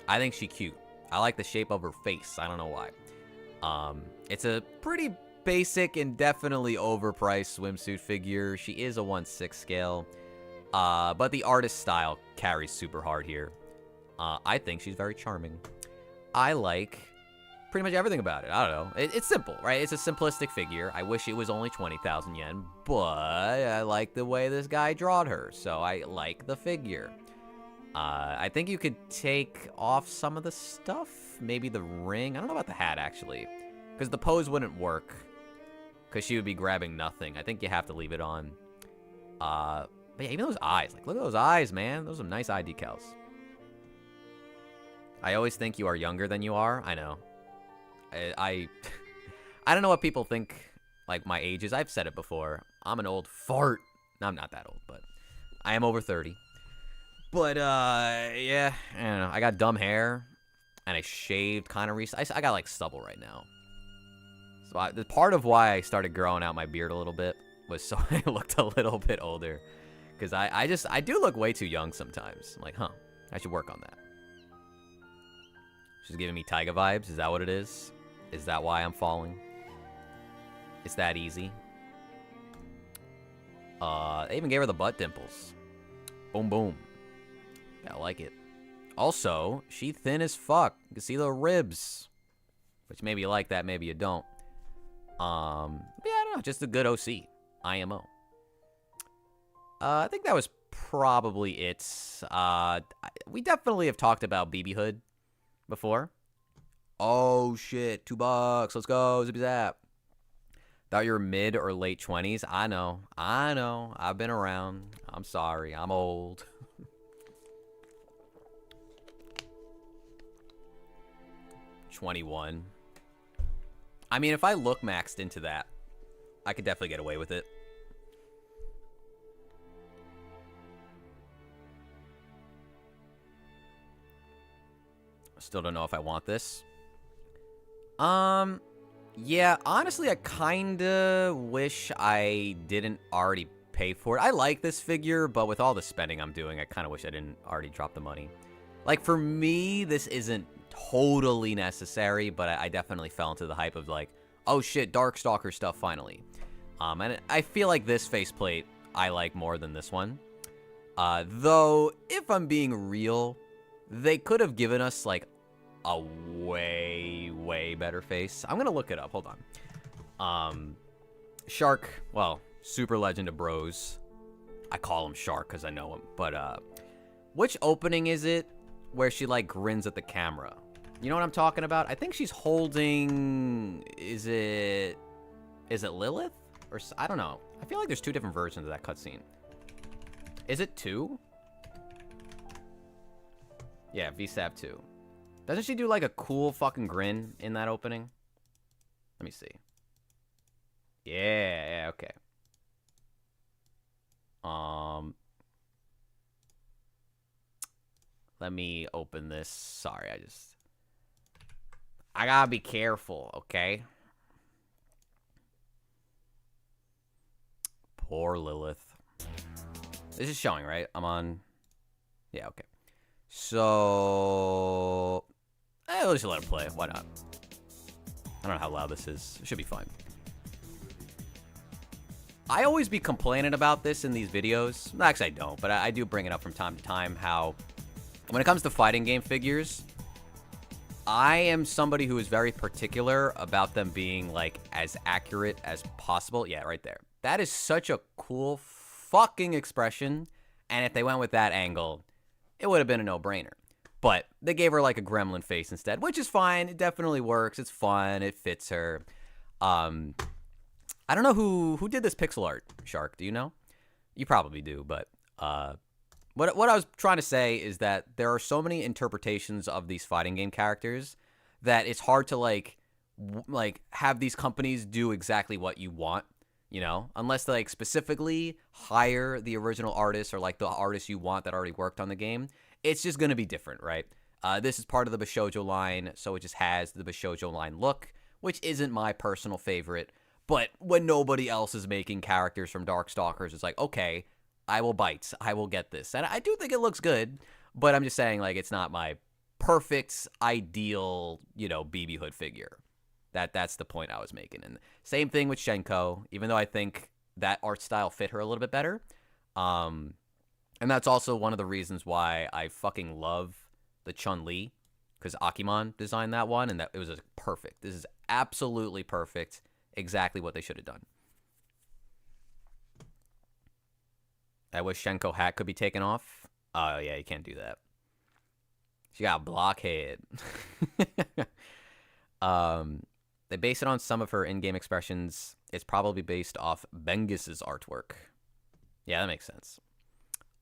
I think she's cute. I like the shape of her face. I don't know why. It's a pretty basic and definitely overpriced swimsuit figure. She is a 1/6 scale. But the artist style carries super hard here. I think she's very charming. I like pretty much everything about it. I don't know. It's simple, right? It's a simplistic figure. I wish it was only 20,000 yen, but I like the way this guy drawed her, so I like the figure. I think you could take off some of the stuff. Maybe the ring. I don't know about the hat, actually, because the pose wouldn't work, because she would be grabbing nothing. I think you have to leave it on. But yeah, even those eyes. Like, look at those eyes, man. Those are some nice eye decals. I always think you are younger than you are. I know. I don't know what people think, like, my age is. I've said it before. I'm an old fart. No, I'm not that old, but I am over 30. But, yeah, I don't know. I got dumb hair, and I shaved kind of recently. I got, like, stubble right now. So the part of why I started growing out my beard a little bit was so I looked a little bit older. Because I do look way too young sometimes. I'm like, huh, I should work on that. She's giving me Taiga vibes. Is that what it is? Is that why I'm falling? It's that easy. They even gave her the butt dimples. Boom, boom. Yeah, I like it. Also, she thin as fuck. You can see the ribs. Which maybe you like that, maybe you don't. Yeah, I don't know. Just a good OC. IMO. I think that was probably it. We definitely have talked about BB Hood before. Oh, shit. $2. Let's go. Zippy zap. Thought you were mid or late 20s. I know. I've been around. I'm sorry. I'm old. 21. I mean, if I look maxed into that, I could definitely get away with it. Still don't know if I want this. Yeah, honestly, I kinda wish I didn't already pay for it. I like this figure, but with all the spending I'm doing, I kinda wish I didn't already drop the money. Like, for me, this isn't totally necessary, but I definitely fell into the hype of like, oh shit, Darkstalker stuff finally. And I feel like this faceplate I like more than this one. Though, if I'm being real, they could have given us like a way better face. I'm gonna look it up. Hold on. Shark. Well, super legend of bros. I call him Shark because I know him. But which opening is it where she like grins at the camera? You know what I'm talking about? I think she's holding. Is it Lilith or I don't know. I feel like there's two different versions of that cutscene. Is it 2? Yeah, VSAP 2. Doesn't she do like a cool fucking grin in that opening? Let me see. Yeah, okay. Let me open this. Sorry, I gotta be careful, okay? Poor Lilith. This is showing, right? I'm on. Yeah, okay. So, let's just let it play. Why not? I don't know how loud this is. It should be fine. I always be complaining about this in these videos. Actually, I don't, but I do bring it up from time to time how when it comes to fighting game figures, I am somebody who is very particular about them being like as accurate as possible. Yeah, right there. That is such a cool fucking expression. And if they went with that angle, it would have been a no-brainer. But they gave her like a gremlin face instead, which is fine. It definitely works. It's fun. It fits her. I don't know who did this pixel art, Shark. Do you know? You probably do, but what I was trying to say is that there are so many interpretations of these fighting game characters that it's hard to like have these companies do exactly what you want, you know, unless they like specifically hire the original artist or like the artist you want that already worked on the game. It's just going to be different, right? This is part of the Bishoujo line, so it just has the Bishoujo line look, which isn't my personal favorite. But when nobody else is making characters from Darkstalkers, it's like, okay, I will bite. I will get this. And I do think it looks good, but I'm just saying, like, it's not my perfect, ideal, you know, BB Hood figure. That's the point I was making. And same thing with Shenko, even though I think that art style fit her a little bit better. And that's also one of the reasons why I fucking love the Chun-Li, because Akimon designed that one, and that it was perfect. This is absolutely perfect. Exactly what they should have done. I wish Shenko hat could be taken off. Oh, yeah, you can't do that. She got a blockhead. They base it on some of her in-game expressions. It's probably based off Bengus's artwork. Yeah, that makes sense.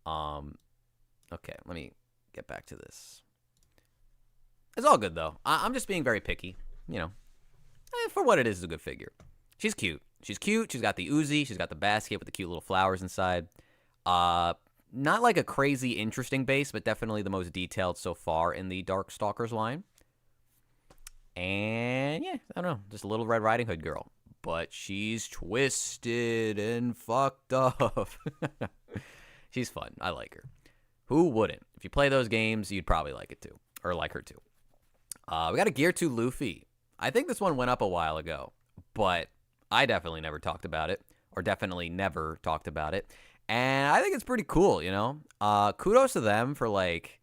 Okay, let me get back to this. It's all good, though. I'm just being very picky, you know. For what it is, it's a good figure. She's cute. She's cute. She's got the Uzi. She's got the basket with the cute little flowers inside. Not like a crazy interesting base, but definitely the most detailed so far in the Darkstalkers line. And yeah, I don't know. Just a little Red Riding Hood girl. But she's twisted and fucked up. She's fun. I like her. Who wouldn't? If you play those games, you'd probably like it too. Or like her too. We got a Gear 2 Luffy. I think this one went up a while ago, but I definitely never talked about it, or definitely never talked about it, and I think it's pretty cool, you know? Kudos to them for, like,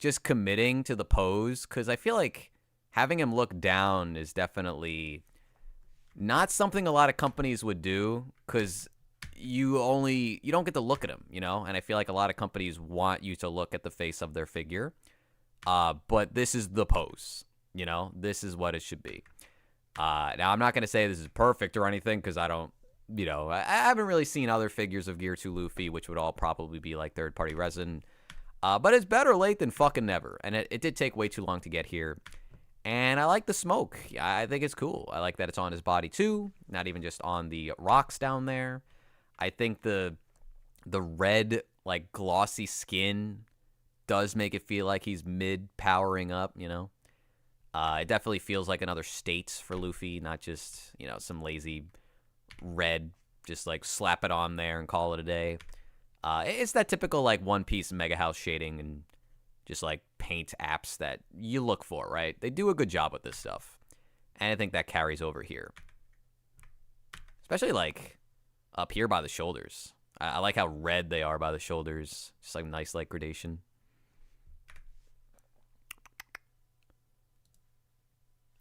just committing to the pose, because I feel like having him look down is definitely Not something a lot of companies would do, because you don't get to look at them, you know? And I feel like a lot of companies want you to look at the face of their figure. But this is the pose, you know? This is what it should be. Now, I'm not going to say this is perfect or anything, because I don't, you know, I haven't really seen other figures of Gear 2 Luffy, which would all probably be like third-party resin. But it's better late than fucking never. And it did take way too long to get here. And I like the smoke. I think it's cool. I like that it's on his body too, not even just on the rocks down there. I think the red, like, glossy skin does make it feel like he's mid-powering up, you know? It definitely feels like another state for Luffy, not just, you know, some lazy red, just, like, slap it on there and call it a day. It's that typical, like, One Piece Mega House shading and just, like, paint apps that you look for, right? They do a good job with this stuff. And I think that carries over here. Especially, like, up here by the shoulders. I like how red they are by the shoulders. Just, like, nice, like, gradation.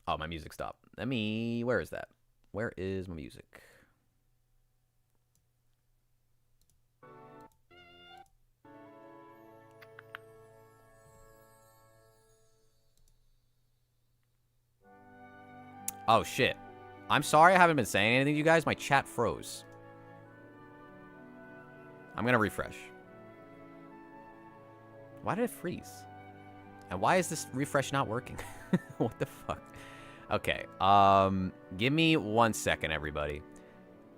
Oh, my music stopped. Where is that? Where is my music? Oh, shit. I'm sorry I haven't been saying anything to you guys. My chat froze. I'm going to refresh. Why did it freeze? And why is this refresh not working? What the fuck? Okay. Give me 1 second, everybody.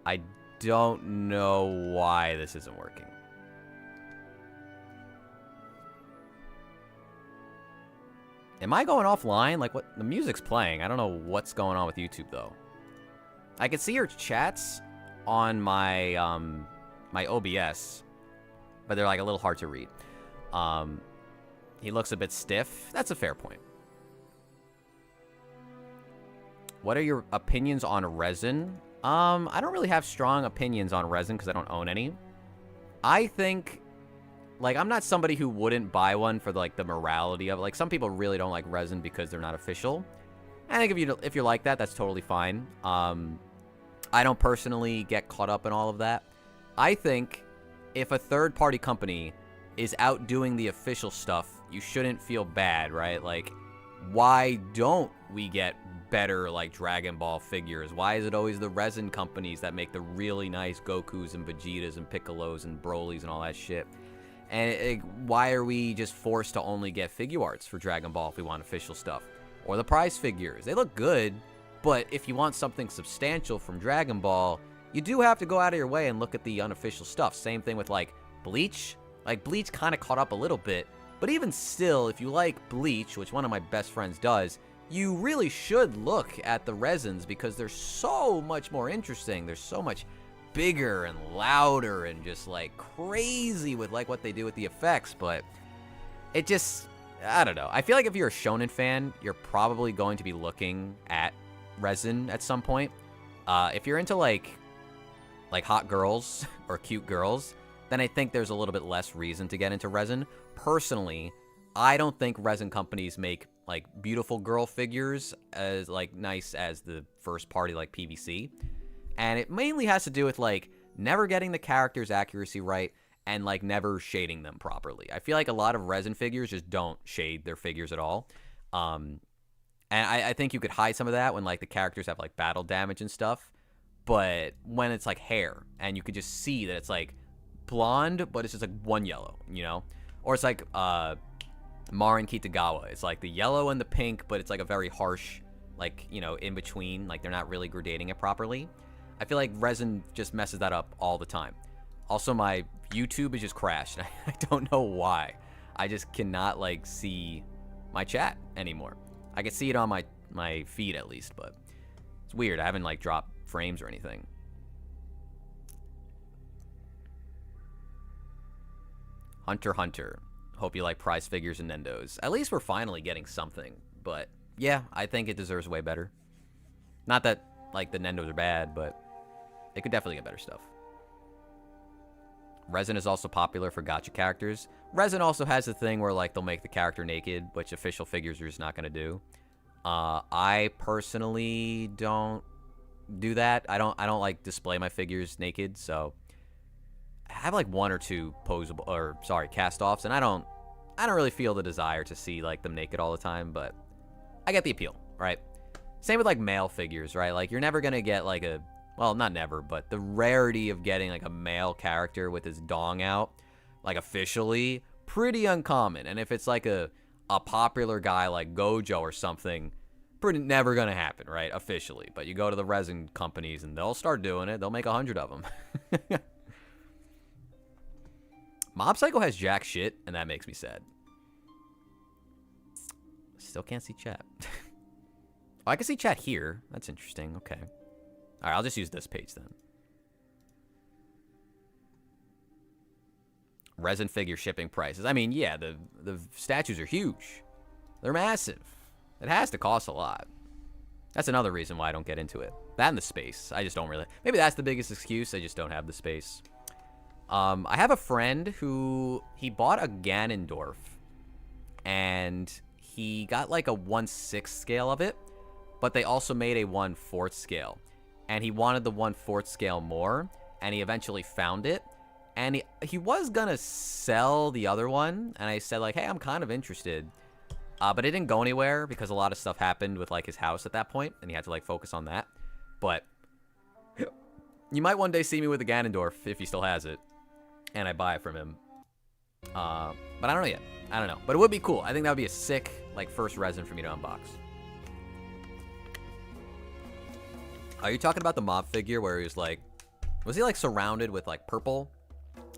I don't know why this isn't working. Am I going offline? Like, what? The music's playing. I don't know what's going on with YouTube, though. I can see your chats on my, my OBS, but they're, like, a little hard to read. He looks a bit stiff. That's a fair point. What are your opinions on resin? I don't really have strong opinions on resin because I don't own any. I think... Like, I'm not somebody who wouldn't buy one for, like, the morality of it. Like, some people really don't like resin because they're not official. I think if you're like that, that's totally fine. I don't personally get caught up in all of that. I think if a third-party company is outdoing the official stuff, you shouldn't feel bad, right? Like, why don't we get better, like, Dragon Ball figures? Why is it always the resin companies that make the really nice Gokus and Vegetas and Piccolos and Brolys and all that shit? And why are we just forced to only get figure arts for Dragon Ball if we want official stuff? Or the prize figures. They look good, but if you want something substantial from Dragon Ball, you do have to go out of your way and look at the unofficial stuff. Same thing with, like, Bleach. Like, Bleach kind of caught up a little bit, but even still, if you like Bleach, which one of my best friends does, you really should look at the resins because they're so much more interesting. They're so much bigger and louder and just, like, crazy with, like, what they do with the effects, but it just, I don't know. I feel like if you're a shonen fan, you're probably going to be looking at resin at some point. If you're into, like hot girls or cute girls, then I think there's a little bit less reason to get into resin. Personally, I don't think resin companies make, like, beautiful girl figures as, like, nice as the first party, like, PVC. And it mainly has to do with, like, never getting the character's accuracy right and, like, never shading them properly. I feel like a lot of resin figures just don't shade their figures at all. And I think you could hide some of that when, like, the characters have, like, battle damage and stuff. But when it's, like, hair and you could just see that it's, like, blonde, but it's just, like, one yellow, you know? Or it's, like, Marin Kitagawa. It's, like, the yellow and the pink, but it's, like, a very harsh, like, you know, in between. Like, they're not really gradating it properly. I feel like resin just messes that up all the time. Also, my YouTube is just crashed. I don't know why. I just cannot, like, see my chat anymore. I can see it on my feed at least, but it's weird. I haven't, like, dropped frames or anything. Hunter x Hunter. Hope you like prize figures and Nendos. At least we're finally getting something. But, yeah, I think it deserves way better. Not that, like, the Nendos are bad, but it could definitely get better stuff. Resin is also popular for gacha characters. Resin also has the thing where, like, they'll make the character naked, which official figures are just not going to do. I personally don't do that. I don't like display my figures naked, so I have like 1 or 2 posable, or sorry, cast-offs, and I don't really feel the desire to see like them naked all the time, but I get the appeal, right? Same with like male figures, right? Like you're never gonna get like a, well, not never, but the rarity of getting like a male character with his dong out, like officially, pretty uncommon. And if it's like a popular guy like Gojo or something, pretty never gonna happen, right? Officially. But you go to the resin companies and they'll start doing it. They'll make 100 of them. Mob Psycho has jack shit, and that makes me sad. Still can't see chat. Oh, I can see chat here. That's interesting. Okay. All right, I'll just use this page then. Resin figure shipping prices. I mean, yeah, the statues are huge. They're massive. It has to cost a lot. That's another reason why I don't get into it. That and the space. I just don't really. Maybe that's the biggest excuse. I just don't have the space. I have a friend who, he bought a Ganondorf, and he got like a 1/6 scale of it, but they also made a 1/4 scale, and he wanted the 1/4 scale more, and he eventually found it, and he was gonna sell the other one, and I said like, hey, I'm kind of interested, but it didn't go anywhere because a lot of stuff happened with like his house at that point, and he had to like focus on that. But you might one day see me with a Ganondorf if he still has it, and I buy it from him. But I don't know yet. I don't know. But it would be cool. I think that would be a sick, like, first resin for me to unbox. Are you talking about the mob figure where he was, like... Was he, like, surrounded with, like, purple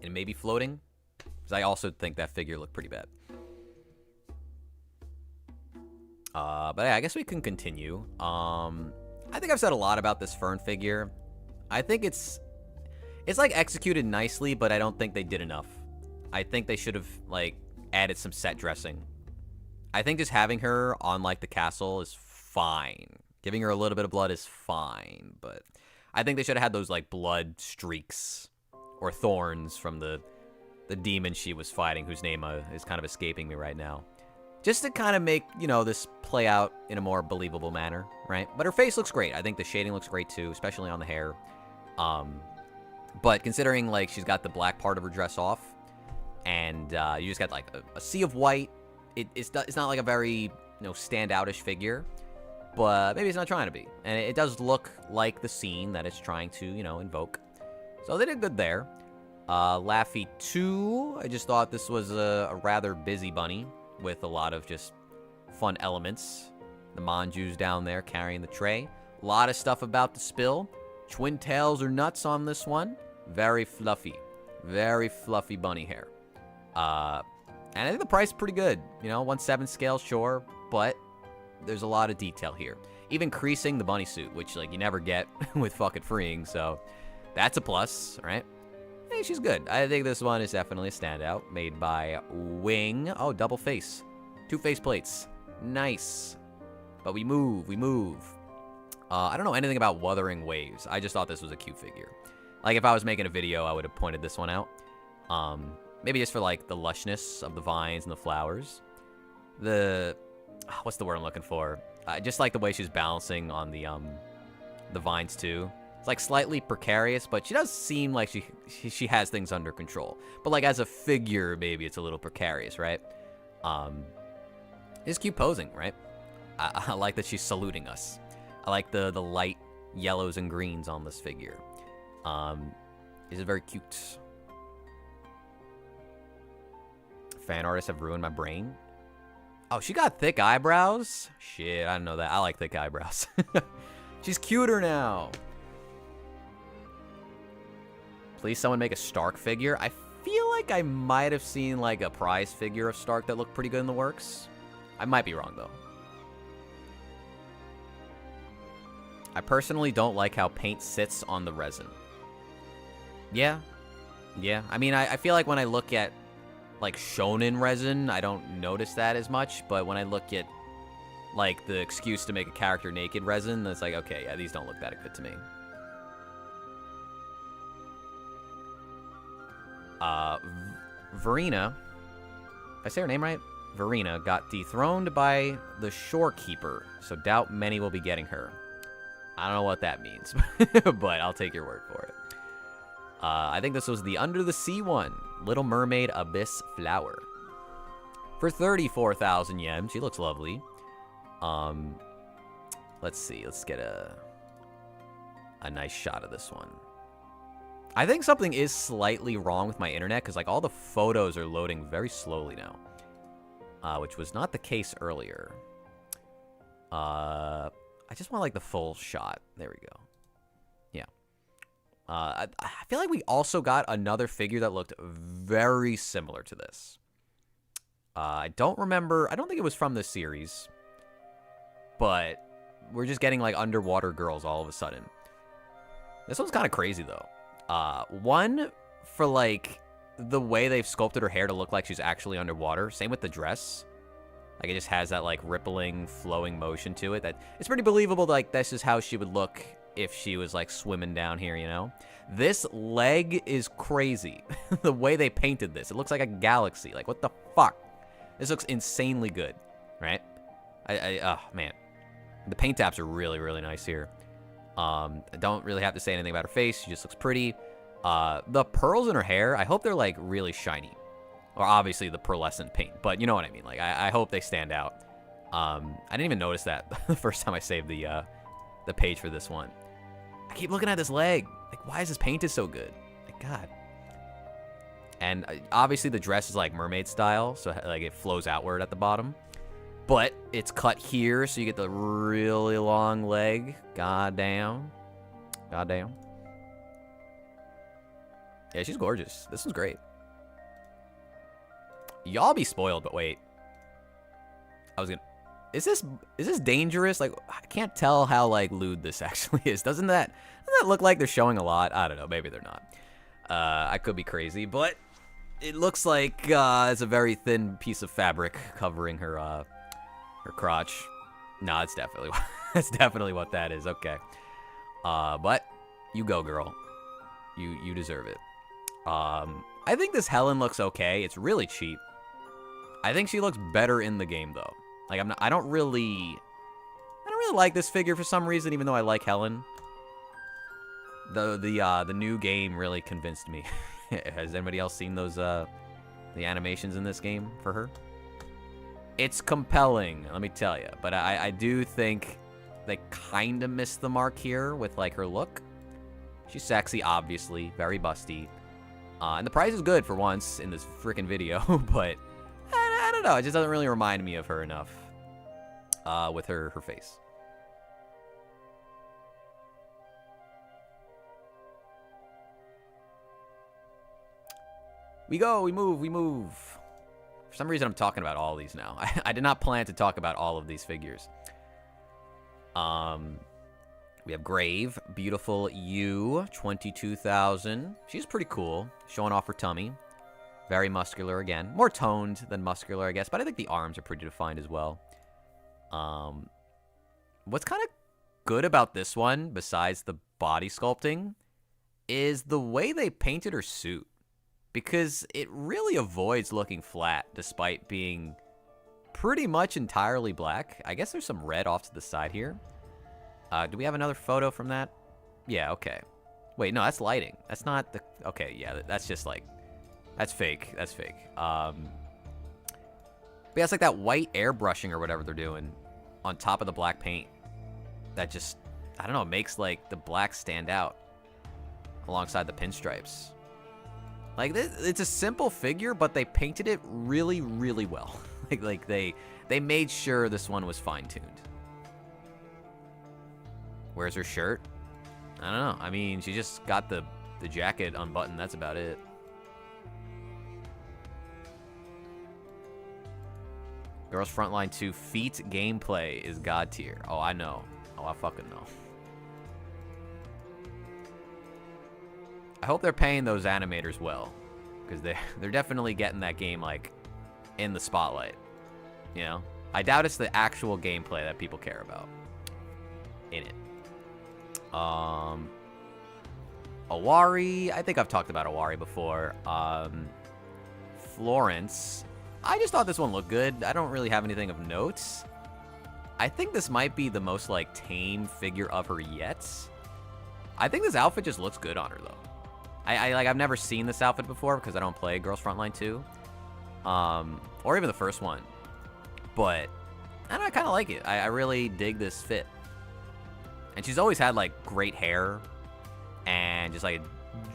and maybe floating? Because I also think that figure looked pretty bad. But yeah, I guess we can continue. I think I've said a lot about this Fern figure. I think it's like executed nicely, but I don't think they did enough. I think they should have like added some set dressing. I think just having her on like the castle is fine. Giving her a little bit of blood is fine, but I think they should have had those like blood streaks or thorns from the demon she was fighting, whose name is kind of escaping me right now. Just to kind of make, you know, this play out in a more believable manner, right? But her face looks great. I think the shading looks great too, especially on the hair. But considering, like, she's got the black part of her dress off, and you just got, like, a sea of white, it's not, like, a very, you know, standoutish figure, but maybe it's not trying to be. And it does look like the scene that it's trying to, you know, invoke. So they did good there. Laffy 2, I just thought this was a rather busy bunny with a lot of just fun elements. The Manju's down there carrying the tray. A lot of stuff about the spill. Twin tails or nuts on this one. Very fluffy bunny hair. And I think the price is pretty good. You know, 1/7 scale, sure, but there's a lot of detail here. Even creasing the bunny suit, which like you never get with fucking freeing, so that's a plus, right? Hey, she's good. I think this one is definitely a standout. Made by Wing. Oh, double face. 2 face plates. Nice. But we move. I don't know anything about Wuthering Waves. I just thought this was a cute figure. Like, if I was making a video, I would have pointed this one out. Maybe just for, like, the lushness of the vines and the flowers. What's the word I'm looking for? Just like the way she's balancing on the vines, too. It's, like, slightly precarious, but she does seem like she has things under control. But, like, as a figure, maybe it's a little precarious, right? It's cute posing, right? I like that she's saluting us. I like the light yellows and greens on this figure. Is it very cute? Fan artists have ruined my brain. Oh, she got thick eyebrows? Shit, I didn't know that. I like thick eyebrows. She's cuter now. Please someone make a Stark figure. I feel like I might have seen like a prize figure of Stark that looked pretty good in the works. I might be wrong though. I personally don't like how paint sits on the resin. Yeah. I mean, I feel like when I look at, like, shonen resin, I don't notice that as much. But when I look at, like, the excuse to make a character naked resin, it's like, okay, yeah, these don't look that good to me. Verena, if I say her name right? Verena got dethroned by the Shorekeeper, so doubt many will be getting her. I don't know what that means, but I'll take your word for it. I think this was the Under the Sea one. Little Mermaid Abyss Flower. For 34,000 yen. She looks lovely. Let's see. Let's get a nice shot of this one. I think something is slightly wrong with my internet because like all the photos are loading very slowly now, which was not the case earlier. I just want like the full shot. There we go. Yeah. I feel like we also got another figure that looked very similar to this. I don't remember. I don't think it was from this series. But we're just getting like underwater girls all of a sudden. This one's kind of crazy though. One, for like the way they've sculpted her hair to look like she's actually underwater. Same with the dress. Like it just has that like rippling, flowing motion to it. That it's pretty believable. Like this is how she would look if she was like swimming down here, you know? This leg is crazy. The way they painted this. It looks like a galaxy. Like what the fuck? This looks insanely good, right? Oh man. The paint taps are really, really nice here. I don't really have to say anything about her face. She just looks pretty. The pearls in her hair, I hope they're like really shiny. Or obviously the pearlescent paint, but you know what I mean. Like I hope they stand out. I didn't even notice that the first time I saved the page for this one. I keep looking at this leg. Like why is this painted so good? Like God. And obviously the dress is like mermaid style, so like it flows outward at the bottom. But it's cut here, so you get the really long leg. Goddamn. Goddamn. Yeah, she's gorgeous. This one's great. Y'all be spoiled, but wait. I was gonna... Is this dangerous? Like, I can't tell how, like, lewd this actually is. Doesn't that look like they're showing a lot? I don't know. Maybe they're not. I could be crazy, but it looks like it's a very thin piece of fabric covering her crotch. No, that's definitely what that is. Okay. But you go, girl. You deserve it. I think this Helen looks okay. It's really cheap. I think she looks better in the game though. Like I don't really like this figure for some reason, even though I like Helen. The new game really convinced me. Has anybody else seen those the animations in this game for her? It's compelling, let me tell you. But I do think they kind of missed the mark here with like her look. She's sexy, obviously, very busty. And the price is good for once in this freaking video, but I don't know. It just doesn't really remind me of her enough with her face. We go, we move. For some reason, I'm talking about all these now. I did not plan to talk about all of these figures. We have Grave, beautiful you, 22,000. She's pretty cool, showing off her tummy. Very muscular again. More toned than muscular, I guess, but I think the arms are pretty defined as well. What's kind of good about this one, besides the body sculpting, is the way they painted her suit. Because it really avoids looking flat, despite being pretty much entirely black. I guess there's some red off to the side here. Do we have another photo from that? Yeah, okay. Wait, no, that's lighting. That's not the... Okay, yeah, that's just like... That's fake. That's fake. But yeah, it's like that white airbrushing or whatever they're doing on top of the black paint. That just, I don't know, makes like the black stand out alongside the pinstripes. Like, it's a simple figure, but they painted it really, really well. like they made sure this one was fine-tuned. Where's her shirt? I don't know. I mean, she just got the jacket unbuttoned. That's about it. Girls Frontline 2 Feet gameplay is god tier. Oh, I know. Oh, I fucking know. I hope they're paying those animators well, because they're definitely getting that game like in the spotlight. You know, I doubt it's the actual gameplay that people care about in it. Awari, I think I've talked about Awari before. Florence, I just thought this one looked good. I don't really have anything of notes. I think this might be the most, like, tame figure of her yet. I think this outfit just looks good on her, though. I've never seen this outfit before because I don't play Girls Frontline 2. Or even the first one. But, I don't know, I kind of like it. I really dig this fit. And she's always had, like, great hair. And just, like,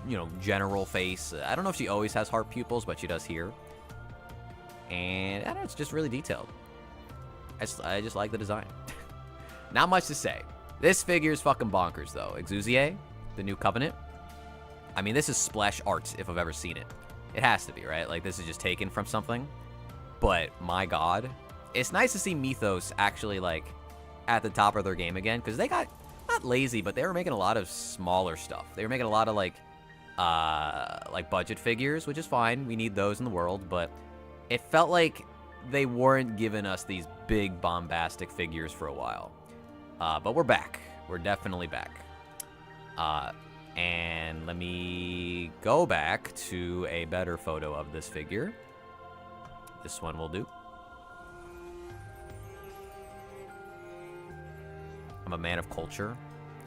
you know, general face. I don't know if she always has heart pupils, but she does here. And, I don't know, it's just really detailed. I just like the design. Not much to say. This figure is fucking bonkers, though. Exuzier, the new Covenant. I mean, this is splash art, if I've ever seen it. It has to be, right? Like, this is just taken from something. But, my god. It's nice to see Mythos actually, like, at the top of their game again. Because they got, not lazy, but they were making a lot of smaller stuff. They were making a lot of, like budget figures, which is fine. We need those in the world. But it felt like they weren't giving us these big, bombastic figures for a while. But we're back. We're definitely back. And let me go back to a better photo of this figure. This one will do. I'm a man of culture.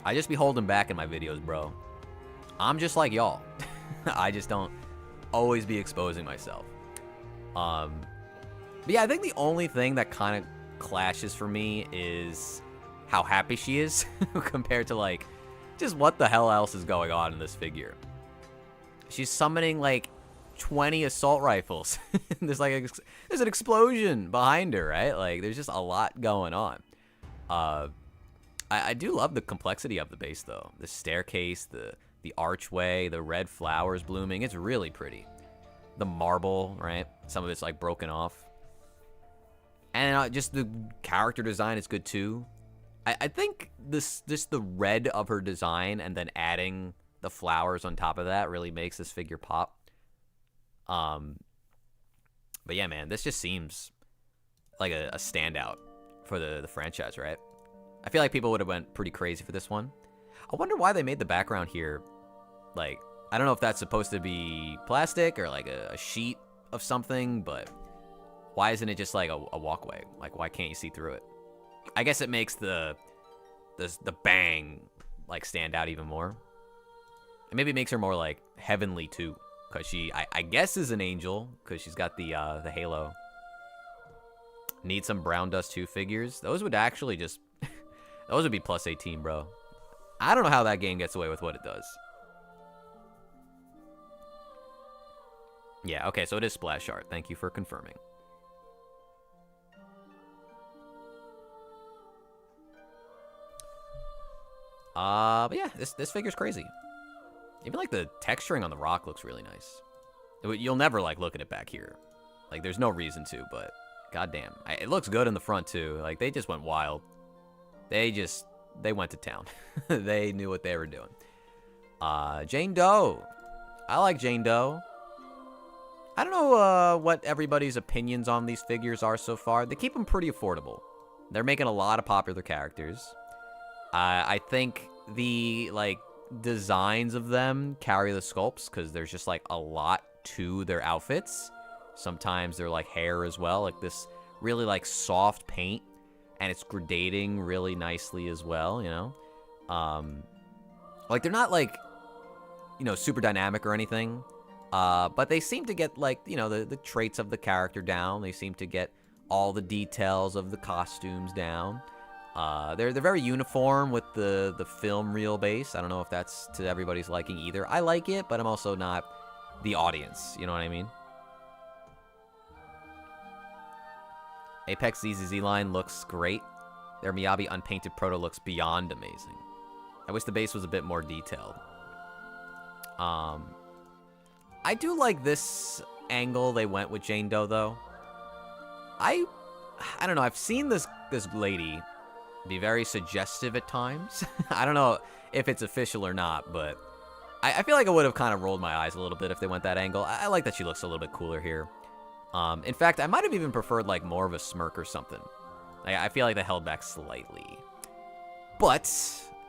I just be holding back in my videos, bro. I'm just like y'all. I just don't always be exposing myself. But yeah, I think the only thing that kind of clashes for me is how happy she is compared to, like, just what the hell else is going on in this figure. She's summoning, like, 20 assault rifles. There's, like, there's an explosion behind her, right? Like, there's just a lot going on. I do love the complexity of the base, though. The staircase, the archway, the red flowers blooming. It's really pretty. The marble, right? Some of it's, like, broken off. And just the character design is good, too. I think the red of her design and then adding the flowers on top of that really makes this figure pop. But yeah, man, this just seems like a standout for the franchise, right? I feel like people would have went pretty crazy for this one. I wonder why they made the background here, like, I don't know if that's supposed to be plastic or like a sheet of something, but why isn't it just like a walkway? Like, why can't you see through it? I guess it makes the bang, like, stand out even more. And maybe it makes her more, like, heavenly, too. Because she, I guess, is an angel. Because she's got the halo. Need some Brown Dust 2 figures. Those would actually just... those would be plus 18, bro. I don't know how that game gets away with what it does. Yeah, okay, so it is splash art. Thank you for confirming. But yeah, this figure's crazy. Even, like, the texturing on the rock looks really nice. You'll never, like, look at it back here. Like, there's no reason to, but goddamn. It looks good in the front, too. Like, they just went wild. They went to town. They knew what they were doing. Jane Doe. I like Jane Doe. I don't know what everybody's opinions on these figures are so far. They keep them pretty affordable. They're making a lot of popular characters. I think the, like, designs of them carry the sculpts because there's just, like, a lot to their outfits. Sometimes they're, like, hair as well. Like, this really, like, soft paint. And it's gradating really nicely as well, you know? Like, they're not, like, you know, super dynamic or anything. But they seem to get, like, you know, the traits of the character down. They seem to get all the details of the costumes down. They're very uniform with the film reel base. I don't know if that's to everybody's liking either. I like it, but I'm also not the audience. You know what I mean? Apex ZZZ line looks great. Their Miyabi unpainted proto looks beyond amazing. I wish the base was a bit more detailed. I do like this angle they went with Jane Doe, though. I don't know. I've seen this lady be very suggestive at times. I don't know if it's official or not, but I feel like I would have kind of rolled my eyes a little bit if they went that angle. I like that she looks a little bit cooler here. In fact, I might have even preferred, like, more of a smirk or something. I feel like they held back slightly. But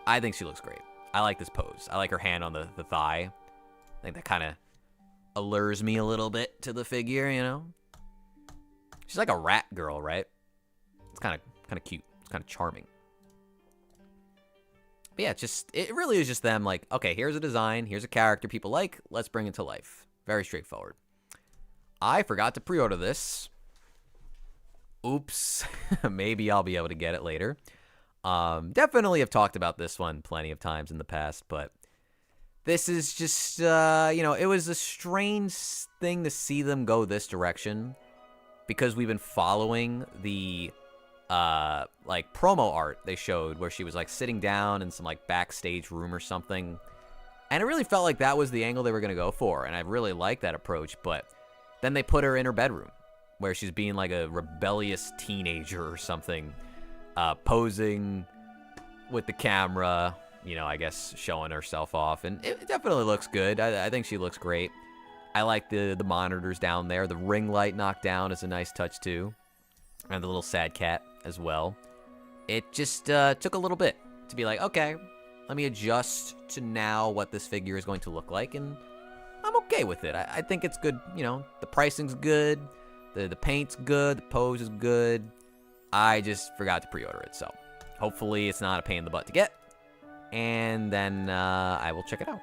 I think she looks great. I like this pose. I like her hand on the thigh. I think that kind of allures me a little bit to the figure, you know? She's like a rat girl, right? It's kind of cute. It's kind of charming. But yeah, it really is just them like, okay, here's a design, here's a character people like, let's bring it to life. Very straightforward. I forgot to pre-order this. Oops. Maybe I'll be able to get it later. Definitely have talked about this one plenty of times in the past, but this is just, it was a strange thing to see them go this direction because we've been following the, promo art they showed where she was, sitting down in some, backstage room or something. And it really felt like that was the angle they were going to go for, and I really liked that approach, but then they put her in her bedroom where she's being, a rebellious teenager or something, posing with the camera, I guess showing herself off, and it definitely looks good. I think she looks great. I like the monitors down there. The ring light knocked down is a nice touch too, and the little sad cat as well. It just took a little bit to be like, okay, let me adjust to now what this figure is going to look like, and I'm okay with it. I think it's good. The pricing's good, the paint's good, the pose is good. I just forgot to pre-order it, so hopefully it's not a pain in the butt to get, and then I will check it out.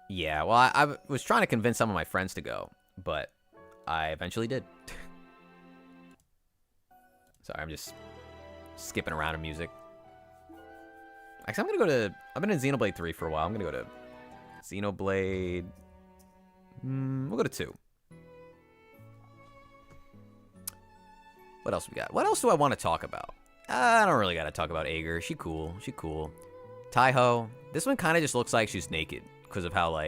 Yeah, well, I was trying to convince some of my friends to go, but I eventually did. Sorry, I'm just skipping around in music. Actually, I've been in Xenoblade 3 for a while. I'm going to go to Xenoblade. We'll go to 2. What else we got? What else do I want to talk about? I don't really got to talk about Ager. She cool. Taiho. This one kind of just looks like she's naked because of how,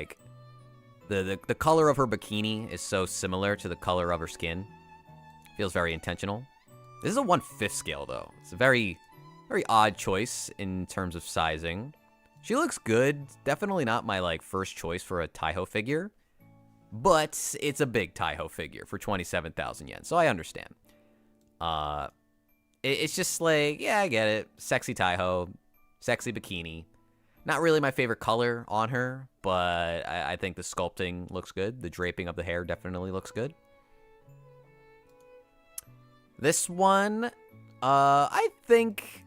the color of her bikini is so similar to the color of her skin. Feels very intentional. This is a 1/5 scale, though. It's a very, very odd choice in terms of sizing. She looks good. Definitely not my, first choice for a Taiho figure. But it's a big Taiho figure for 27,000 yen, so I understand. It's just yeah, I get it. Sexy Taiho. Sexy bikini. Not really my favorite color on her, but I think the sculpting looks good. The draping of the hair definitely looks good. This one, I think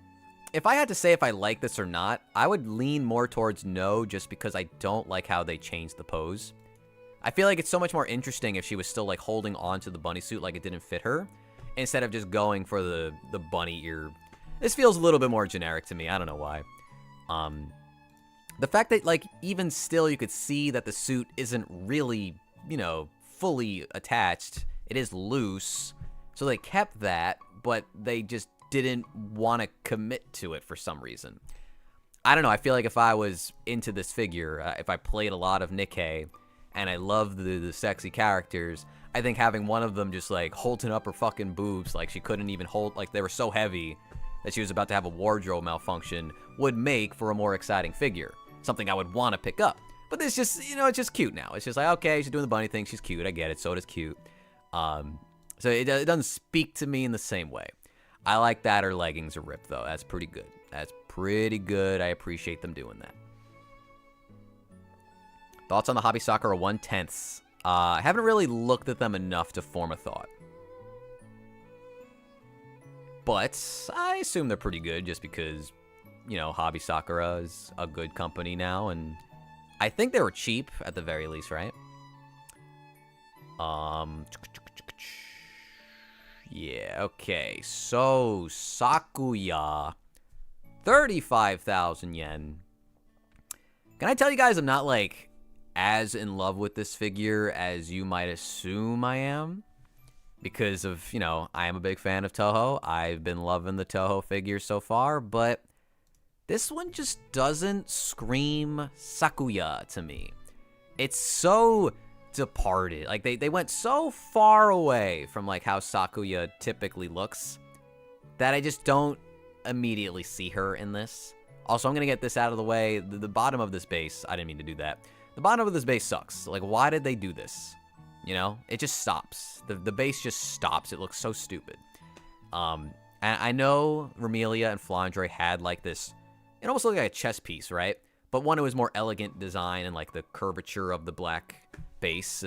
if I had to say if I like this or not, I would lean more towards no, just because I don't like how they changed the pose. I feel like it's so much more interesting if she was still holding on to the bunny suit like it didn't fit her, instead of just going for the bunny ear. This feels a little bit more generic to me. I don't know why. The fact that even still you could see that the suit isn't really, fully attached. It is loose. So they kept that, but they just didn't want to commit to it for some reason. I don't know. I feel like if I was into this figure, if I played a lot of Nikkei, and I love the sexy characters, I think having one of them just holding up her fucking boobs she couldn't even hold, they were so heavy that she was about to have a wardrobe malfunction, would make for a more exciting figure. Something I would want to pick up. But this just, it's just cute now. It's just okay, she's doing the bunny thing, she's cute, I get it, so does cute. So it doesn't speak to me in the same way. I like that her leggings are ripped, though. That's pretty good. That's pretty good. I appreciate them doing that. Thoughts on the Hobby Sakura 1/10? I haven't really looked at them enough to form a thought. But I assume they're pretty good just because, Hobby Sakura is a good company now. And I think they were cheap at the very least, right? Yeah, okay. So, Sakuya, 35,000 yen. Can I tell you guys I'm not, as in love with this figure as you might assume I am? Because of, I am a big fan of Toho. I've been loving the Toho figures so far, but this one just doesn't scream Sakuya to me. It's so departed. They went so far away from how Sakuya typically looks that I just don't immediately see her in this. Also, I'm gonna get this out of the way. The bottom of this base, I didn't mean to do that. The bottom of this base sucks. Why did they do this? It just stops. The base just stops. It looks so stupid. And I know Romelia and Flandre had this, it almost looked like a chess piece, right? but one, it was more elegant design and like the curvature of the black base.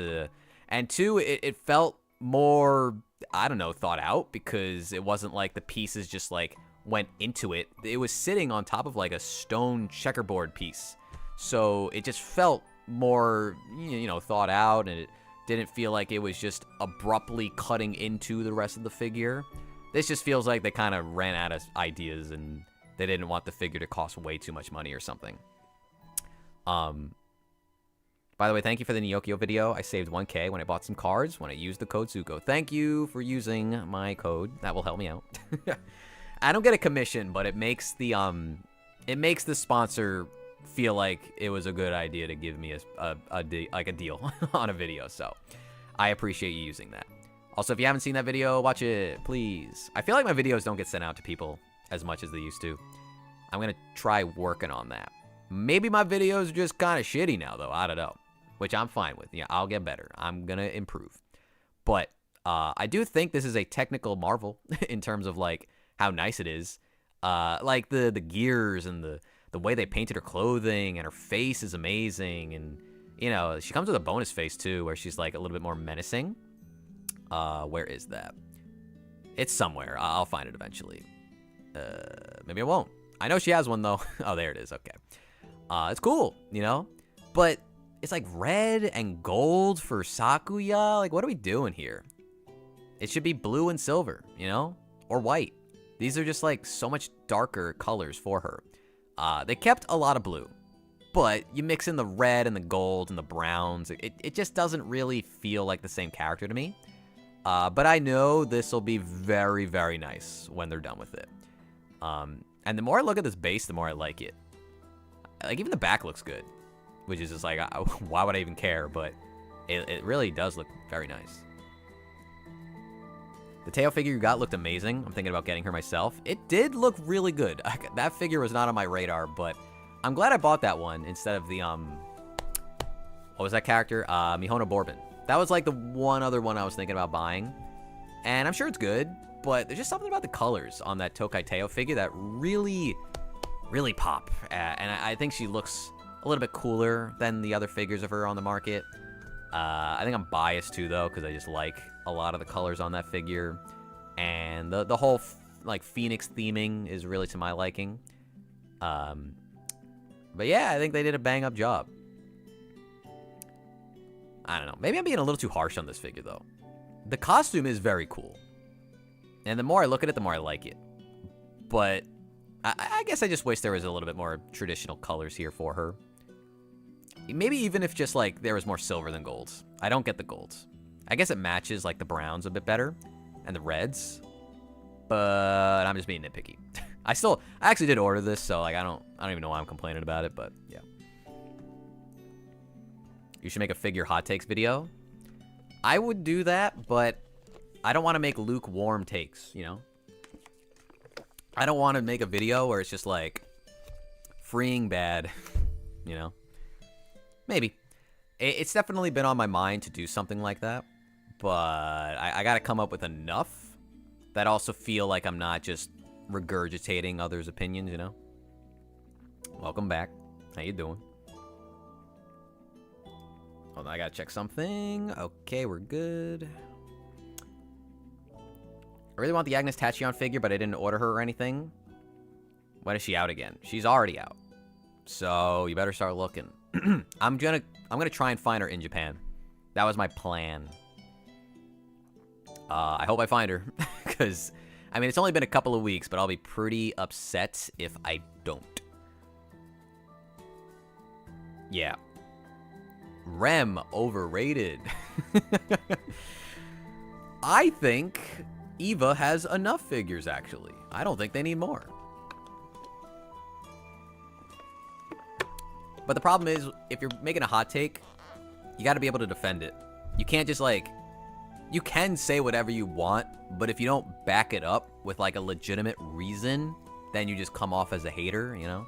And two, it felt more, I don't know, thought out, because it wasn't like the pieces just like went into it. It was sitting on top of like a stone checkerboard piece. So it just felt more, you know, thought out, and it didn't feel like it was just abruptly cutting into the rest of the figure. This just feels like they kind of ran out of ideas and they didn't want the figure to cost way too much money or something. By the way, thank you for the Nyokio video. I saved 1K when I bought some cards when I used the code Zuko. Thank you for using my code. That will help me out. I don't get a commission, but it makes the sponsor feel like it was a good idea to give me a deal on a video. So I appreciate you using that. Also, if you haven't seen that video, watch it, please. I feel like my videos don't get sent out to people as much as they used to. I'm going to try working on that. Maybe my videos are just kind of shitty now, though. I don't know. Which I'm fine with. Yeah, I'll get better. I'm going to improve. But I do think this is a technical marvel in terms of, like, how nice it is. Like, the gears and the way they painted her clothing, and her face is amazing. And, you know, she comes with a bonus face, too, where she's, like, a little bit more menacing. Where is that? It's somewhere. I'll find it eventually. Maybe I won't. I know she has one, though. Oh, there it is. Okay. It's cool, you know? But it's like red and gold for Sakuya. Like, what are we doing here? It should be blue and silver, you know? Or white. These are just, like, so much darker colors for her. They kept a lot of blue. But you mix in the red and the gold and the browns. It just doesn't really feel like the same character to me. But I know this will be very, very nice when they're done with it. And the more I look at this base, the more I like it. Like, even the back looks good. Which is just like, why would I even care? But it really does look very nice. The tail figure you got looked amazing. I'm thinking about getting her myself. It did look really good. That figure was not on my radar, but I'm glad I bought that one instead of the, what was that character? Mihono Bourbon. That was like the one other one I was thinking about buying. And I'm sure it's good, but there's just something about the colors on that Tokai Teo figure that really, really pop. And I think she looks a little bit cooler than the other figures of her on the market. I think I'm biased too, though, because I just like a lot of the colors on that figure. And the whole, like, Phoenix theming is really to my liking. But yeah, I think they did a bang-up job. I don't know. Maybe I'm being a little too harsh on this figure, though. The costume is very cool. And the more I look at it, the more I like it. But I guess I just wish there was a little bit more traditional colors here for her. Maybe even if just, like, there was more silver than golds. I don't get the golds. I guess it matches, like, the browns a bit better. And the reds. But I'm just being nitpicky. I actually did order this, so, like, I don't even know why I'm complaining about it, but yeah. You should make a figure hot takes video. I would do that, but I don't want to make lukewarm takes, you know? I don't want to make a video where it's just like freeing bad, you know? Maybe. It's definitely been on my mind to do something like that, but I got to come up with enough that also feel like I'm not just regurgitating others' opinions, you know? Welcome back. How you doing? Hold on, I gotta check something. Okay, we're good. I really want the Agnes Tachyon figure, but I didn't order her or anything. When is she out again? She's already out. So you better start looking. I'm gonna try and find her in Japan. That was my plan. I hope I find her, because I mean it's only been a couple of weeks, but I'll be pretty upset if I don't. Yeah. Rem overrated. I think Eva has enough figures, actually. I don't think they need more. But the problem is, if you're making a hot take, you got to be able to defend it. You can't just, like, you can say whatever you want, but if you don't back it up with, like, a legitimate reason, then you just come off as a hater, you know?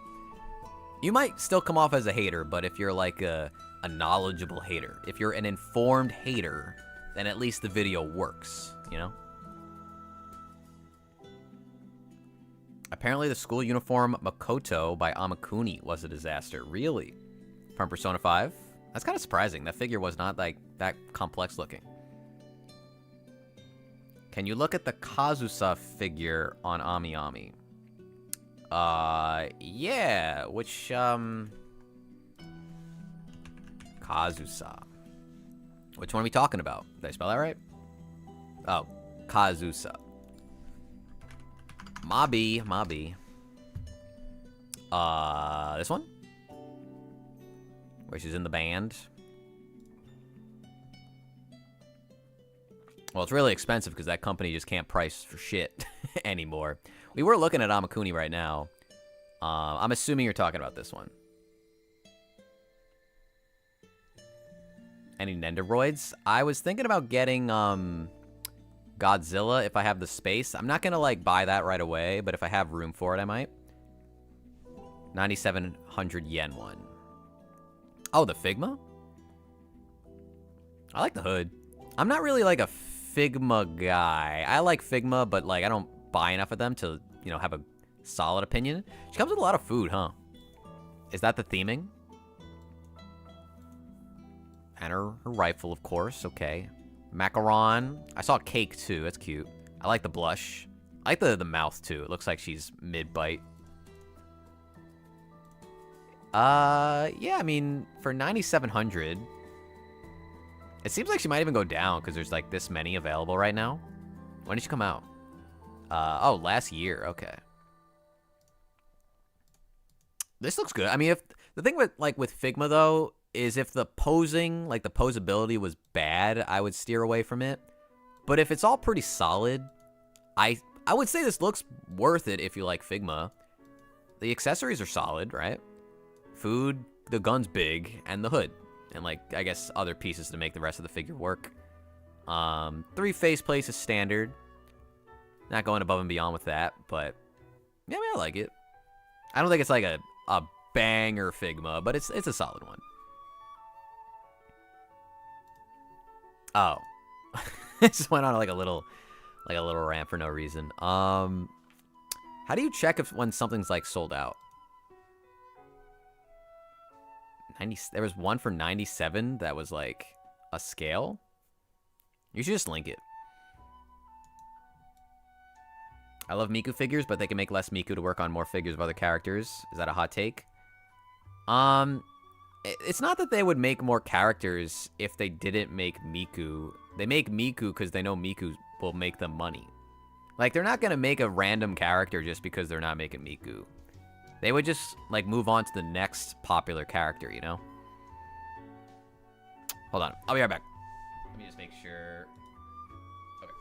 You might still come off as a hater, but if you're, like, a knowledgeable hater, if you're an informed hater, then at least the video works, you know? Apparently the school uniform Makoto by Amakuni was a disaster. Really? From Persona 5? That's kind of surprising. That figure was not like that complex looking. Can you look at the Kazusa figure on AmiAmi? Yeah. Which, Kazusa. Which one are we talking about? Did I spell that right? Oh, Kazusa. Mabi. This one? Where she's in the band. Well, it's really expensive because that company just can't price for shit anymore. We were looking at Amakuni right now. I'm assuming you're talking about this one. Any Nendoroids? I was thinking about getting Godzilla if I have the space. I'm not going to like buy that right away, but if I have room for it, I might. 9,700 yen one. Oh, the Figma? I like the hood. I'm not really like a Figma guy. I like Figma, but like I don't buy enough of them to, you know, have a solid opinion. She comes with a lot of food, huh? Is that the theming? And her rifle, of course. Okay. Macaron. I saw cake too. That's cute. I like the blush. I like the mouth too. It looks like she's mid-bite. Yeah, I mean, for 9,700, it seems like she might even go down because there's like this many available right now. When did she come out? Oh, last year. Okay. This looks good. I mean, if the thing with Figma though is if the posing, like the posability was bad, I would steer away from it. But if it's all pretty solid, I would say this looks worth it if you like Figma. The accessories are solid, right? Food, the gun's big, and the hood. And, like, I guess other pieces to make the rest of the figure work. 3 faceplates is standard. Not going above and beyond with that, but yeah, I mean, I like it. I don't think it's like a banger Figma, but it's a solid one. Oh. It just went on like a little rant for no reason. How do you check when something's like sold out? There was one for 97 that was like a scale. You should just link it. I love Miku figures, but they can make less Miku to work on more figures of other characters. Is that a hot take? It's not that they would make more characters if they didn't make Miku. They make Miku because they know Miku will make them money. Like, they're not going to make a random character just because they're not making Miku. They would just, like, move on to the next popular character, you know? Hold on. I'll be right back. Let me just make sure. Okay.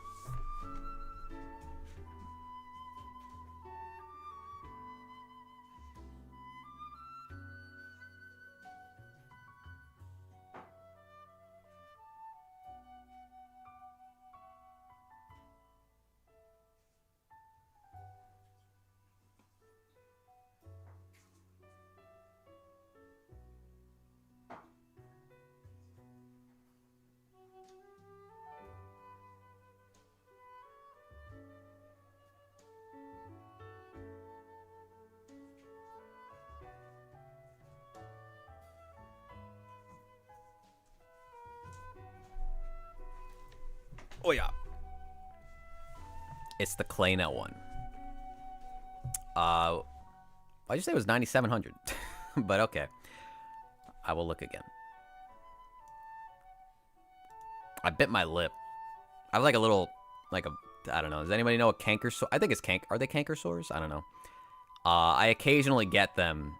Oh, yeah. It's the Claynet one. Why'd you say it was 9,700? But okay. I will look again. I bit my lip. I have like a little, like a, I don't know. Does anybody know a canker sore? I think it's are they canker sores? I don't know. I occasionally get them.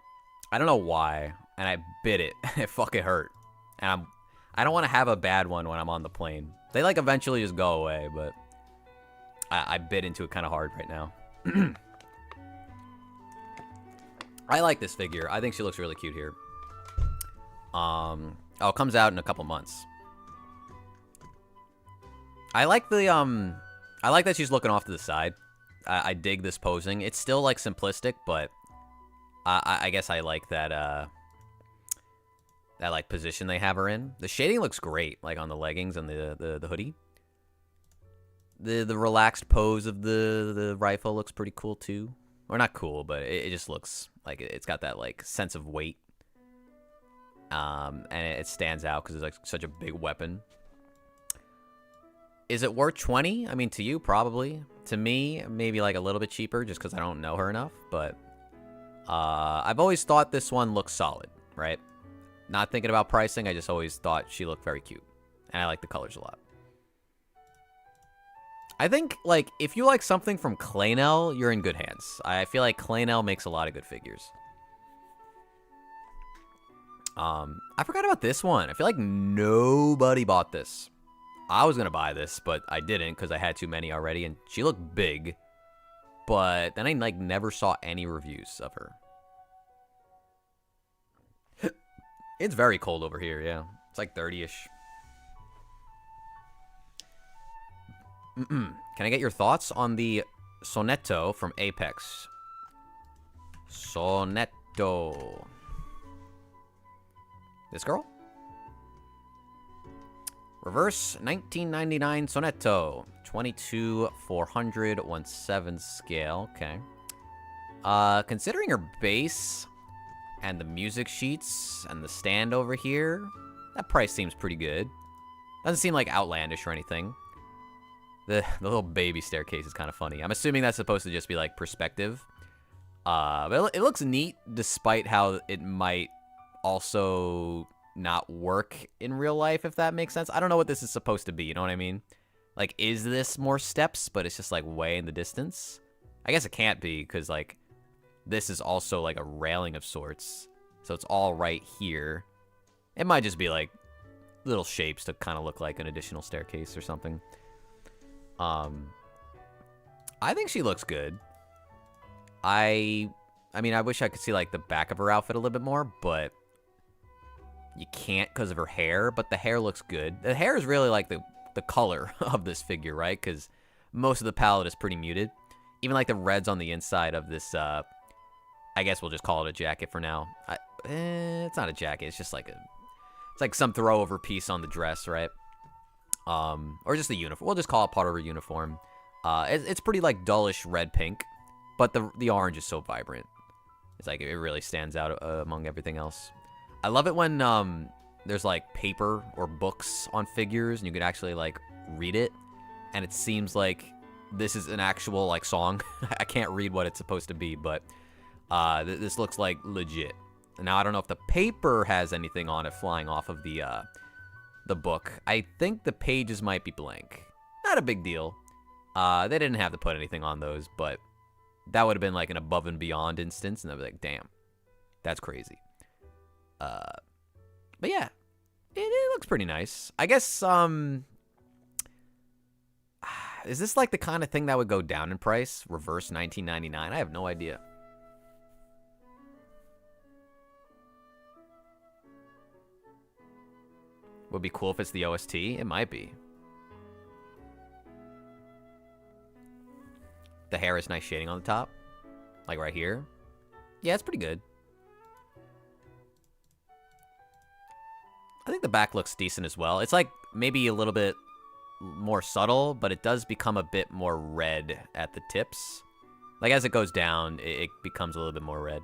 I don't know why. And I bit it. It fucking hurt. And I don't want to have a bad one when I'm on the plane. They, like, eventually just go away, but I bit into it kind of hard right now. I like this figure. I think she looks really cute here. Oh, it comes out in a couple months. I like the, I like that she's looking off to the side. I dig this posing. It's still, like, simplistic, but I guess I like that, that, like, position they have her in. The shading looks great, like, on the leggings and the hoodie. The relaxed pose of the rifle looks pretty cool, too. Or not cool, but it just looks like it's got that like sense of weight. And it stands out because it's like such a big weapon. Is it worth 20? I mean, to you, probably. To me, maybe like a little bit cheaper just because I don't know her enough. But I've always thought this one looks solid, right? Not thinking about pricing, I just always thought she looked very cute. And I like the colors a lot. I think, like, if you like something from Claynel, you're in good hands. I feel like Claynel makes a lot of good figures. I forgot about this one. I feel like nobody bought this. I was going to buy this, but I didn't because I had too many already. And she looked big. But then I, like, never saw any reviews of her. It's very cold over here, yeah. It's like 30-ish. Can I get your thoughts on the Sonetto from Apex? Sonetto. This girl? Reverse 1999 Sonetto. 22/400, 1/7 scale. Okay. Considering her base and the music sheets and the stand over here, that price seems pretty good. Doesn't seem like outlandish or anything. The little baby staircase is kind of funny. I'm assuming that's supposed to just be like perspective. But it looks neat despite how it might also not work in real life, if that makes sense. I don't know what this is supposed to be, you know what I mean? Like, is this more steps, but it's just like way in the distance? I guess it can't be because like this is also like a railing of sorts. So it's all right here. It might just be like little shapes to kind of look like an additional staircase or something. I think she looks good. I mean, I wish I could see like the back of her outfit a little bit more, but you can't because of her hair, but the hair looks good. The hair is really like the color of this figure, right? Because most of the palette is pretty muted. Even like the reds on the inside of this, I guess we'll just call it a jacket for now. It's not a jacket. It's just like it's like some throw-over piece on the dress, right? Or just the uniform. We'll just call it part of her uniform. It's pretty like dullish red-pink, but the orange is so vibrant. It's like it really stands out among everything else. I love it when there's like paper or books on figures and you can actually like read it, and it seems like this is an actual like song. I can't read what it's supposed to be, but this looks like legit. Now I don't know if the paper has anything on it flying off of the book. I think the pages might be blank. Not a big deal. They didn't have to put anything on those, but that would have been like an above and beyond instance, and I'd be like, damn, that's crazy. But yeah, it looks pretty nice. I guess, is this like the kind of thing that would go down in price? Reverse 1999? I have no idea. Would be cool if it's the OST. It might be. The hair is nice shading on the top. Like right here. Yeah, it's pretty good. I think the back looks decent as well. It's like maybe a little bit more subtle, but it does become a bit more red at the tips. Like as it goes down, it becomes a little bit more red.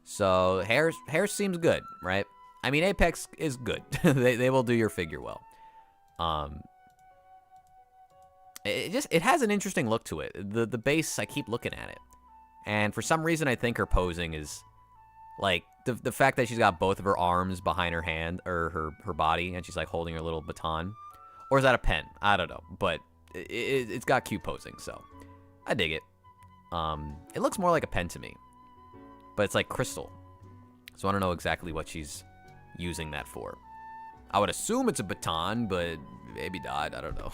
So hair seems good, right? I mean, Apex is good. they will do your figure well. It has an interesting look to it. The base, I keep looking at it, and for some reason, I think her posing is like the fact that she's got both of her arms behind her hand or her body, and she's like holding her little baton, or is that a pen? I don't know, but it's got cute posing, so I dig it. It looks more like a pen to me, but it's like crystal, so I don't know exactly what she's using that for. I would assume it's a baton, but maybe not. I don't know.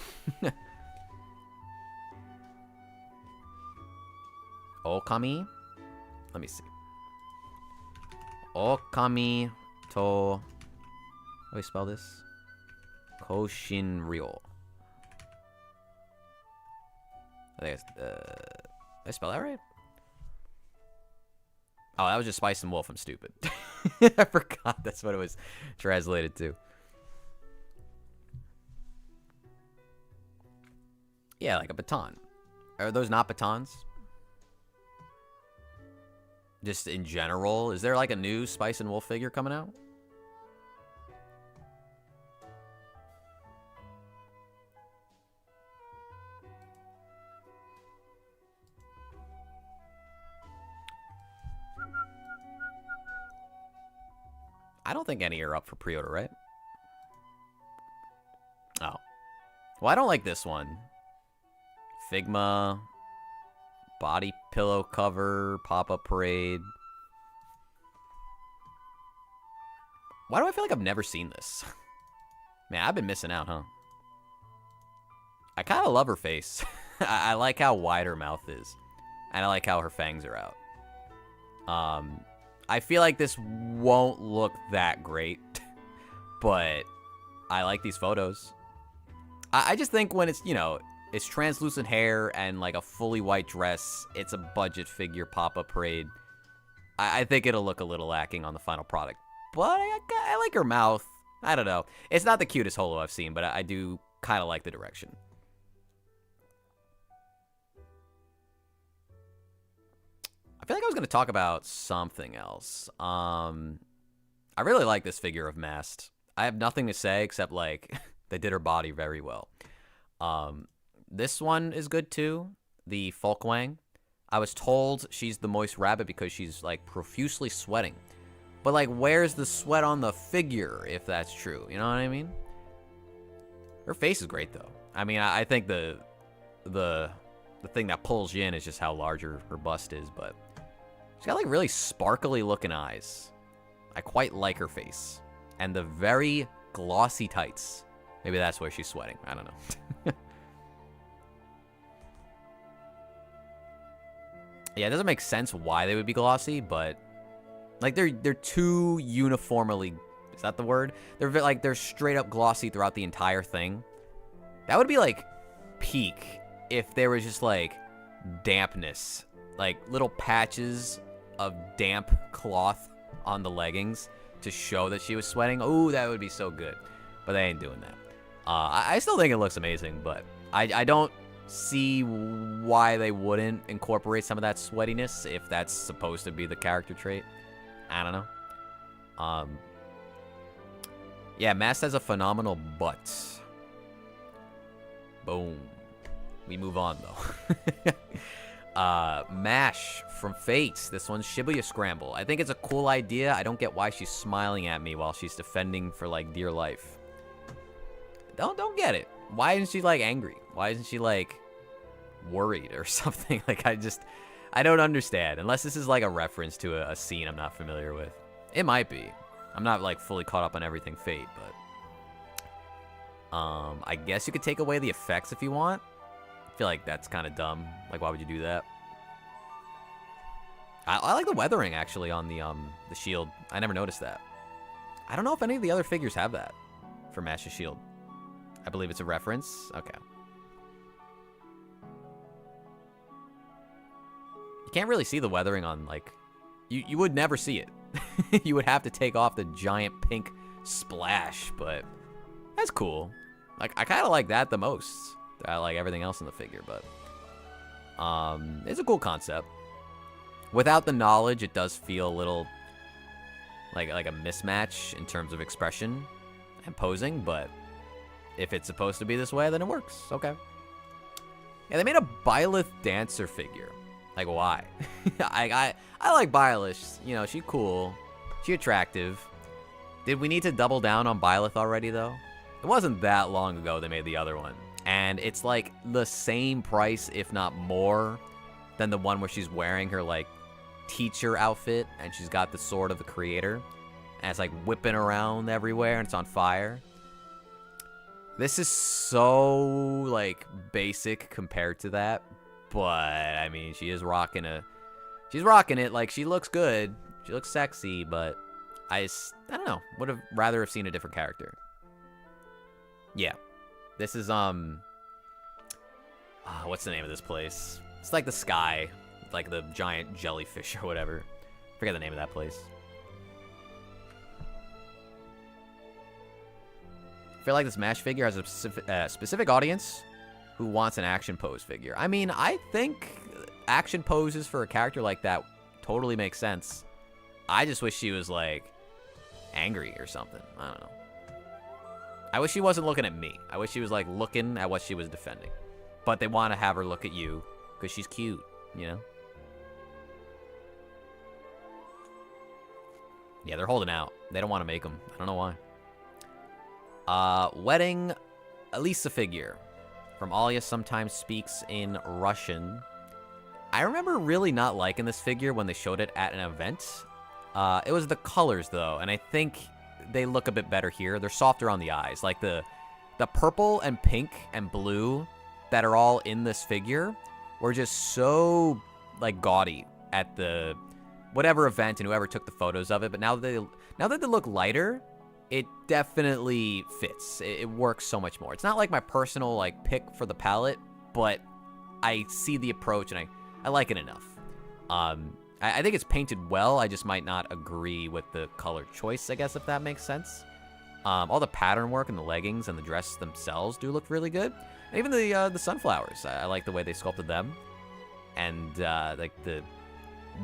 Okami? Let me see. Okami to... How do we spell this? Koshinryo. I think it's... Did I spell that right? Oh, that was just Spice and Wolf. I'm stupid. I forgot that's what it was translated to. Yeah, like a baton. Are those not batons? Just in general. Is there like a new Spice and Wolf figure coming out? I don't think any are up for pre-order, right? Oh. Well, I don't like this one. Figma. Body pillow cover. Pop-up parade. Why do I feel like I've never seen this? Man, I've been missing out, huh? I kind of love her face. I like how wide her mouth is. And I like how her fangs are out. I feel like this won't look that great. But I like these photos. I just think when it's, you know, it's translucent hair and like a fully white dress, it's a budget figure pop-up parade. I think it'll look a little lacking on the final product. But I like her mouth. I don't know. It's not the cutest holo I've seen, but I do kind of like the direction. I feel like I was going to talk about something else. I really like this figure of Mast. I have nothing to say except, like, they did her body very well. This one is good, too. The Folkwang. I was told she's the moist rabbit because she's, like, profusely sweating. But, like, where's the sweat on the figure, if that's true? You know what I mean? Her face is great, though. I mean, I think the thing that pulls you in is just how large her bust is, but she's got, like, really sparkly-looking eyes. I quite like her face. And the very glossy tights. Maybe that's where she's sweating. I don't know. Yeah, it doesn't make sense why they would be glossy, but like they're too uniformly, is that the word? They're straight up glossy throughout the entire thing. That would be like peak if there was just like dampness, like little patches of damp cloth on the leggings to show that she was sweating. Oh, that would be so good. But they ain't doing that. I still think it looks amazing, but I don't see why they wouldn't incorporate some of that sweatiness if that's supposed to be the character trait. I don't know. Yeah, Mast has a phenomenal butt. Boom. We move on, though. Mash from Fate. This one's Shibuya Scramble. I think it's a cool idea. I don't get why she's smiling at me while she's defending for, like, dear life. Don't get it. Why isn't she, like, angry? Why isn't she, like, worried or something? Like, I don't understand. Unless this is, like, a reference to a scene I'm not familiar with. It might be. I'm not, like, fully caught up on everything Fate, but I guess you could take away the effects if you want. I feel like that's kind of dumb. Like, why would you do that? I like the weathering, actually, on the shield. I never noticed that. I don't know if any of the other figures have that for Mash's shield. I believe it's a reference. Okay. You can't really see the weathering on, like... You would never see it. You would have to take off the giant pink splash, but... That's cool. Like, I kind of like that the most. I like everything else in the figure, but... It's a cool concept. Without the knowledge, it does feel a little... like a mismatch in terms of expression and posing, but... if it's supposed to be this way, then it works. Okay. Yeah, they made a Byleth dancer figure. Like, why? I like Byleth. You know, she cool. She attractive. Did we need to double down on Byleth already, though? It wasn't that long ago they made the other one. And it's, like, the same price, if not more, than the one where she's wearing her, like, teacher outfit, and she's got the sword of the creator. And it's, like, whipping around everywhere, and it's on fire. This is so, like, basic compared to that, but, I mean, she's rocking it, like, she looks good, she looks sexy, but I don't know, would have rather have seen a different character. Yeah, this is, what's the name of this place? It's like the sky, like the giant jellyfish or whatever, forget the name of that place. I feel like this Mash figure has a specific audience who wants an action pose figure. I mean, I think action poses for a character like that totally makes sense. I just wish she was, like, angry or something. I don't know. I wish she wasn't looking at me. I wish she was, like, looking at what she was defending. But they want to have her look at you because she's cute, you know? Yeah, they're holding out. They don't want to make them. I don't know why. Wedding Elisa figure from Alia sometimes speaks in Russian. I remember really not liking this figure when they showed it at an event. It was the colors, though, and I think they look a bit better here. They're softer on the eyes. Like, the purple and pink and blue that are all in this figure were just so, like, gaudy at the whatever event and whoever took the photos of it. But now that they look lighter, it definitely fits. It works so much more. It's not like my personal, like, pick for the palette, but I see the approach and I like it enough. I think it's painted well. I just might not agree with the color choice, I guess, if that makes sense. All the pattern work and the leggings and the dress themselves do look really good. And even the sunflowers, I like the way they sculpted them. And like the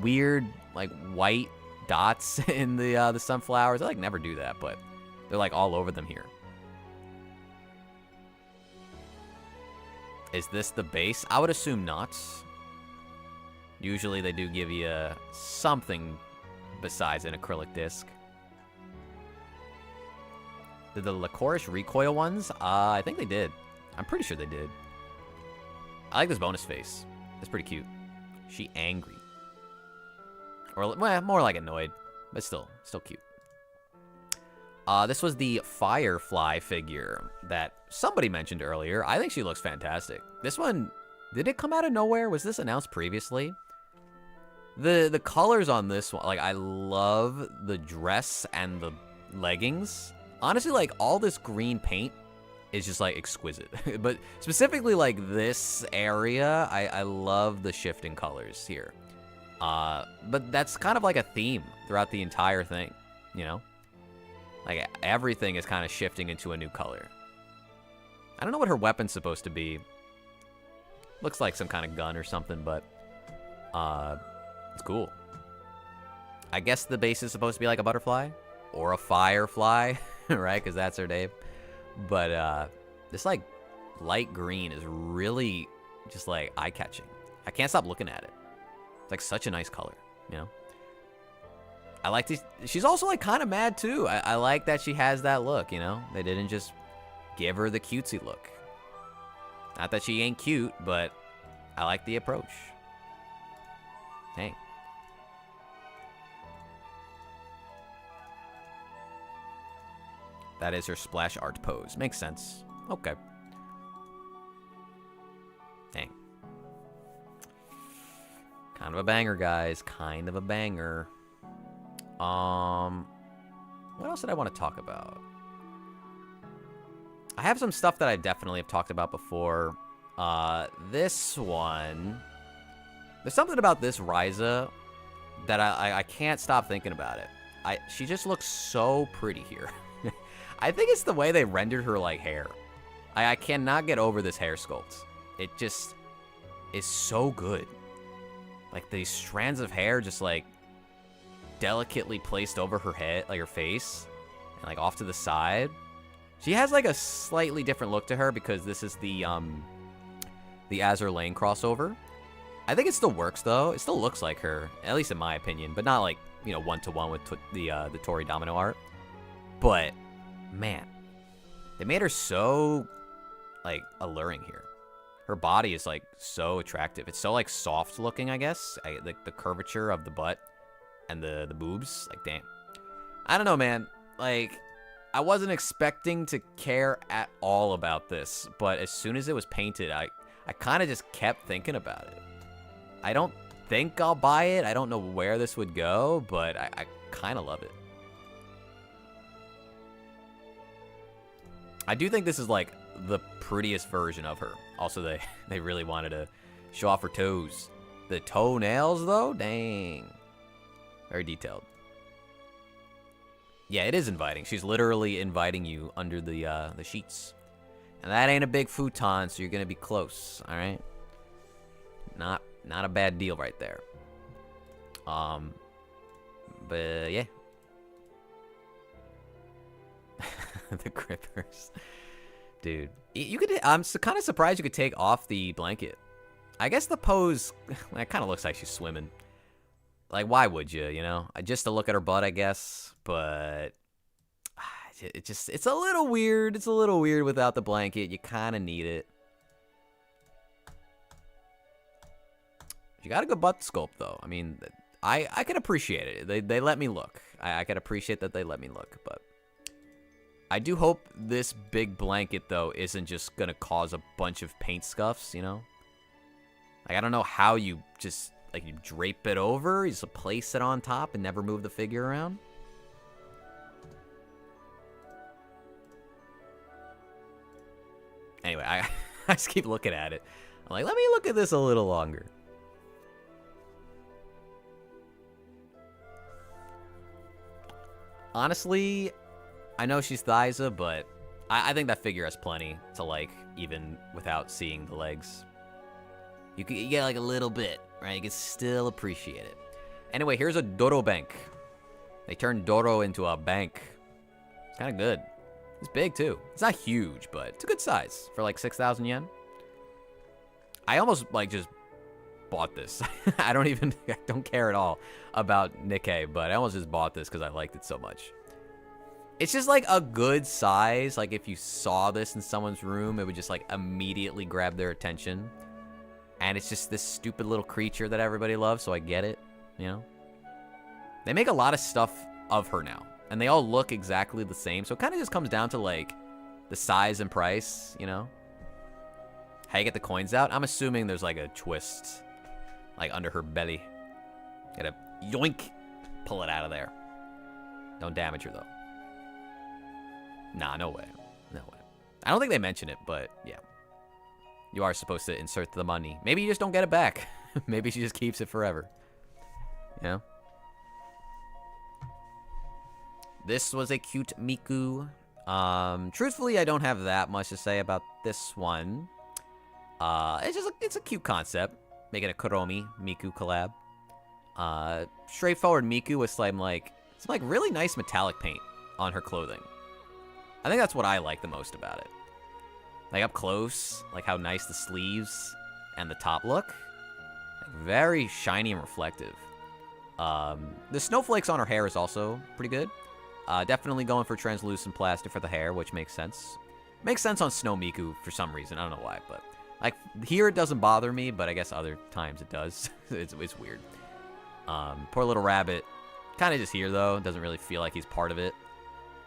weird, like, white dots in the sunflowers. I like never do that, but they're like all over them here. Is this the base? I would assume not. Usually they do give you something besides an acrylic disc. Did the Licorice recoil ones? I think they did. I'm pretty sure they did. I like this bonus face. That's pretty cute. She angry. Or, well, more like annoyed, but still cute. This was the Firefly figure that somebody mentioned earlier. I think she looks fantastic. This one, did it come out of nowhere? Was this announced previously? The colors on this one, like, I love the dress and the leggings. Honestly, like, all this green paint is just, like, exquisite. But specifically, like, this area, I love the shifting colors here. But that's kind of like a theme throughout the entire thing, you know? Like, everything is kind of shifting into a new color. I don't know what her weapon's supposed to be. Looks like some kind of gun or something, but it's cool. I guess the base is supposed to be like a butterfly or a firefly, right? Because that's her name. But this, like, light green is really just, like, eye-catching. I can't stop looking at it. It's, like, such a nice color, you know? I like these. She's also, like, kind of mad, too. I like that she has that look, you know? They didn't just give her the cutesy look. Not that she ain't cute, but I like the approach. Hey. That is her splash art pose. Makes sense. Okay. Dang. Kind of a banger, guys. Kind of a banger. What else did I want to talk about? I have some stuff that I definitely have talked about before. This one... There's something about this Ryza that I can't stop thinking about it. She just looks so pretty here. I think it's the way they rendered her, like, hair. I cannot get over this hair sculpt. It just is so good. Like, these strands of hair just, like, delicately placed over her head, like her face, and, like, off to the side. She has, like, a slightly different look to her because this is the Azur Lane crossover. I think it still works, though. It still looks like her, at least in my opinion, but not, like, you know, one-to-one with the Tori Domino art. But, man, they made her so, like, alluring here. Her body is, like, so attractive. It's so, like, soft looking, I guess. Like, the curvature of the butt and the boobs. Like, damn. I don't know, man. Like, I wasn't expecting to care at all about this, but as soon as it was painted, I kind of just kept thinking about it. I don't think I'll buy it. I don't know where this would go, but I kind of love it. I do think this is, like, the prettiest version of her. Also, they really wanted to show off her toes. The toenails, though? Dang. Very detailed. Yeah, it is inviting. She's literally inviting you under the sheets. And that ain't a big futon, so you're going to be close, all right? Not a bad deal right there. But yeah. The grippers. Dude. You could. I'm kind of surprised you could take off the blanket. I guess the pose, it kind of looks like she's swimming. Like, why would you, you know? Just to look at her butt, I guess. But it's a little weird. It's a little weird without the blanket. You kind of need it. She got a good butt sculpt, though. I mean, I can appreciate it. They let me look. I can appreciate that they let me look, but I do hope this big blanket, though, isn't just going to cause a bunch of paint scuffs, you know? Like, I don't know how you just, like, you drape it over, you just place it on top and never move the figure around. Anyway, I just keep looking at it. I'm like, let me look at this a little longer. Honestly, I know she's Thyza, but I think that figure has plenty to like, even without seeing the legs. You get like a little bit, right? You can still appreciate it. Anyway, here's a Doro bank. They turned Doro into a bank. It's kind of good. It's big too. It's not huge, but it's a good size for like 6,000 yen. I almost like just bought this. I don't care at all about Nikkei, but I almost just bought this because I liked it so much. It's just like a good size. Like if you saw this in someone's room, it would just like immediately grab their attention. And it's just this stupid little creature that everybody loves, so I get it, you know? They make a lot of stuff of her now, and they all look exactly the same, so it kind of just comes down to, like, the size and price, you know? How you get the coins out? I'm assuming there's, like, a twist, like, under her belly. Gotta yoink, pull it out of there. Don't damage her, though. Nah, no way. No way. I don't think they mention it, but, yeah. You are supposed to insert the money. Maybe you just don't get it back. Maybe she just keeps it forever. You know? This was a cute Miku. Truthfully, I don't have that much to say about this one. It's a cute concept. Making a Kuromi Miku collab. Straightforward Miku with some really nice metallic paint on her clothing. I think that's what I like the most about it. Like, up close, like how nice the sleeves and the top look. Like, very shiny and reflective. The snowflakes on her hair is also pretty good. Definitely going for translucent plastic for the hair, which makes sense. Makes sense on Snow Miku for some reason. I don't know why, but... Like, here it doesn't bother me, but I guess other times it does. it's weird. Poor little rabbit. Kind of just here, though. Doesn't really feel like he's part of it.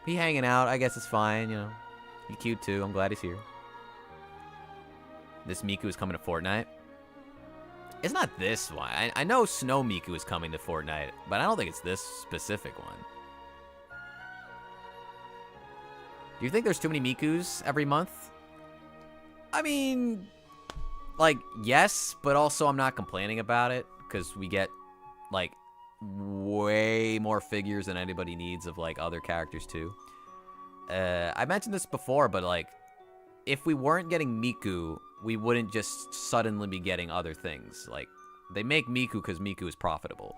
He hanging out, I guess it's fine, you know. He's cute, too. I'm glad he's here. This Miku is coming to Fortnite. It's not this one. I know Snow Miku is coming to Fortnite, but I don't think it's this specific one. Do you think there's too many Mikus every month? I mean, like, yes, but also I'm not complaining about it, because we get, like, way more figures than anybody needs of, like, other characters, too. I mentioned this before, but, like, if we weren't getting Miku, we wouldn't just suddenly be getting other things. Like, they make Miku because Miku is profitable.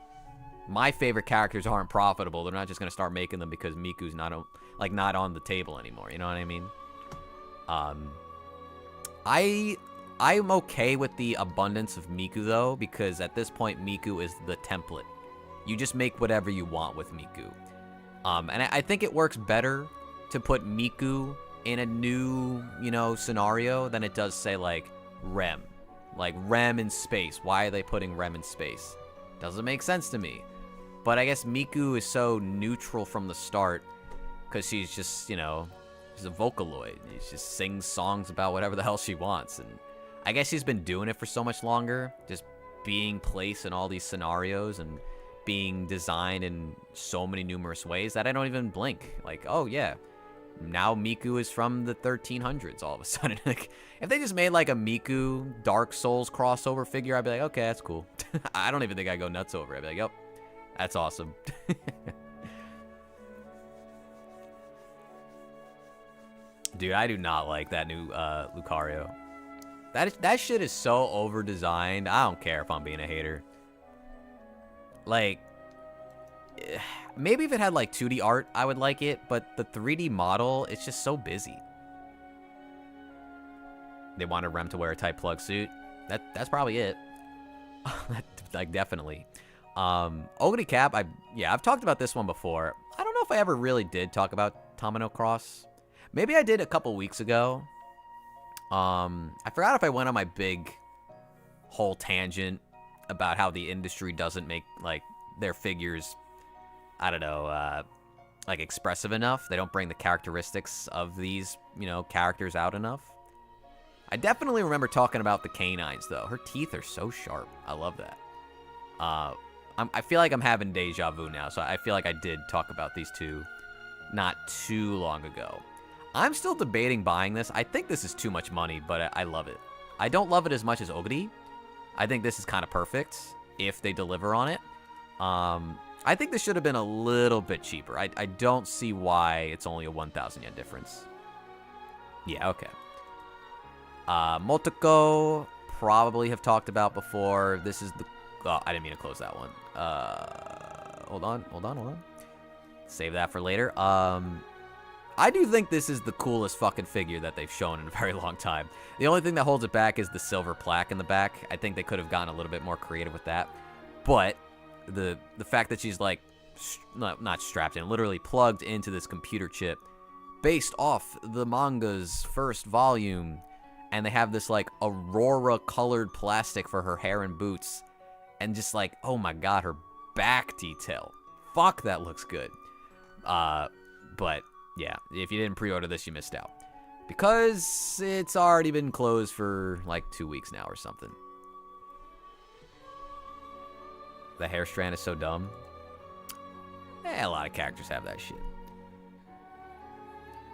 My favorite characters aren't profitable. They're not just going to start making them because Miku's not on the table anymore. You know what I mean? I'm okay with the abundance of Miku, though, because at this point, Miku is the template. You just make whatever you want with Miku. And I think it works better to put Miku in a new, you know, scenario than it does, say, like, Rem. Like, Rem in space. Why are they putting Rem in space? Doesn't make sense to me. But I guess Miku is so neutral from the start because she's just, you know, she's a Vocaloid. She just sings songs about whatever the hell she wants. And I guess she's been doing it for so much longer, just being placed in all these scenarios and being designed in so many numerous ways that I don't even blink. Like, oh, yeah. Now Miku is from the 1300s all of a sudden. Like, if they just made like a Miku Dark Souls crossover figure, I'd be like, okay, that's cool. I don't even think I'd go nuts over it. I'd be like, yep, that's awesome. Dude, I do not like that new Lucario. That shit is so over-designed. I don't care if I'm being a hater. Like, maybe if it had, like, 2D art, I would like it, but the 3D model, it's just so busy. They wanted Rem to wear a tight plug suit. That's probably it. Like, definitely. Ogre Cap, I've talked about this one before. I don't know if I ever really did talk about Tamino Cross. Maybe I did a couple weeks ago. I forgot if I went on my big whole tangent about how the industry doesn't make, like, their figures, I don't know, like, expressive enough. They don't bring the characteristics of these, you know, characters out enough. I definitely remember talking about the canines, though. Her teeth are so sharp. I love that. I feel like I'm having deja vu now, so I feel like I did talk about these two not too long ago. I'm still debating buying this. I think this is too much money, but I love it. I don't love it as much as Ogre. I think this is kind of perfect if they deliver on it. I think this should have been a little bit cheaper. I don't see why it's only a 1,000 yen difference. Yeah, okay. Motoko, probably have talked about before. This is the... Oh, I didn't mean to close that one. Hold on. Save that for later. I do think this is the coolest fucking figure that they've shown in a very long time. The only thing that holds it back is the silver plaque in the back. I think they could have gotten a little bit more creative with that. But the fact that she's, like, not strapped in, literally plugged into this computer chip based off the manga's first volume, and they have this, like, aurora-colored plastic for her hair and boots, and just, like, oh my god, her back detail. Fuck, that looks good. But... yeah, if you didn't pre-order this, you missed out. Because it's already been closed for, like, 2 weeks now or something. The hair strand is so dumb. A lot of characters have that shit.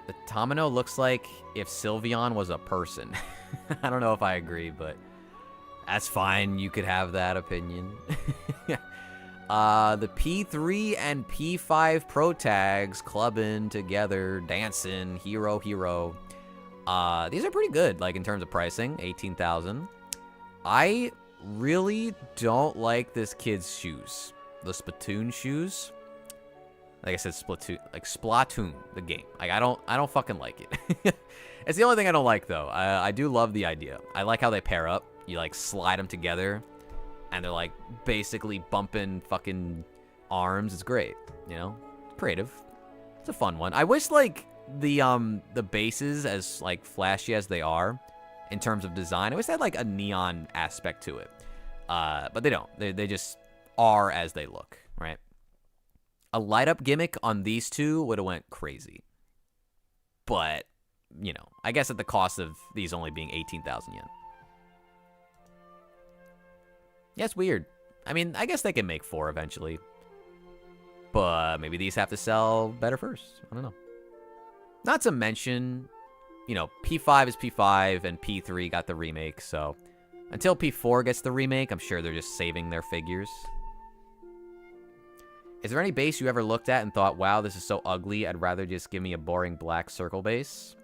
The Tamino looks like if Sylveon was a person. I don't know if I agree, but that's fine. You could have that opinion. The P3 and P5 Pro tags clubbing together, dancing, hero. These are pretty good, like, in terms of pricing, 18,000. I really don't like this kid's shoes. The Splatoon shoes. Like I said, Splatoon, the game. Like, I don't fucking like it. It's the only thing I don't like, though. I do love the idea. I like how they pair up. You, like, slide them together. And they're, like, basically bumping fucking arms. It's great, you know? Creative. It's a fun one. I wish, like, the bases, as, like, flashy as they are, in terms of design, I wish they had, like, a neon aspect to it. But they don't. They just are as they look, right? A light-up gimmick on these two would have went crazy. But, you know, I guess at the cost of these only being 18,000 yen. Yeah, it's weird. I mean, I guess they can make 4 eventually. But maybe these have to sell better first. I don't know. Not to mention, you know, P5 is P5 and P3 got the remake. So until P4 gets the remake, I'm sure they're just saving their figures. Is there any base you ever looked at and thought, wow, this is so ugly, I'd rather just give me a boring black circle base?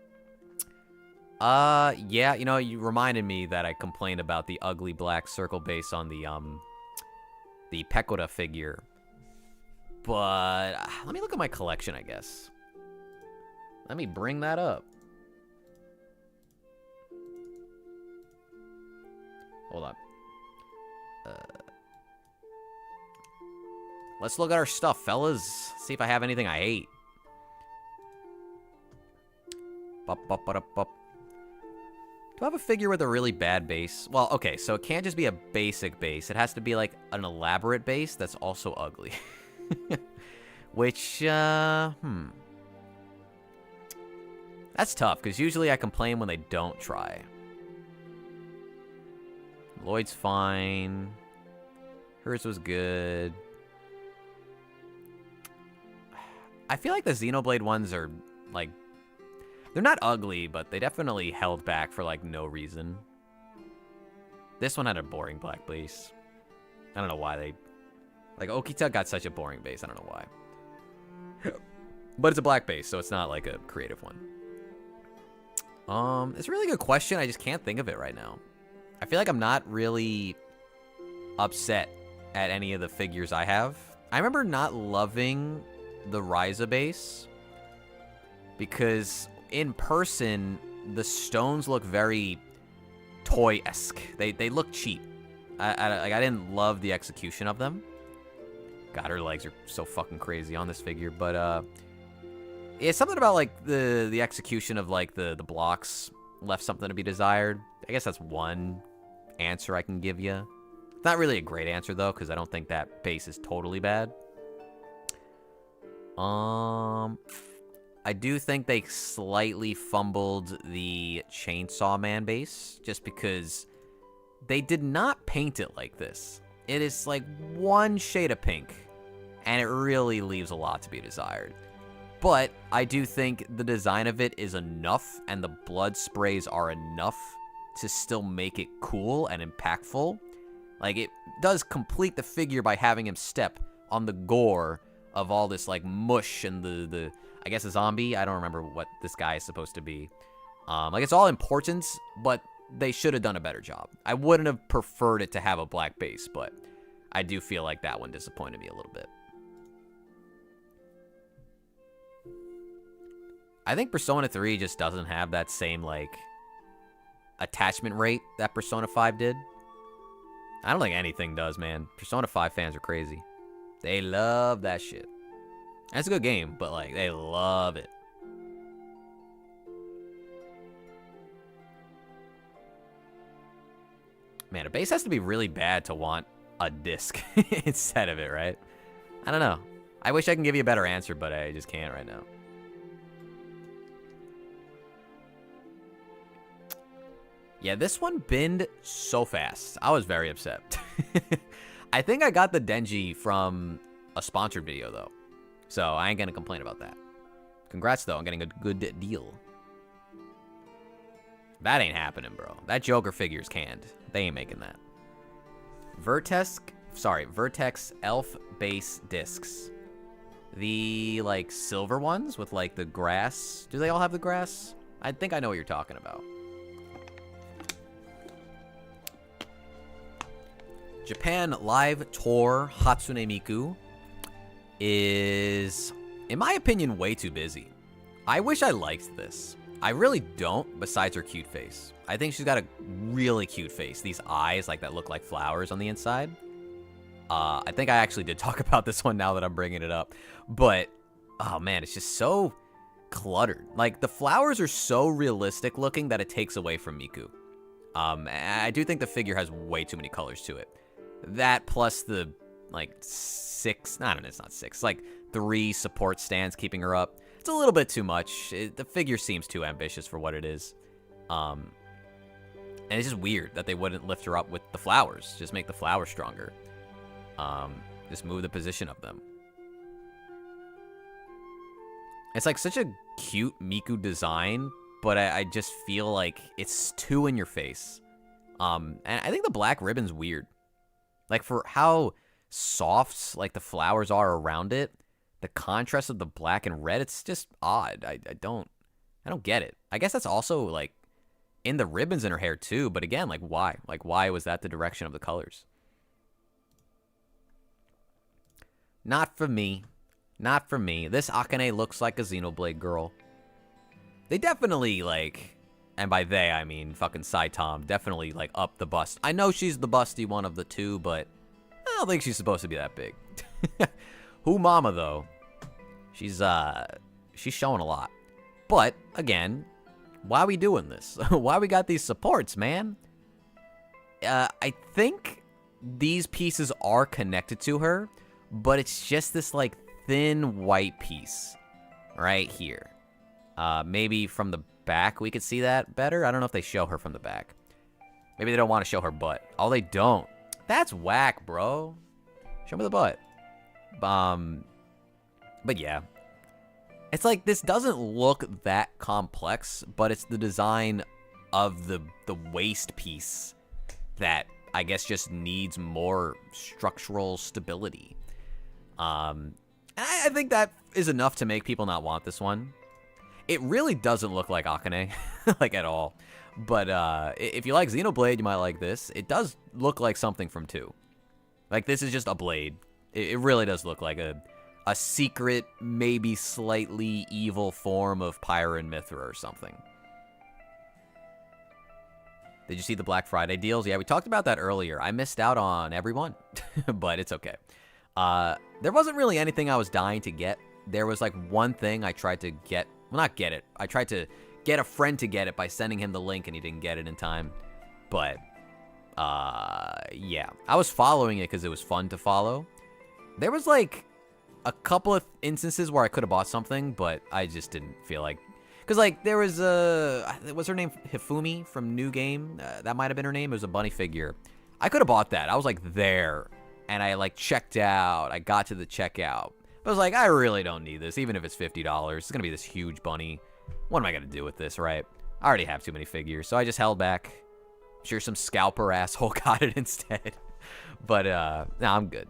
Yeah, you know, you reminded me that I complained about the ugly black circle base on the Pecora figure. But let me look at my collection, I guess. Let me bring that up. Hold on. Let's look at our stuff, fellas. See if I have anything I hate. Do I have a figure with a really bad base? Well, okay, so it can't just be a basic base. It has to be, like, an elaborate base that's also ugly. Which, that's tough, because usually I complain when they don't try. Lloyd's fine. Hers was good. I feel like the Xenoblade ones are, like... they're not ugly, but they definitely held back for, like, no reason. This one had a boring black base. I don't know why they... like, Okita got such a boring base. I don't know why. But it's a black base, so it's not, like, a creative one. It's a really good question. I just can't think of it right now. I feel like I'm not really upset at any of the figures I have. I remember not loving the Ryza base because in person, the stones look very toy-esque. They look cheap. I didn't love the execution of them. God, her legs are so fucking crazy on this figure, but it's something about like the execution of like the blocks left something to be desired. I guess that's one answer I can give you. It's not really a great answer though, because I don't think that base is totally bad. I do think they slightly fumbled the Chainsaw Man base, just because they did not paint it like this. It is like one shade of pink, and it really leaves a lot to be desired. But I do think the design of it is enough, and the blood sprays are enough to still make it cool and impactful. Like, it does complete the figure by having him step on the gore of all this, like, mush and the I guess a zombie. I don't remember what this guy is supposed to be. Like, it's all important, but they should have done a better job. I wouldn't have preferred it to have a black base, but I do feel like that one disappointed me a little bit. I think Persona 3 just doesn't have that same, like, attachment rate that Persona 5 did. I don't think anything does, man. Persona 5 fans are crazy. They love that shit. That's a good game, but, like, they love it. Man, a base has to be really bad to want a disc instead of it, right? I don't know. I wish I can give you a better answer, but I just can't right now. Yeah, this one binned so fast. I was very upset. I think I got the Denji from a sponsored video, though. So I ain't gonna complain about that. Congrats, though, on getting a good deal. That ain't happening, bro. That Joker figure's canned. They ain't making that. Vertex Elf base discs. The, like, silver ones with, like, the grass. Do they all have the grass? I think I know what you're talking about. Japan Live Tour Hatsune Miku is, in my opinion, way too busy. I wish I liked this. I really don't, besides her cute face. I think she's got a really cute face. These eyes, like, that look like flowers on the inside. I think I actually did talk about this one now that I'm bringing it up. But, oh man, it's just so cluttered. Like, the flowers are so realistic looking that it takes away from Miku. I do think the figure has way too many colors to it. That plus the, like, it's not 6, like 3 support stands keeping her up. It's a little bit too much. The figure seems too ambitious for what it is. And it's just weird that they wouldn't lift her up with the flowers. Just make the flowers stronger. Just move the position of them. It's like such a cute Miku design, but I just feel like it's too in your face. And I think the black ribbon's weird. Like, for how soft, like, the flowers are around it, the contrast of the black and red, it's just odd. I don't get it. I guess that's also, like, in the ribbons in her hair, too. But again, like, why? Like, why was that the direction of the colors? Not for me. Not for me. This Akane looks like a Xenoblade girl. They definitely, like, and by they, I mean fucking Saitom, definitely, like, up the bust. I know she's the busty one of the two, but I don't think she's supposed to be that big. Who Mama, though, she's showing a lot. But, again, why are we doing this? Why we got these supports, man? I think these pieces are connected to her, but it's just this, like, thin white piece right here. Maybe from the back we could see that better. I don't know if they show her from the back. Maybe they don't want to show her butt. Oh, they don't. That's whack, bro. Show me the butt. But yeah. It's like, this doesn't look that complex, but it's the design of the waist piece that I guess just needs more structural stability. And I think that is enough to make people not want this one. It really doesn't look like Akane, like, at all. But if you like Xenoblade, you might like this. It does look like something from 2. Like, this is just a blade. It really does look like a secret, maybe slightly evil form of Pyron Mithra or something. Did you see the Black Friday deals? Yeah, we talked about that earlier. I missed out on every one, but it's okay. There wasn't really anything I was dying to get. There was like one thing I tried to get. Well, not get it. I tried to get a friend to get it by sending him the link, and he didn't get it in time. But, yeah. I was following it because it was fun to follow. There was like a couple of instances where I could have bought something, but I just didn't feel like... Because, like, there was what's her name? Hifumi from New Game? That might have been her name. It was a bunny figure. I could have bought that. I was, like, there. And I, like, checked out. I got to the checkout. But I was like, I really don't need this, even if it's $50. It's going to be this huge bunny. What am I going to do with this, right? I already have too many figures. So I just held back. I'm sure some scalper asshole got it instead. But, no, I'm good.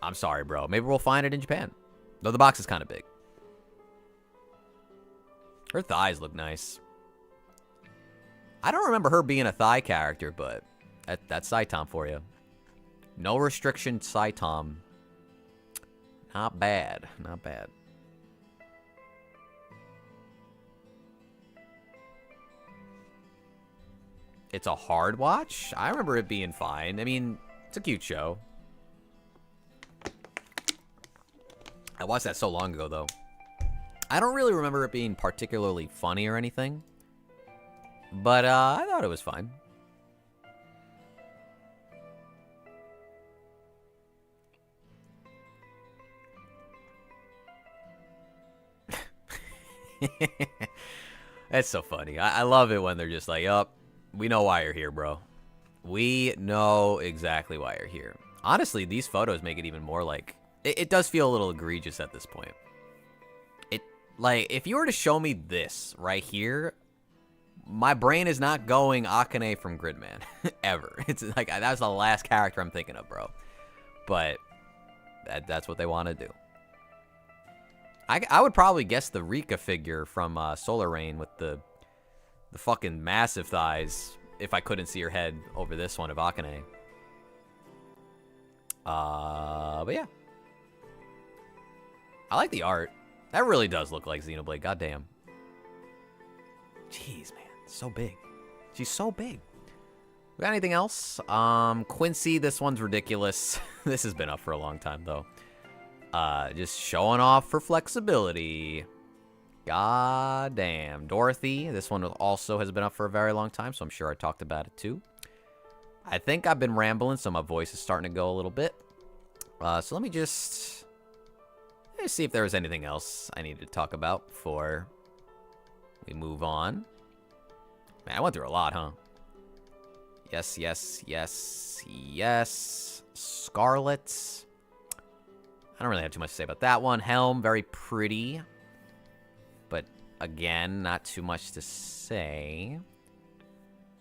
I'm sorry, bro. Maybe we'll find it in Japan. Though the box is kind of big. Her thighs look nice. I don't remember her being a thigh character, but that's Saitom for you. No restriction Saitom. Not bad. Not bad. It's a hard watch? I remember it being fine. I mean, it's a cute show. I watched that so long ago, though. I don't really remember it being particularly funny or anything. But, I thought it was fine. That's so funny. I love it when they're just like, yup, we know why you're here, bro. We know exactly why you're here. Honestly, these photos make it even more like... It does feel a little egregious at this point. Like, if you were to show me this right here, my brain is not going Akane from Gridman. Ever. It's like, that's the last character I'm thinking of, bro. But that's what they want to do. I would probably guess the Rika figure from Solar Rain with the fucking massive thighs if I couldn't see her head over this one of Akane. But yeah. I like the art. That really does look like Xenoblade, goddamn. Jeez, man. So big. She's so big. We got anything else? Quincy, this one's ridiculous. This has been up for a long time, though. Just showing off for flexibility. God damn. Dorothy, this one also has been up for a very long time, so I'm sure I talked about it, too. I think I've been rambling, so my voice is starting to go a little bit. So let me just... Let's see if there was anything else I need to talk about before we move on. Man, I went through a lot, huh? Yes, yes, yes, yes. Scarlet. I don't really have too much to say about that one. Helm, very pretty. But, again, not too much to say.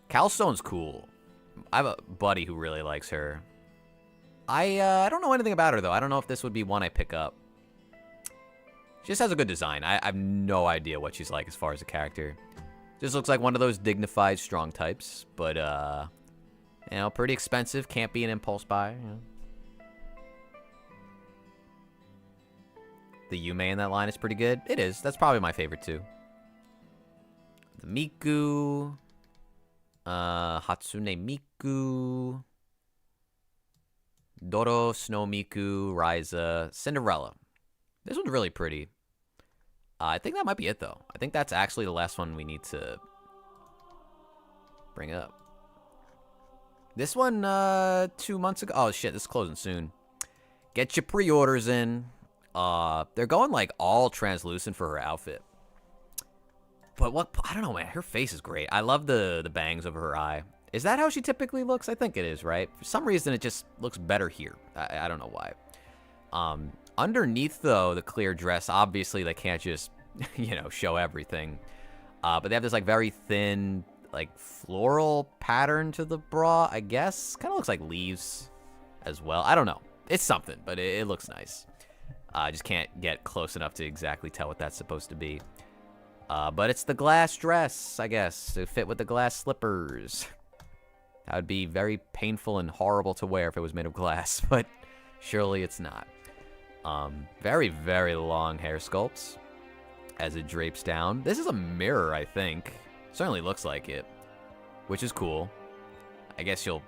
Calstone's cool. I have a buddy who really likes her. I don't know anything about her, though. I don't know if this would be one I pick up. She just has a good design. I have no idea what she's like as far as a character. Just looks like one of those dignified, strong types. But, you know, pretty expensive. Can't be an impulse buy. You know. The Yume in that line is pretty good. It is. That's probably my favorite, too. The Miku. Hatsune Miku. Doro, Snow Miku, Ryza, Cinderella. This one's really pretty. I think that might be it, though. I think that's actually the last one we need to bring up. This one, 2 months ago. Oh, shit, this is closing soon. Get your pre-orders in. They're going, like, all translucent for her outfit. But what... I don't know, man. Her face is great. I love the bangs over her eye. Is that how she typically looks? I think it is, right? For some reason, it just looks better here. I don't know why. Underneath, though, the clear dress, obviously they can't just, you know, show everything. But they have this, like, very thin, like, floral pattern to the bra, I guess. Kind of looks like leaves as well. I don't know. It's something, but it looks nice. I just can't get close enough to exactly tell what that's supposed to be. But it's the glass dress, I guess, to fit with the glass slippers. That would be very painful and horrible to wear if it was made of glass, but surely it's not. Very, very long hair sculpts as it drapes down. This is a mirror, I think. Certainly looks like it, which is cool. I guess you'll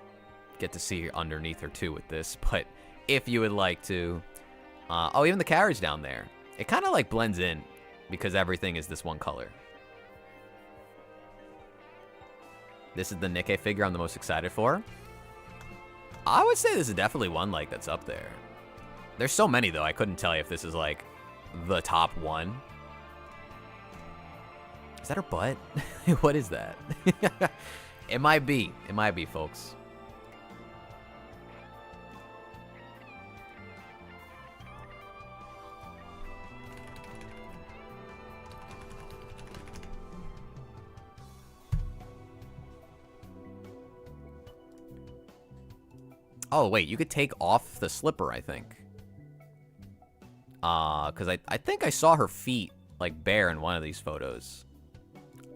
get to see underneath her too with this, but if you would like to. Oh, even the carriage down there. It kind of like blends in because everything is this one color. This is the Nikkei figure I'm the most excited for. I would say this is definitely one like that's up there. There's so many though, I couldn't tell you if this is like the top one. Is that her butt? What is that? It might be. It might be, folks. Oh, wait, you could take off the slipper, I think. Because I think I saw her feet, like, bare in one of these photos.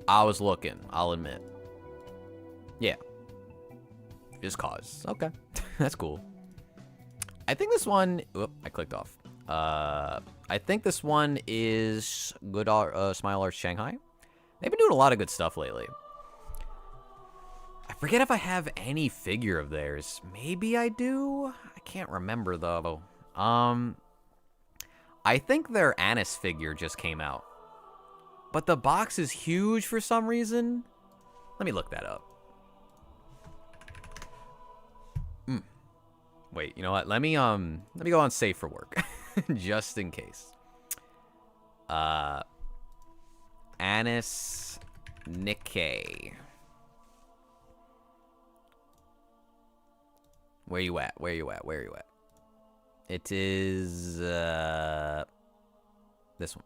I was looking, I'll admit. Yeah. Just cause. Okay. That's cool. I think this one... Oop, I clicked off. I think this one is Good Smile Arts Shanghai. They've been doing a lot of good stuff lately. I forget if I have any figure of theirs. Maybe I do? I can't remember, though. I think their Anis figure just came out. But the box is huge for some reason. Let me look that up. Wait, you know what? Let me go on safe for work. Just in case. Anis Nikkei. Where you at? Where you at? Where you at? It is this one.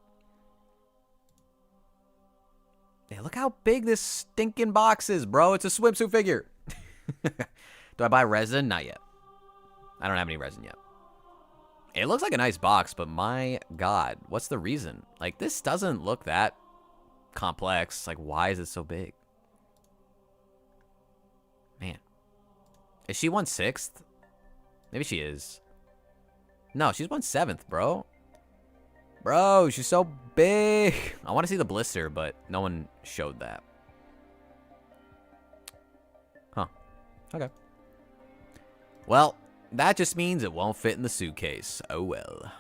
Hey, look how big this stinking box is, bro. It's a swimsuit figure. Do I buy resin? Not yet. I don't have any resin yet. It looks like a nice box, but my God, what's the reason? Like, this doesn't look that complex. Like, why is it so big? Man. Is she 1/6? Maybe she is. No, she's 1/7, bro. Bro, she's so big. I want to see the blister, but no one showed that. Huh. Okay. Well, that just means it won't fit in the suitcase. Oh well.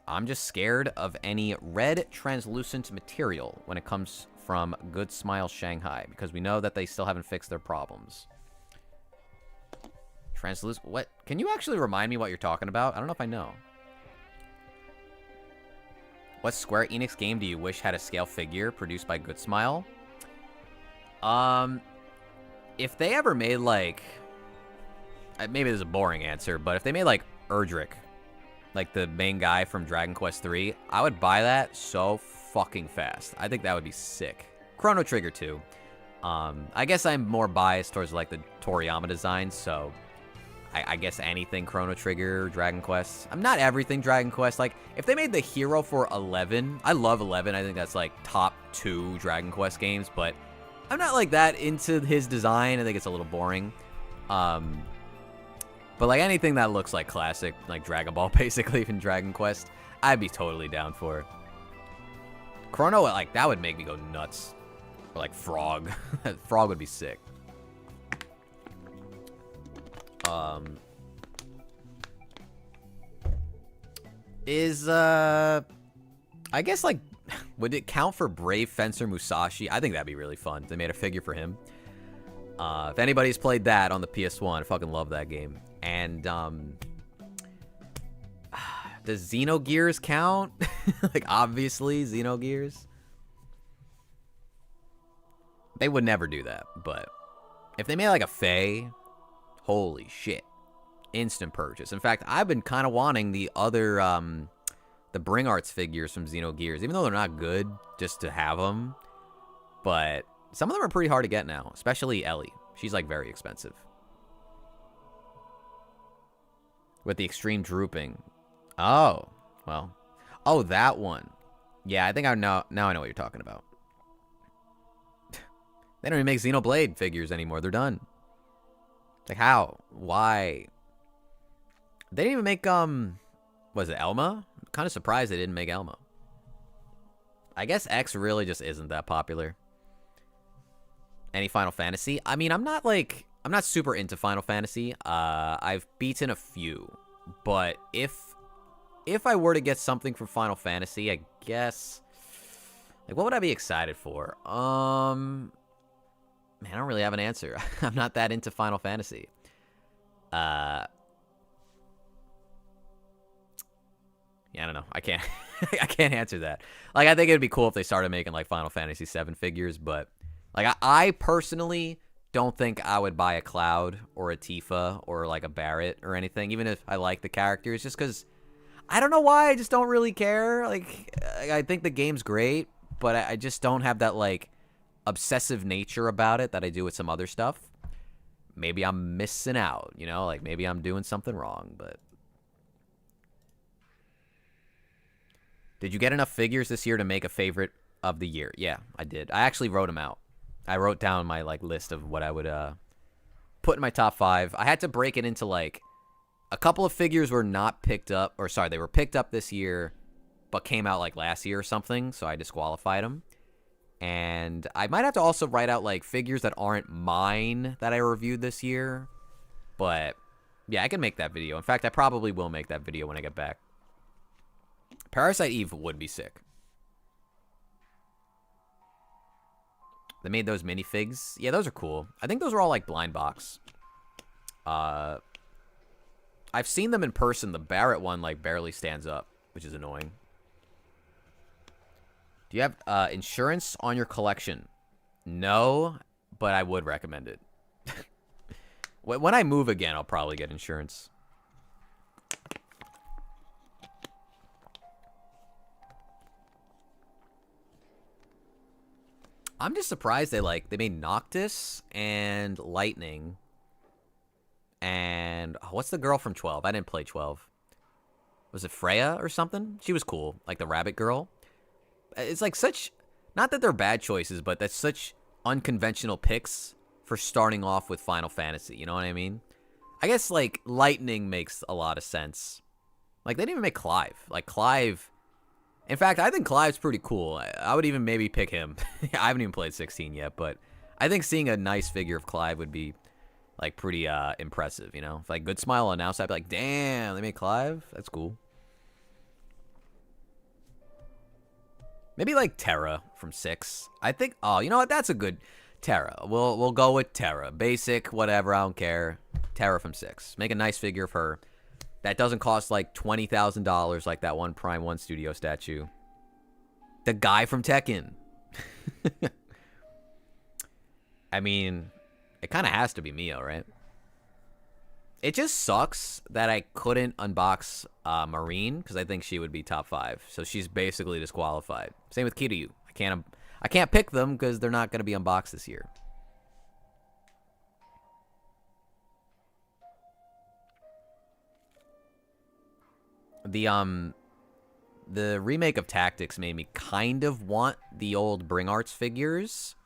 I'm just scared of any red translucent material when it comes from Good Smile Shanghai, because we know that they still haven't fixed their problems. Translucent? What? Can you actually remind me what you're talking about? I don't know if I know. What Square Enix game do you wish had a scale figure produced by Good Smile? If they ever made, like... Maybe this is a boring answer, but if they made, like, Erdrick, like the main guy from Dragon Quest III, I would buy that so fucking fast. I think that would be sick. Chrono Trigger too. I guess I'm more biased towards like the Toriyama design, so I guess anything Chrono Trigger, Dragon Quest. I'm not everything Dragon Quest. Like, if they made the hero for 11, I love 11. I think that's like top 2 Dragon Quest games, but I'm not like that into his design. I think it's a little boring. But like anything that looks like classic, like Dragon Ball basically from Dragon Quest, I'd be totally down for. Chrono, like, that would make me go nuts. Or like Frog. Frog would be sick. I guess, like, would it count for Brave Fencer Musashi? I think that'd be really fun. They made a figure for him. If anybody's played that on the PS1, I fucking love that game. And, does Xenogears count? Like, obviously, Xenogears. They would never do that, but if they made, like, a Faye, holy shit. Instant purchase. In fact, I've been kind of wanting the other, the Bring Arts figures from Xenogears, even though they're not good, just to have them. But some of them are pretty hard to get now, especially Ellie. She's, like, very expensive. With the extreme drooping. Oh, well. Oh, that one. Yeah, I think I know. Now I know what you're talking about. They don't even make Xenoblade figures anymore. They're done. Like, how? Why? They didn't even make, was it Elma? I'm kind of surprised they didn't make Elma. I guess X really just isn't that popular. Any Final Fantasy? I mean, I'm not super into Final Fantasy. I've beaten a few. But if I were to get something from Final Fantasy, I guess, like, what would I be excited for? Man, I don't really have an answer. I'm not that into Final Fantasy. Yeah, I don't know. I can't I can't answer that. Like, I think it'd be cool if they started making like Final Fantasy 7 figures, but like I personally don't think I would buy a Cloud or a Tifa or like a Barrett or anything, even if I like the characters, just because I don't know why. I just don't really care. Like, I think the game's great, but I just don't have that like obsessive nature about it that I do with some other stuff. Maybe I'm missing out, you know, like maybe I'm doing something wrong, but did you get enough figures this year to make a favorite of the year? Yeah, I did. I actually wrote them out. I wrote down my like list of what I would put in my top 5. I had to break it into like a couple of figures were not picked up, or sorry, they were picked up this year but came out like last year or something, so I disqualified them. And I might have to also write out like figures that aren't mine that I reviewed this year. But yeah, I can make that video. In fact, I probably will make that video when I get back. Parasite Eve would be sick. They made those minifigs. Yeah, those are cool. I think those are all like blind box. I've seen them in person. The Barrett one like barely stands up, which is annoying. Do you have insurance on your collection? No, but I would recommend it. When I move again, I'll probably get insurance. I'm just surprised they made Noctis and Lightning. And what's the girl from 12? I didn't play 12. Was it Freya or something? She was cool, like the rabbit girl. It's like such, not that they're bad choices, but that's such unconventional picks for starting off with Final Fantasy. You know what I mean? I guess like Lightning makes a lot of sense. Like they didn't even make Clive. Like Clive, in fact, I think Clive's pretty cool. I would even maybe pick him. I haven't even played 16 yet, but I think seeing a nice figure of Clive would be like pretty impressive. You know, if like Good Smile announced, I'd be like, damn, they made Clive. That's cool. Maybe like Terra from 6. I think, oh, you know what? That's a good Terra. We'll go with Terra. Basic, whatever, I don't care. Terra from 6. Make a nice figure of her. That doesn't cost like $20,000 like that one Prime 1 Studio statue. The guy from Tekken. I mean, it kind of has to be Mio, right? It just sucks that I couldn't unbox Marine because I think she would be top 5. So she's basically disqualified. Same with Kiryu. I can't pick them because they're not going to be unboxed this year. The remake of Tactics made me kind of want the old Bring Arts figures,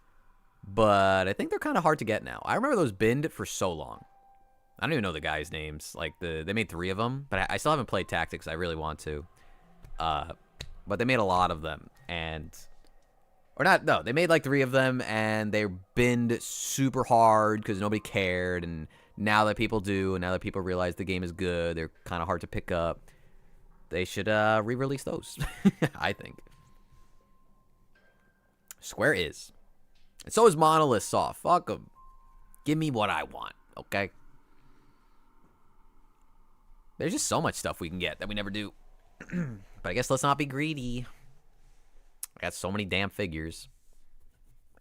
but I think they're kind of hard to get now. I remember those binned for so long. I don't even know the guys' names. Like they made 3 of them, but I still haven't played Tactics. I really want to. But they made a lot of them, they made like 3 of them, and they binned super hard because nobody cared. And now that people do, and now that people realize the game is good, they're kind of hard to pick up. They should re-release those, I think. Square is. And so is Monolith Soft. Fuck them. Give me what I want, okay? There's just so much stuff we can get that we never do. But I guess let's not be greedy. I got so many damn figures.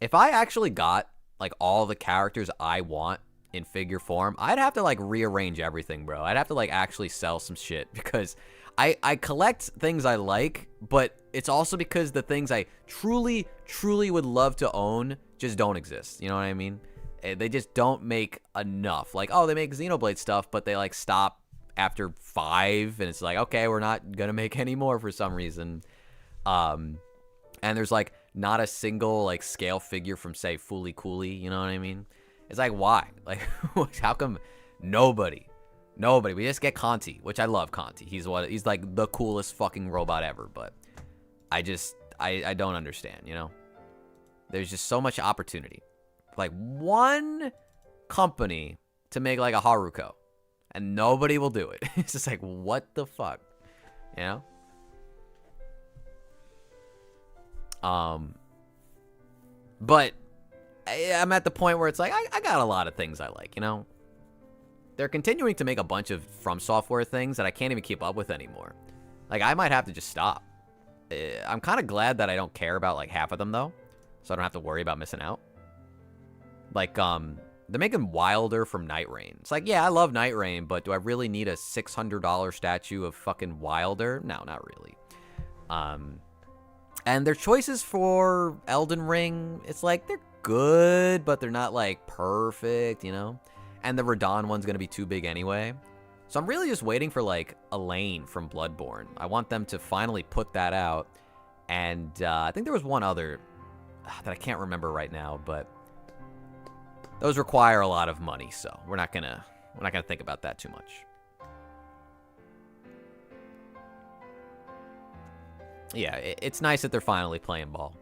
If I actually got like all the characters I want in figure form, I'd have to like rearrange everything, bro. I'd have to like actually sell some shit because I collect things I like, but it's also because the things I truly, truly would love to own just don't exist. You know what I mean? They just don't make enough. Like, oh, they make Xenoblade stuff, but they like stop after 5, and it's like, okay, we're not gonna make any more for some reason. And there's, like, not a single, like, scale figure from, say, Fooly Cooly, you know what I mean? It's like, why? Like, how come nobody, we just get Conti, which I love Conti. He's like the coolest fucking robot ever, but I don't understand, you know? There's just so much opportunity. Like, one company to make, like, a Haruko, and nobody will do it. It's just like, what the fuck? You know? But I'm at the point where it's like, I got a lot of things I like, you know? They're continuing to make a bunch of From Software things that I can't even keep up with anymore. Like, I might have to just stop. I'm kind of glad that I don't care about, like, half of them, though. So I don't have to worry about missing out. Like, they're making Wilder from Night Rain. It's like, yeah, I love Night Rain, but do I really need a $600 statue of fucking Wilder? No, not really. And their choices for Elden Ring, it's like, they're good, but they're not, like, perfect, you know? And the Radon one's gonna be too big anyway. So I'm really just waiting for, like, Elaine from Bloodborne. I want them to finally put that out. And I think there was one other that I can't remember right now, but those require a lot of money, so we're not gonna think about that too much. Yeah, it's nice that they're finally playing ball.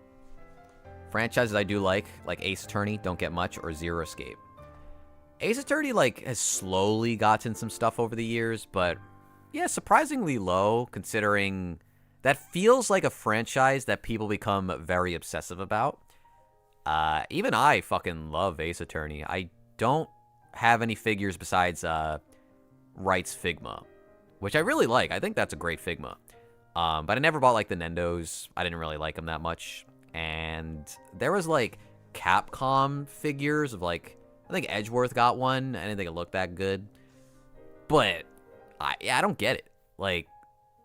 Franchises I do like Ace Attorney, don't get much, or Zero Escape. Ace Attorney, like, has slowly gotten some stuff over the years, but yeah, surprisingly low, considering that feels like a franchise that people become very obsessive about. Even I fucking love Ace Attorney. I don't have any figures besides Wright's Figma, which I really like. I think that's a great Figma. But I never bought, like, the Nendos. I didn't really like them that much. And there was, like, Capcom figures of, like, I think Edgeworth got one. I didn't think it looked that good. But I don't get it. Like,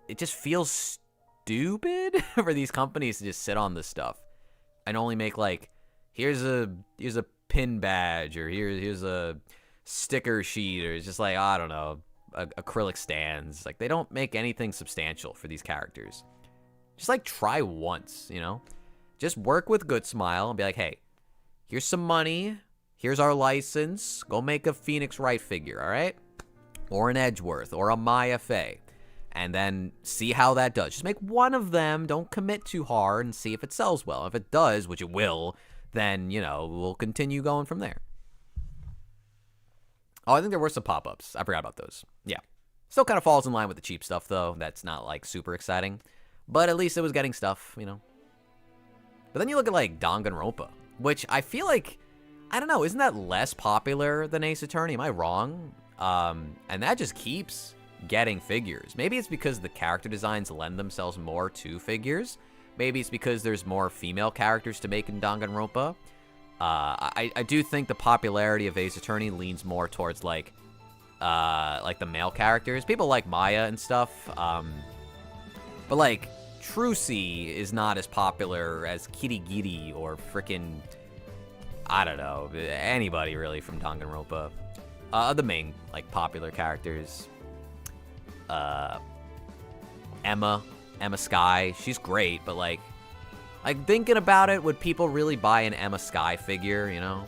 it just feels stupid for these companies to just sit on this stuff and only make, like, here's a pin badge, or here's a sticker sheet, or it's just like, I don't know, acrylic stands. Like, they don't make anything substantial for these characters. Just, like, try once, you know? Just work with Good Smile and be like, hey, here's some money. Here's our license. Go make a Phoenix Wright figure, all right? Or an Edgeworth, or a Maya Fey. And then see how that does. Just make one of them. Don't commit too hard and see if it sells well. If it does, which it will, then, you know, we'll continue going from there. Oh, I think there were some pop-ups. I forgot about those. Yeah. Still kind of falls in line with the cheap stuff, though. That's not, like, super exciting. But at least it was getting stuff, you know. But then you look at, like, Danganronpa, which I feel like, I don't know, isn't that less popular than Ace Attorney? Am I wrong? And that just keeps getting figures. Maybe it's because the character designs lend themselves more to figures. Maybe it's because there's more female characters to make in Danganronpa. I do think the popularity of Ace Attorney leans more towards, like the male characters. People like Maya and stuff. But, like, Trucy is not as popular as Kirigiri or frickin', I don't know, anybody really from Danganronpa. The main, like, popular characters. Emma Sky, she's great, but, like, thinking about it, would people really buy an Emma Sky figure, you know?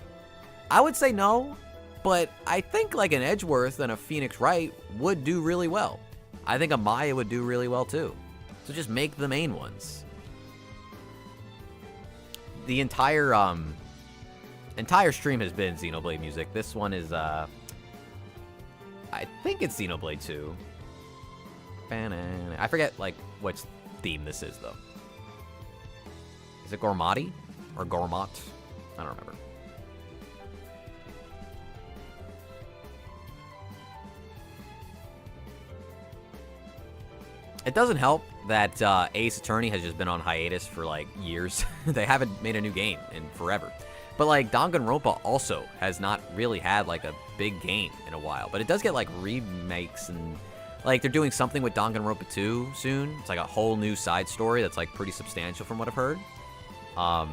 I would say no, but I think, like, an Edgeworth and a Phoenix Wright would do really well. I think a Maya would do really well, too. So just make the main ones. The entire stream has been Xenoblade music. This one is, I think it's Xenoblade 2. I forget, like, which theme this is, though. Is it Gormati? Or Gormat? I don't remember. It doesn't help that Ace Attorney has just been on hiatus for, like, years. They haven't made a new game in forever. But, like, Danganronpa also has not really had, like, a big game in a while. But it does get, like, remakes and, like, they're doing something with Danganronpa 2 soon. It's, like, a whole new side story that's, like, pretty substantial from what I've heard. But,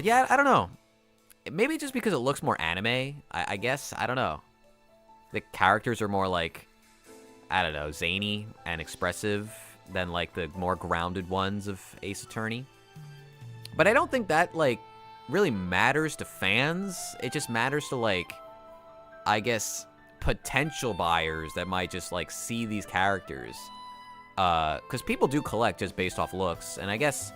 yeah, I don't know. Maybe just because it looks more anime, I guess. I don't know. The characters are more, like, I don't know, zany and expressive than, like, the more grounded ones of Ace Attorney. But I don't think that, like, really matters to fans. It just matters to, like, I guess, potential buyers that might just, like, see these characters. Because people do collect just based off looks. And I guess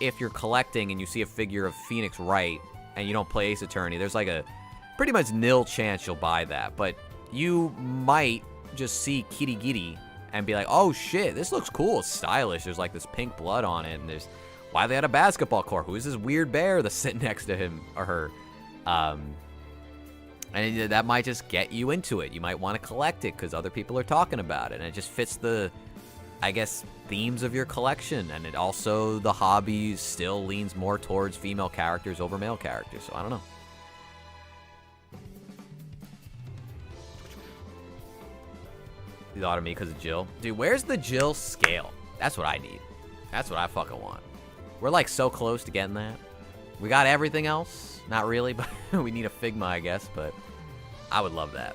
if you're collecting and you see a figure of Phoenix Wright and you don't play Ace Attorney, there's, like, a pretty much nil chance you'll buy that. But you might just see Kitty Giddy and be like, oh shit, this looks cool, it's stylish, there's like this pink blood on it, and there's, why they had a basketball court, who is this weird bear that's sitting next to him or her? And that might just get you into it. You might want to collect it because other people are talking about it, and it just fits the, I guess, themes of your collection. And it also, the hobby still leans more towards female characters over male characters, so I don't know. You thought of me because of Jill. Dude, where's the Jill scale? That's what I need. That's what I fucking want. We're like so close to getting that. We got everything else. Not really, but we need a Figma, I guess. But I would love that.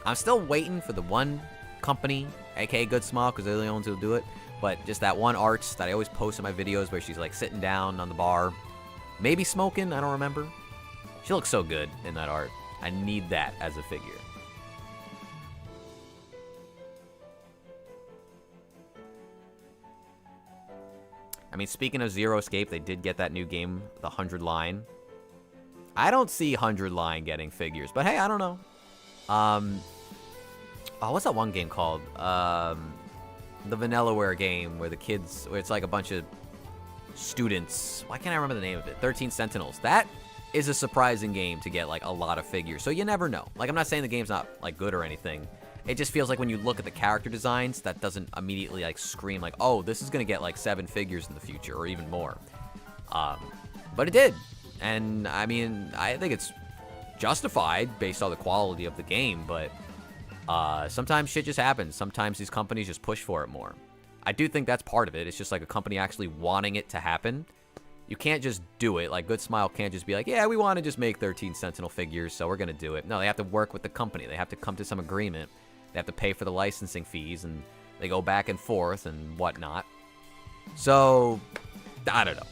I'm still waiting for the one company, aka Good Smile, because they're the only ones who'll do it. But just that one art that I always post in my videos where she's like sitting down on the bar. Maybe smoking, I don't remember. She looks so good in that art. I need that as a figure. I mean, speaking of Zero Escape, they did get that new game, the 100 Line. I don't see 100 Line getting figures, but hey, I don't know. Oh, what's that one game called? The Vanillaware game where the kids, where it's like a bunch of students. Why can't I remember the name of it? 13 Sentinels. That is a surprising game to get like a lot of figures. So you never know. Like, I'm not saying the game's not like good or anything. It just feels like when you look at the character designs, that doesn't immediately like scream like, oh, this is gonna get like 7 figures in the future or even more. But it did, and I mean, I think it's justified based on the quality of the game. But sometimes shit just happens. Sometimes these companies just push for it more. I do think that's part of it. It's just like a company actually wanting it to happen. You can't just do it. Like, Good Smile can't just be like, yeah, we want to just make 13 Sentinel figures, so we're gonna do it. No, they have to work with the company. They have to come to some agreement. They have to pay for the licensing fees, and they go back and forth and whatnot. So, I don't know.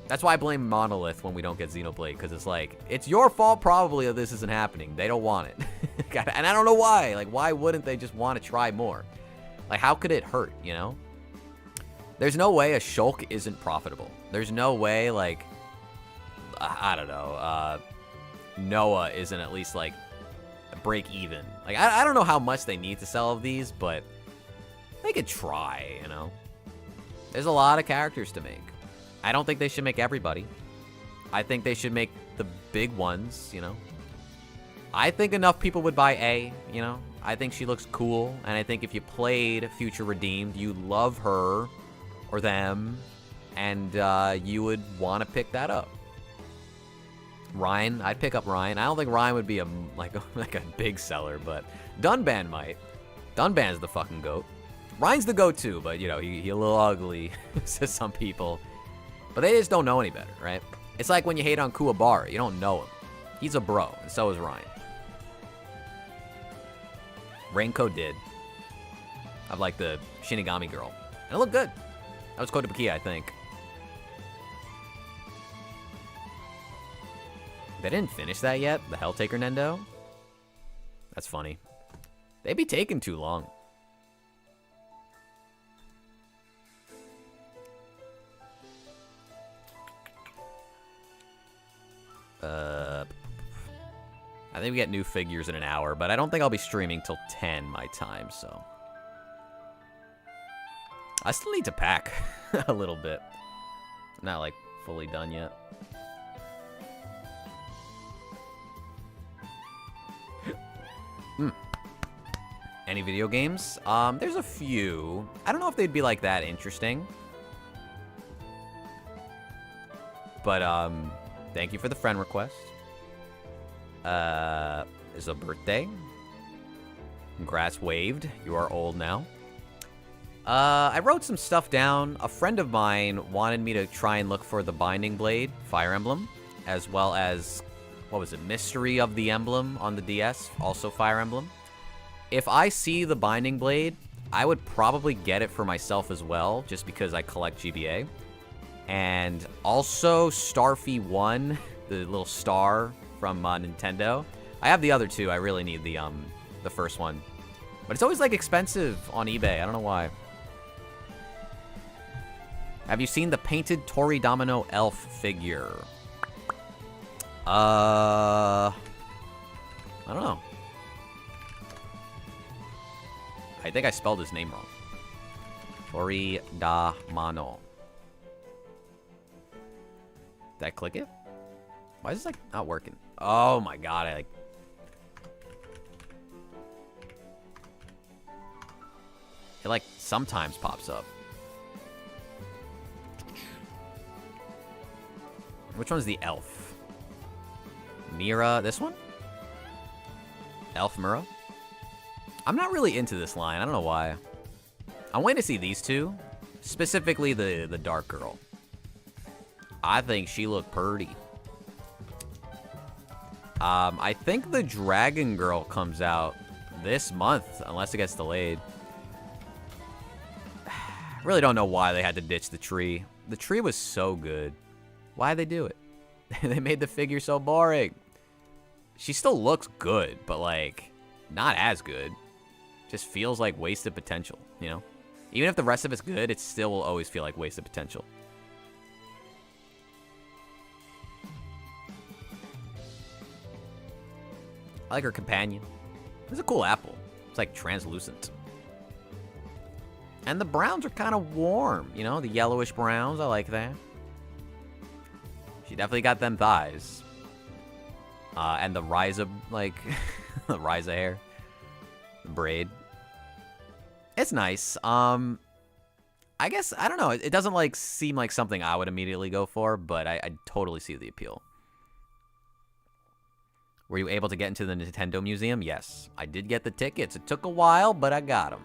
That's why I blame Monolith when we don't get Xenoblade, because it's like, it's your fault probably that this isn't happening. They don't want it. And I don't know why. Like, why wouldn't they just want to try more? Like, how could it hurt, you know? There's no way a Shulk isn't profitable. There's no way, like, I don't know, Noah isn't at least, like, break even. Like, I don't know how much they need to sell of these, but they could try, you know? There's a lot of characters to make. I don't think they should make everybody. I think they should make the big ones, you know? I think enough people would buy A, you know? I think she looks cool, and I think if you played Future Redeemed, you love her or them, and you would want to pick that up. Ryan, I'd pick up Ryan. I don't think Ryan would be a big seller, but Dunban might. Dunban's the fucking GOAT. Ryan's the GOAT too, but you know, he a little ugly to some people. But they just don't know any better, right? It's like when you hate on Kuwabara, you don't know him. He's a bro, and so is Ryan. Raincoat did. I've like the Shinigami girl. And it looked good. That was Kotobukiya, I think. They didn't finish that yet? The Helltaker Nendo? That's funny. They be taking too long. I think we get new figures in an hour, but I don't think I'll be streaming till 10 my time, so. I still need to pack a little bit. I'm not, like, fully done yet. Any video games? There's a few. I don't know if they'd be, like, that interesting. But, thank you for the friend request. It's a birthday. Congrats, Waved. You are old now. I wrote some stuff down. A friend of mine wanted me to try and look for the Binding Blade Fire Emblem, as well as, what was it, Mystery of the Emblem on the DS, also Fire Emblem. If I see the Binding Blade, I would probably get it for myself as well, just because I collect GBA. And also Starfy 1, the little star from Nintendo. I have the other two. I really need the first one. But it's always, like, expensive on eBay. I don't know why. Have you seen the painted Tori Domino elf figure? I don't know. I think I spelled his name wrong. Tori Domino. Did I click it? Why is this, like, not working? Oh, my God. It, like, sometimes pops up. Which one's the elf? Mira, this one? Elf Mira? I'm not really into this line. I don't know why. I'm waiting to see these two. Specifically the dark girl. I think she looked pretty. I think the dragon girl comes out this month, unless it gets delayed. Really don't know why they had to ditch the tree. The tree was so good. Why'd they do it? They made the figure so boring. She still looks good, but, like, not as good. Just feels like wasted potential, you know? Even if the rest of it's good, it still will always feel like wasted potential. I like her companion. It's a cool apple. It's, like, translucent. And the browns are kind of warm, you know? The yellowish browns, I like that. She definitely got them thighs. And the Ryza, like, the Ryza hair. The braid. It's nice. I guess, I don't know. It doesn't, like, seem like something I would immediately go for, but I totally see the appeal. Were you able to get into the Nintendo Museum? Yes. I did get the tickets. It took a while, but I got them.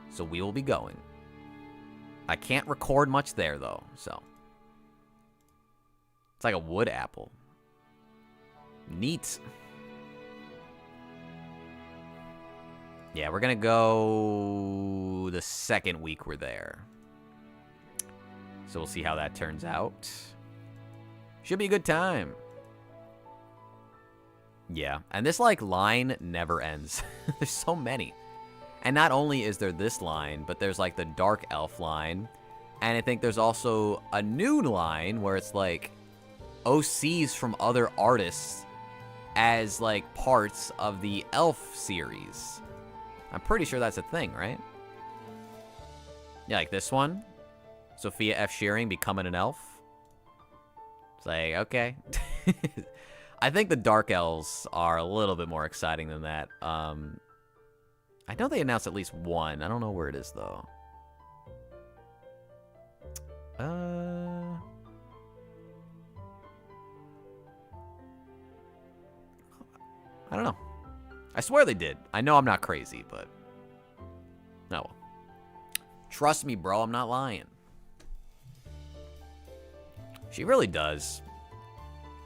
So we will be going. I can't record much there, though, so. It's like a wood apple. Neat. Yeah, we're gonna go the second week we're there. So we'll see how that turns out. Should be a good time. Yeah, and this, like, line never ends. There's so many. And not only is there this line, but there's, like, the Dark Elf line. And I think there's also a new line where it's, like, OCs from other artists as, like, parts of the Elf series. I'm pretty sure that's a thing, right? Yeah, like this one. Sophia F. Shearing becoming an elf. It's like, okay. I think the Dark Elves are a little bit more exciting than that. I know they announced at least one. I don't know where it is, though. I don't know. I swear they did. I know I'm not crazy, but... No. Trust me, bro. I'm not lying. She really does.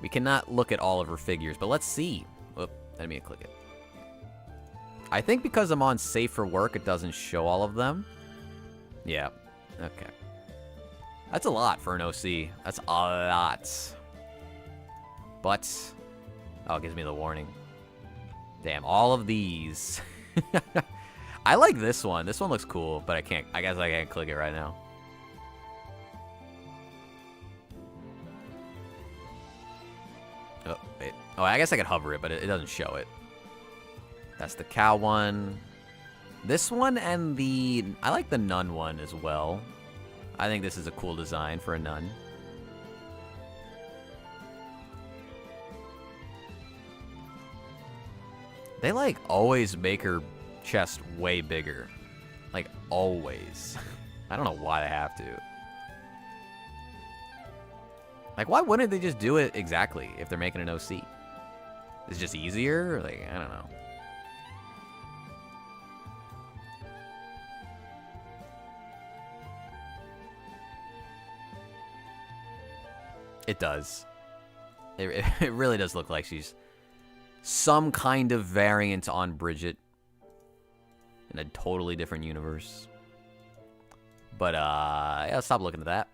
We cannot look at all of her figures, but let's see. Oop, I didn't mean to click it. I think because I'm on Safe for Work, it doesn't show all of them. Yeah. Okay. That's a lot for an OC. That's a lot. But... Oh, it gives me the warning. Damn, all of these. I like this one. This one looks cool, but I can't. I guess I can't click it right now. Oh, wait. Oh, I guess I could hover it, but it doesn't show it. That's the cow one. This one and the... I like the nun one as well. I think this is a cool design for a nun. They, like, always make her chest way bigger. Like, always. I don't know why they have to. Like, why wouldn't they just do it exactly if they're making an OC? It's just easier? Like, I don't know. It does. It really does look like she's some kind of variant on Bridget. in a totally different universe. But, yeah, let's stop looking at that.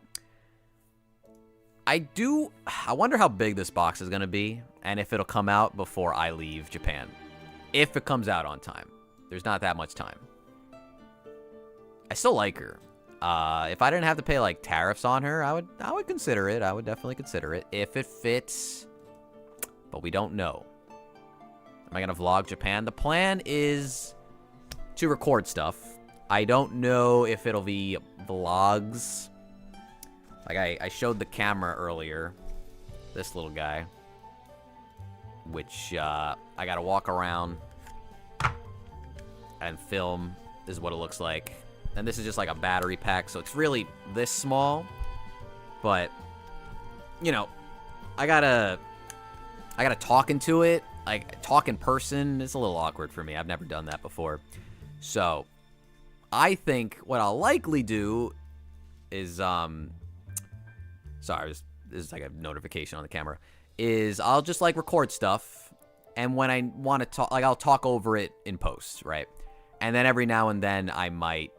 I wonder how big this box is going to be, and if it'll come out before I leave Japan. If it comes out on time. There's not that much time. I still like her. If I didn't have to pay, like, tariffs on her, I would consider it. I would definitely consider it. If it fits. But we don't know. Am I going to vlog Japan? The plan is to record stuff. I don't know if it'll be vlogs. Like, I showed the camera earlier. This little guy. Which, I gotta walk around and film. This is what it looks like. And this is just like a battery pack, so it's really this small. But, you know, I gotta talk into it. Like, talk in person is a little awkward for me. I've never done that before. So, I think what I'll likely do is, sorry, this is like a notification on the camera, is I'll just, like, record stuff, and when I want to talk, like, I'll talk over it in post, right? And then every now and then I might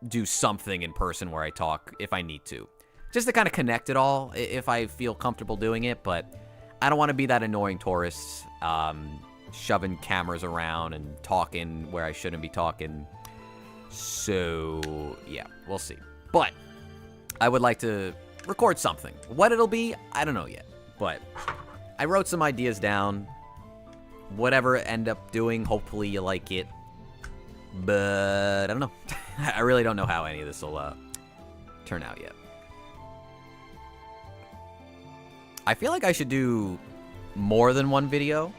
do something in person where I talk if I need to. Just to kind of connect it all, if I feel comfortable doing it, but I don't want to be that annoying tourist, shoving cameras around and talking where I shouldn't be talking. So, yeah, we'll see. But I would like to record something. What it'll be, I don't know yet. But I wrote some ideas down. Whatever I end up doing, hopefully you like it. But I don't know. I really don't know how any of this will turn out yet. I feel like I should do more than one video.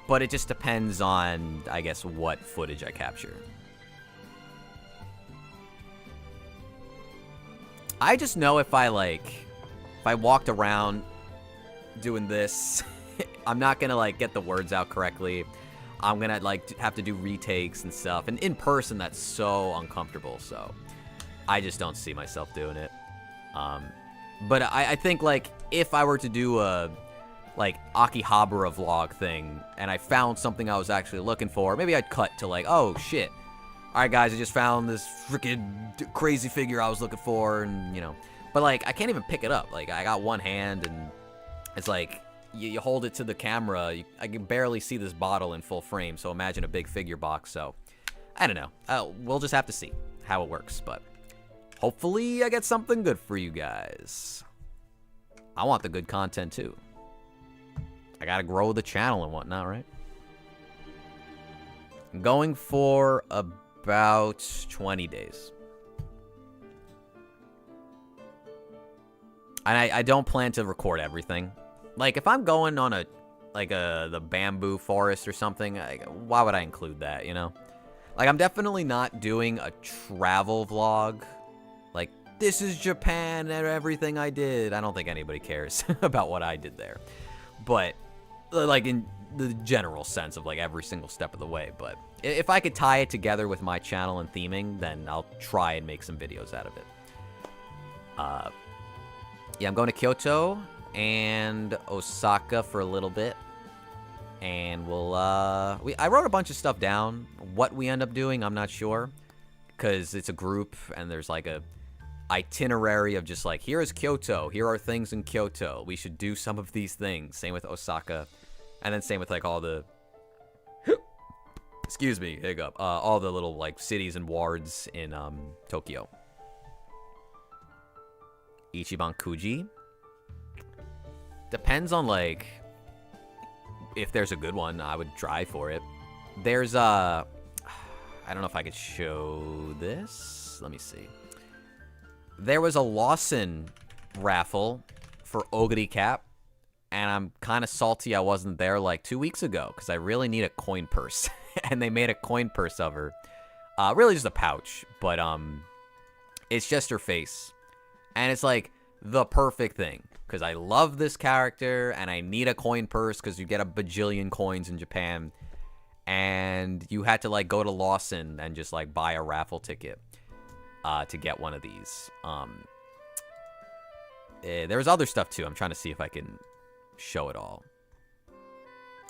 But it just depends on, I guess, what footage I capture. I just know if I walked around doing this, I'm not gonna, like, get the words out correctly. I'm gonna, like, have to do retakes and stuff. And in person, that's so uncomfortable, so I just don't see myself doing it. But I think, like, if I were to do a, like, Akihabara vlog thing, and I found something I was actually looking for, maybe I'd cut to, like, oh, shit. Alright, guys, I just found this freaking crazy figure I was looking for, and, you know. But, like, I can't even pick it up. Like, I got one hand, and it's like, you hold it to the camera. I can barely see this bottle in full frame, so imagine a big figure box. So, I don't know. We'll just have to see how it works, but hopefully I get something good for you guys. I want the good content, too. I gotta grow the channel and whatnot, right? I'm going for about 20 days. And I don't plan to record everything. Like, if I'm going on the bamboo forest or something, why would I include that, you know? Like, I'm definitely not doing a travel vlog. Like, this is Japan and everything I did. I don't think anybody cares about what I did there. But, like, in the general sense of, like, every single step of the way. But if I could tie it together with my channel and theming, then I'll try and make some videos out of it. Yeah, I'm going to Kyoto and Osaka for a little bit. And we'll, I wrote a bunch of stuff down. What we end up doing, I'm not sure. Because it's a group, and there's, like, a itinerary of just, like, here is Kyoto. Here are things in Kyoto. We should do some of these things. Same with Osaka. And then same with, like, all the... Excuse me, hiccup. All the little, like, cities and wards in, Tokyo. Ichiban Kuji. Depends on, like... If there's a good one, I would try for it. There's I don't know if I could show this. Let me see. There was a Lawson raffle for Ogiri Cap, and I'm kind of salty I wasn't there like 2 weeks ago because I really need a coin purse, and they made a coin purse of her. Really just a pouch, but it's just her face, and it's like the perfect thing. Because I love this character, and I need a coin purse, because you get a bajillion coins in Japan. And you had to, like, go to Lawson and just, like, buy a raffle ticket to get one of these. There was other stuff, too. I'm trying to see if I can show it all.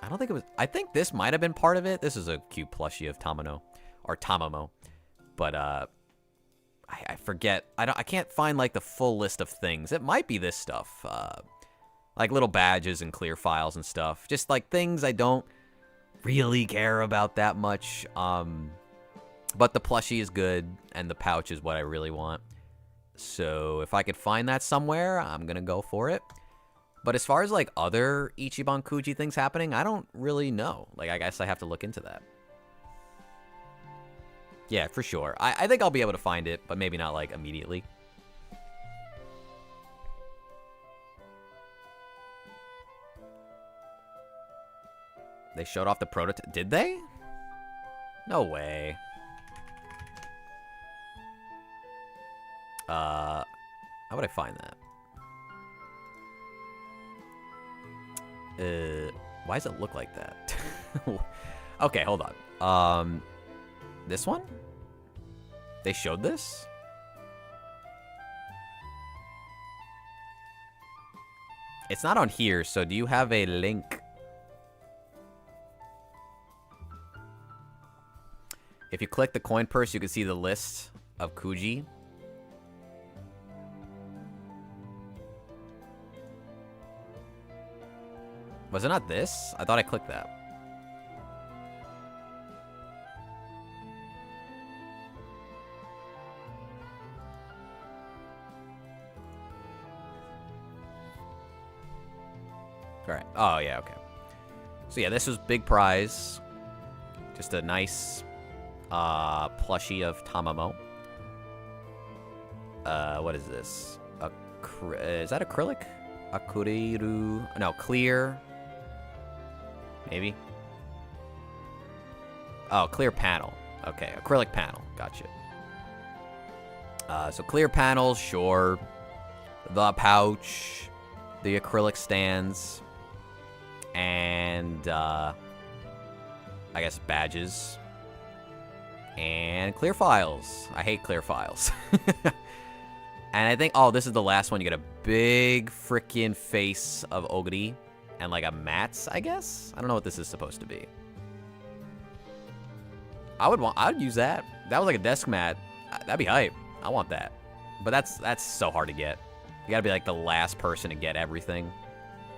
I don't think it was. I think this might have been part of it. This is a cute plushie of Tamano or Tamamo, but I forget. I can't find like the full list of things. It might be this stuff, like little badges and clear files and stuff. Just like things I don't really care about that much. But the plushie is good, and the pouch is what I really want. So if I could find that somewhere, I'm gonna go for it. But as far as like other Ichiban Kuji things happening, I don't really know. Like, I guess I have to look into that. Yeah, for sure. I think I'll be able to find it, but maybe not like immediately. They showed off the prototype. Did they? No way. How would I find that? Why does it look like that? Okay, hold on. This one? They showed this? It's not on here, so do you have a link? If you click the coin purse, you can see the list of Kuji. Was it not this? I thought I clicked that. Alright. Oh, yeah, okay. So, yeah, this was big prize. Just a nice plushie of Tamamo. What is this? Is that acrylic? Akuriru. No, clear. Maybe. Oh, clear panel. Okay, acrylic panel. Gotcha. So clear panels, sure. The pouch. The acrylic stands. And, I guess badges. And clear files. I hate clear files. And I think, oh, this is the last one. You get a big freaking face of Ogiri. And like a mats, I guess? I don't know what this is supposed to be. I'd use that. That was like a desk mat. That'd be hype. I want that. But that's so hard to get. You gotta be like the last person to get everything.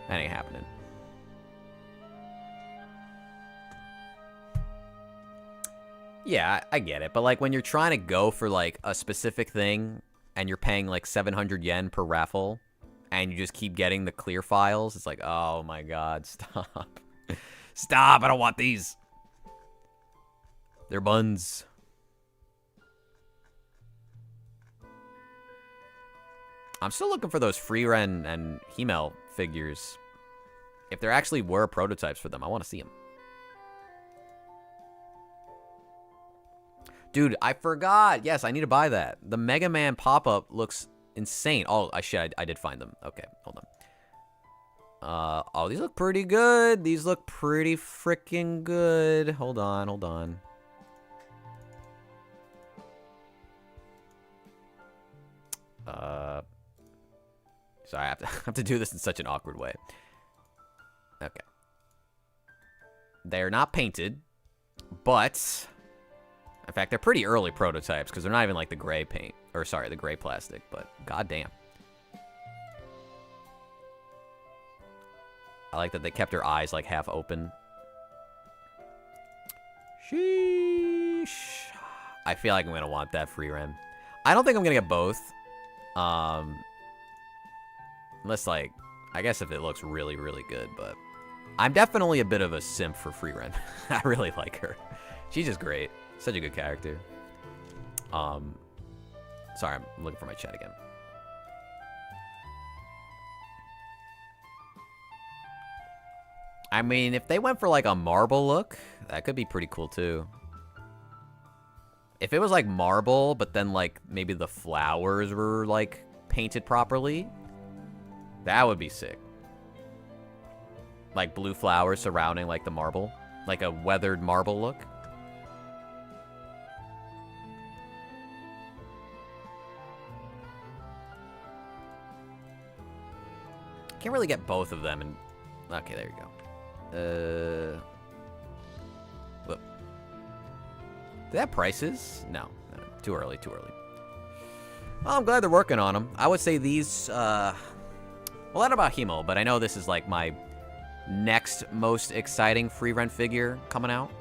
That ain't happening. Yeah, I get it. But like when you're trying to go for like a specific thing and you're paying like 700 yen per raffle, and you just keep getting the clear files, it's like, oh my god, stop. Stop, I don't want these. They're buns. I'm still looking for those Freeren and Himmel figures. If there actually were prototypes for them, I want to see them. Dude, I forgot. Yes, I need to buy that. The Mega Man pop-up looks insane. Oh, shit, I did find them. Okay, hold on. Oh, these look pretty good. These look pretty freaking good. Hold on. Sorry, I have to do this in such an awkward way. Okay. They're not painted, but in fact, they're pretty early prototypes because they're not even like the gray paint. Or sorry, the gray plastic, but goddamn. I like that they kept their eyes like half open. Sheesh. I feel like I'm gonna want that Freeren. I don't think I'm gonna get both. Unless like, I guess if it looks really, really good, but I'm definitely a bit of a simp for Freeren. I really like her. She's just great. Such a good character. Sorry, I'm looking for my chat again. I mean, if they went for like a marble look, that could be pretty cool too. If it was like marble, but then like maybe the flowers were like painted properly, that would be sick. Like blue flowers surrounding like the marble, like a weathered marble look. Can't really get both of them. And okay, there you go. Look. Do they have prices? No. Too early. Well, I'm glad they're working on them. I would say these, well, not about Himo, but I know this is like my next most exciting free rent figure coming out.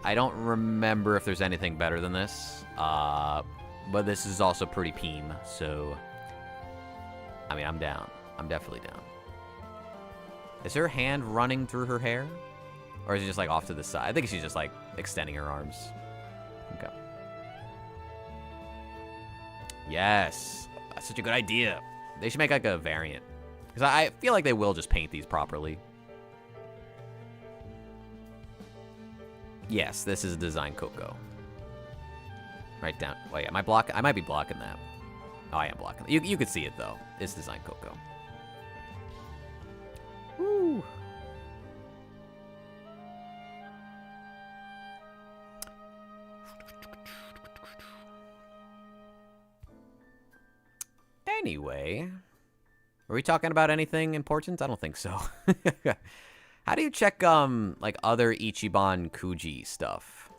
I don't remember if there's anything better than this, but this is also pretty peem, so, I mean, I'm down. I'm definitely down. Is her hand running through her hair? Or is it just, like, off to the side? I think she's just, like, extending her arms. Okay. Yes. That's such a good idea. They should make, like, a variant. Because I feel like they will just paint these properly. Yes, this is Design Coco. Right down. Oh, yeah. I might be blocking that. Oh, I am blocking it. You could see it, though. It's Design Coco. Woo. Anyway, are we talking about anything important? I don't think so. How do you check like other Ichiban Kuji stuff?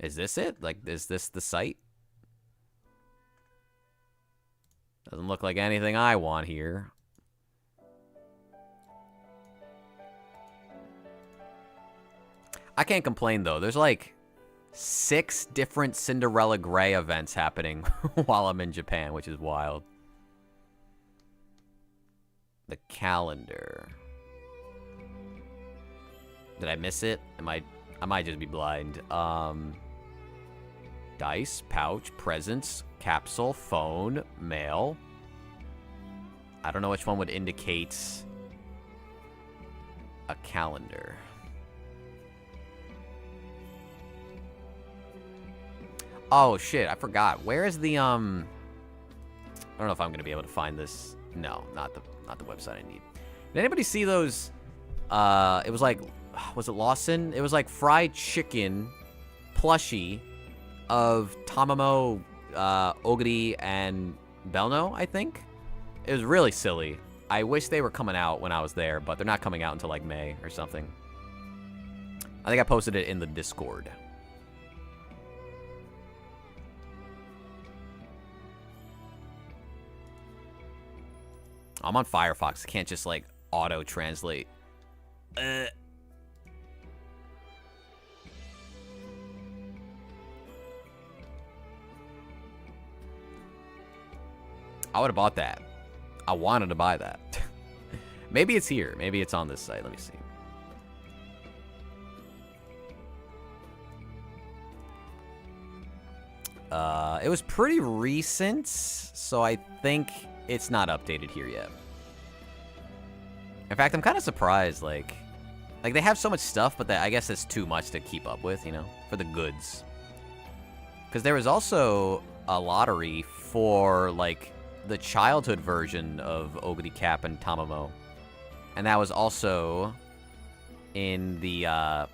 Is this it? Like, is this the site? Doesn't look like anything I want here. I can't complain though. There's like 6 different Cinderella Grey events happening while I'm in Japan, which is wild. The calendar. Did I miss it? I might just be blind. Dice, pouch, presents, capsule, phone, mail. I don't know which one would indicate a calendar. Oh shit, I forgot. Where is the I don't know if I'm gonna be able to find this. No, not the website I need. Did anybody see those? It was like, was it Lawson? It was like fried chicken plushie of Tamamo, Ogiri, and Belno, I think. It was really silly. I wish they were coming out when I was there, but they're not coming out until like May or something. I think I posted it in the Discord. I'm on Firefox. I can't just, like, auto-translate. I would have bought that. I wanted to buy that. Maybe it's here. Maybe it's on this site. Let me see. It was pretty recent, so I think it's not updated here yet. In fact, I'm kind of surprised, like they have so much stuff, but I guess it's too much to keep up with, you know, for the goods. Because there was also a lottery for, like, the childhood version of Ogiri Cap and Tamamo. And that was also in the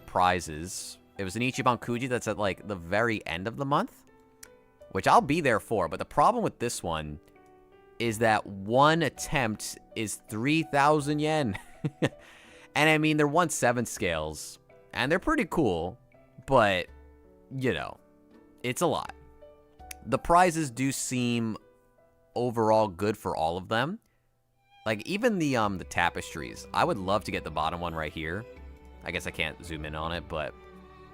prizes. It was an Ichiban Kuji that's at, like, the very end of the month, which I'll be there for. But the problem with this one is that one attempt is 3,000 yen. And I mean, they're 1/7 scales, and they're pretty cool, but, you know, it's a lot. The prizes do seem overall good for all of them. Like, even the tapestries. I would love to get the bottom one right here. I guess I can't zoom in on it, but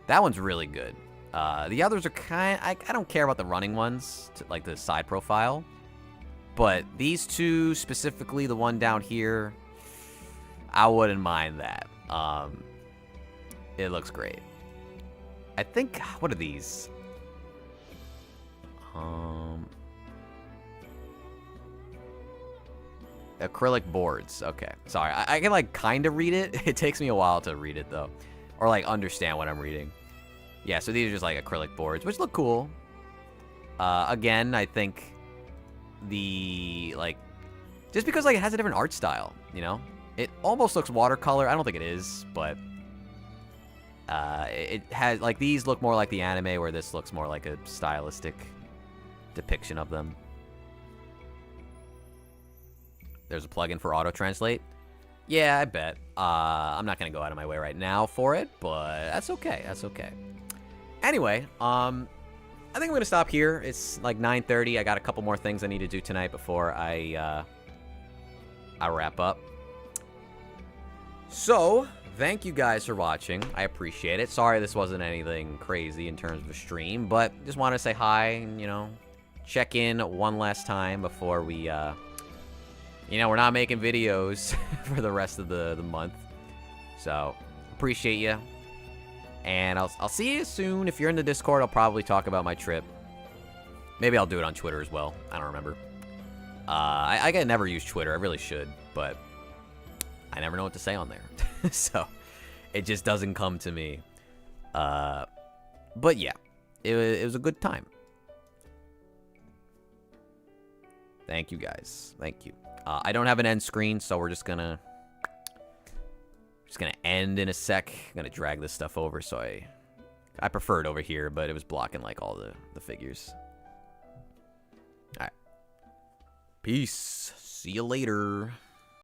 that one's really good. The others are I don't care about the running ones, like the side profile. But these two, specifically the one down here, I wouldn't mind that. It looks great. I think, what are these? Acrylic boards. Okay, sorry. I can, like, kind of read it. It takes me a while to read it, though. Or, like, understand what I'm reading. Yeah, so these are just, like, acrylic boards, which look cool. Again, I think like, just because, like, it has a different art style, you know? It almost looks watercolor. I don't think it is, but it has, like, these look more like the anime, where this looks more like a stylistic depiction of them. There's a plugin for auto-translate. Yeah, I bet. I'm not gonna go out of my way right now for it, but that's okay. That's okay. Anyway, I think I'm gonna stop here. It's like 9:30. I got a couple more things I need to do tonight before I wrap up. So, thank you guys for watching. I appreciate it. Sorry this wasn't anything crazy in terms of a stream, but just want to say hi and, you know, check in one last time before we, you know, we're not making videos for the rest of the month. So, appreciate you. And I'll see you soon. If you're in the Discord, I'll probably talk about my trip. Maybe I'll do it on Twitter as well. I don't remember. I never use Twitter. I really should, but I never know what to say on there. So, it just doesn't come to me. But yeah, it was a good time. Thank you guys. Thank you. I don't have an end screen, so we're just gonna end in a sec. I'm gonna drag this stuff over, so I prefer it over here, but it was blocking like all the figures. All right. Peace. See you later.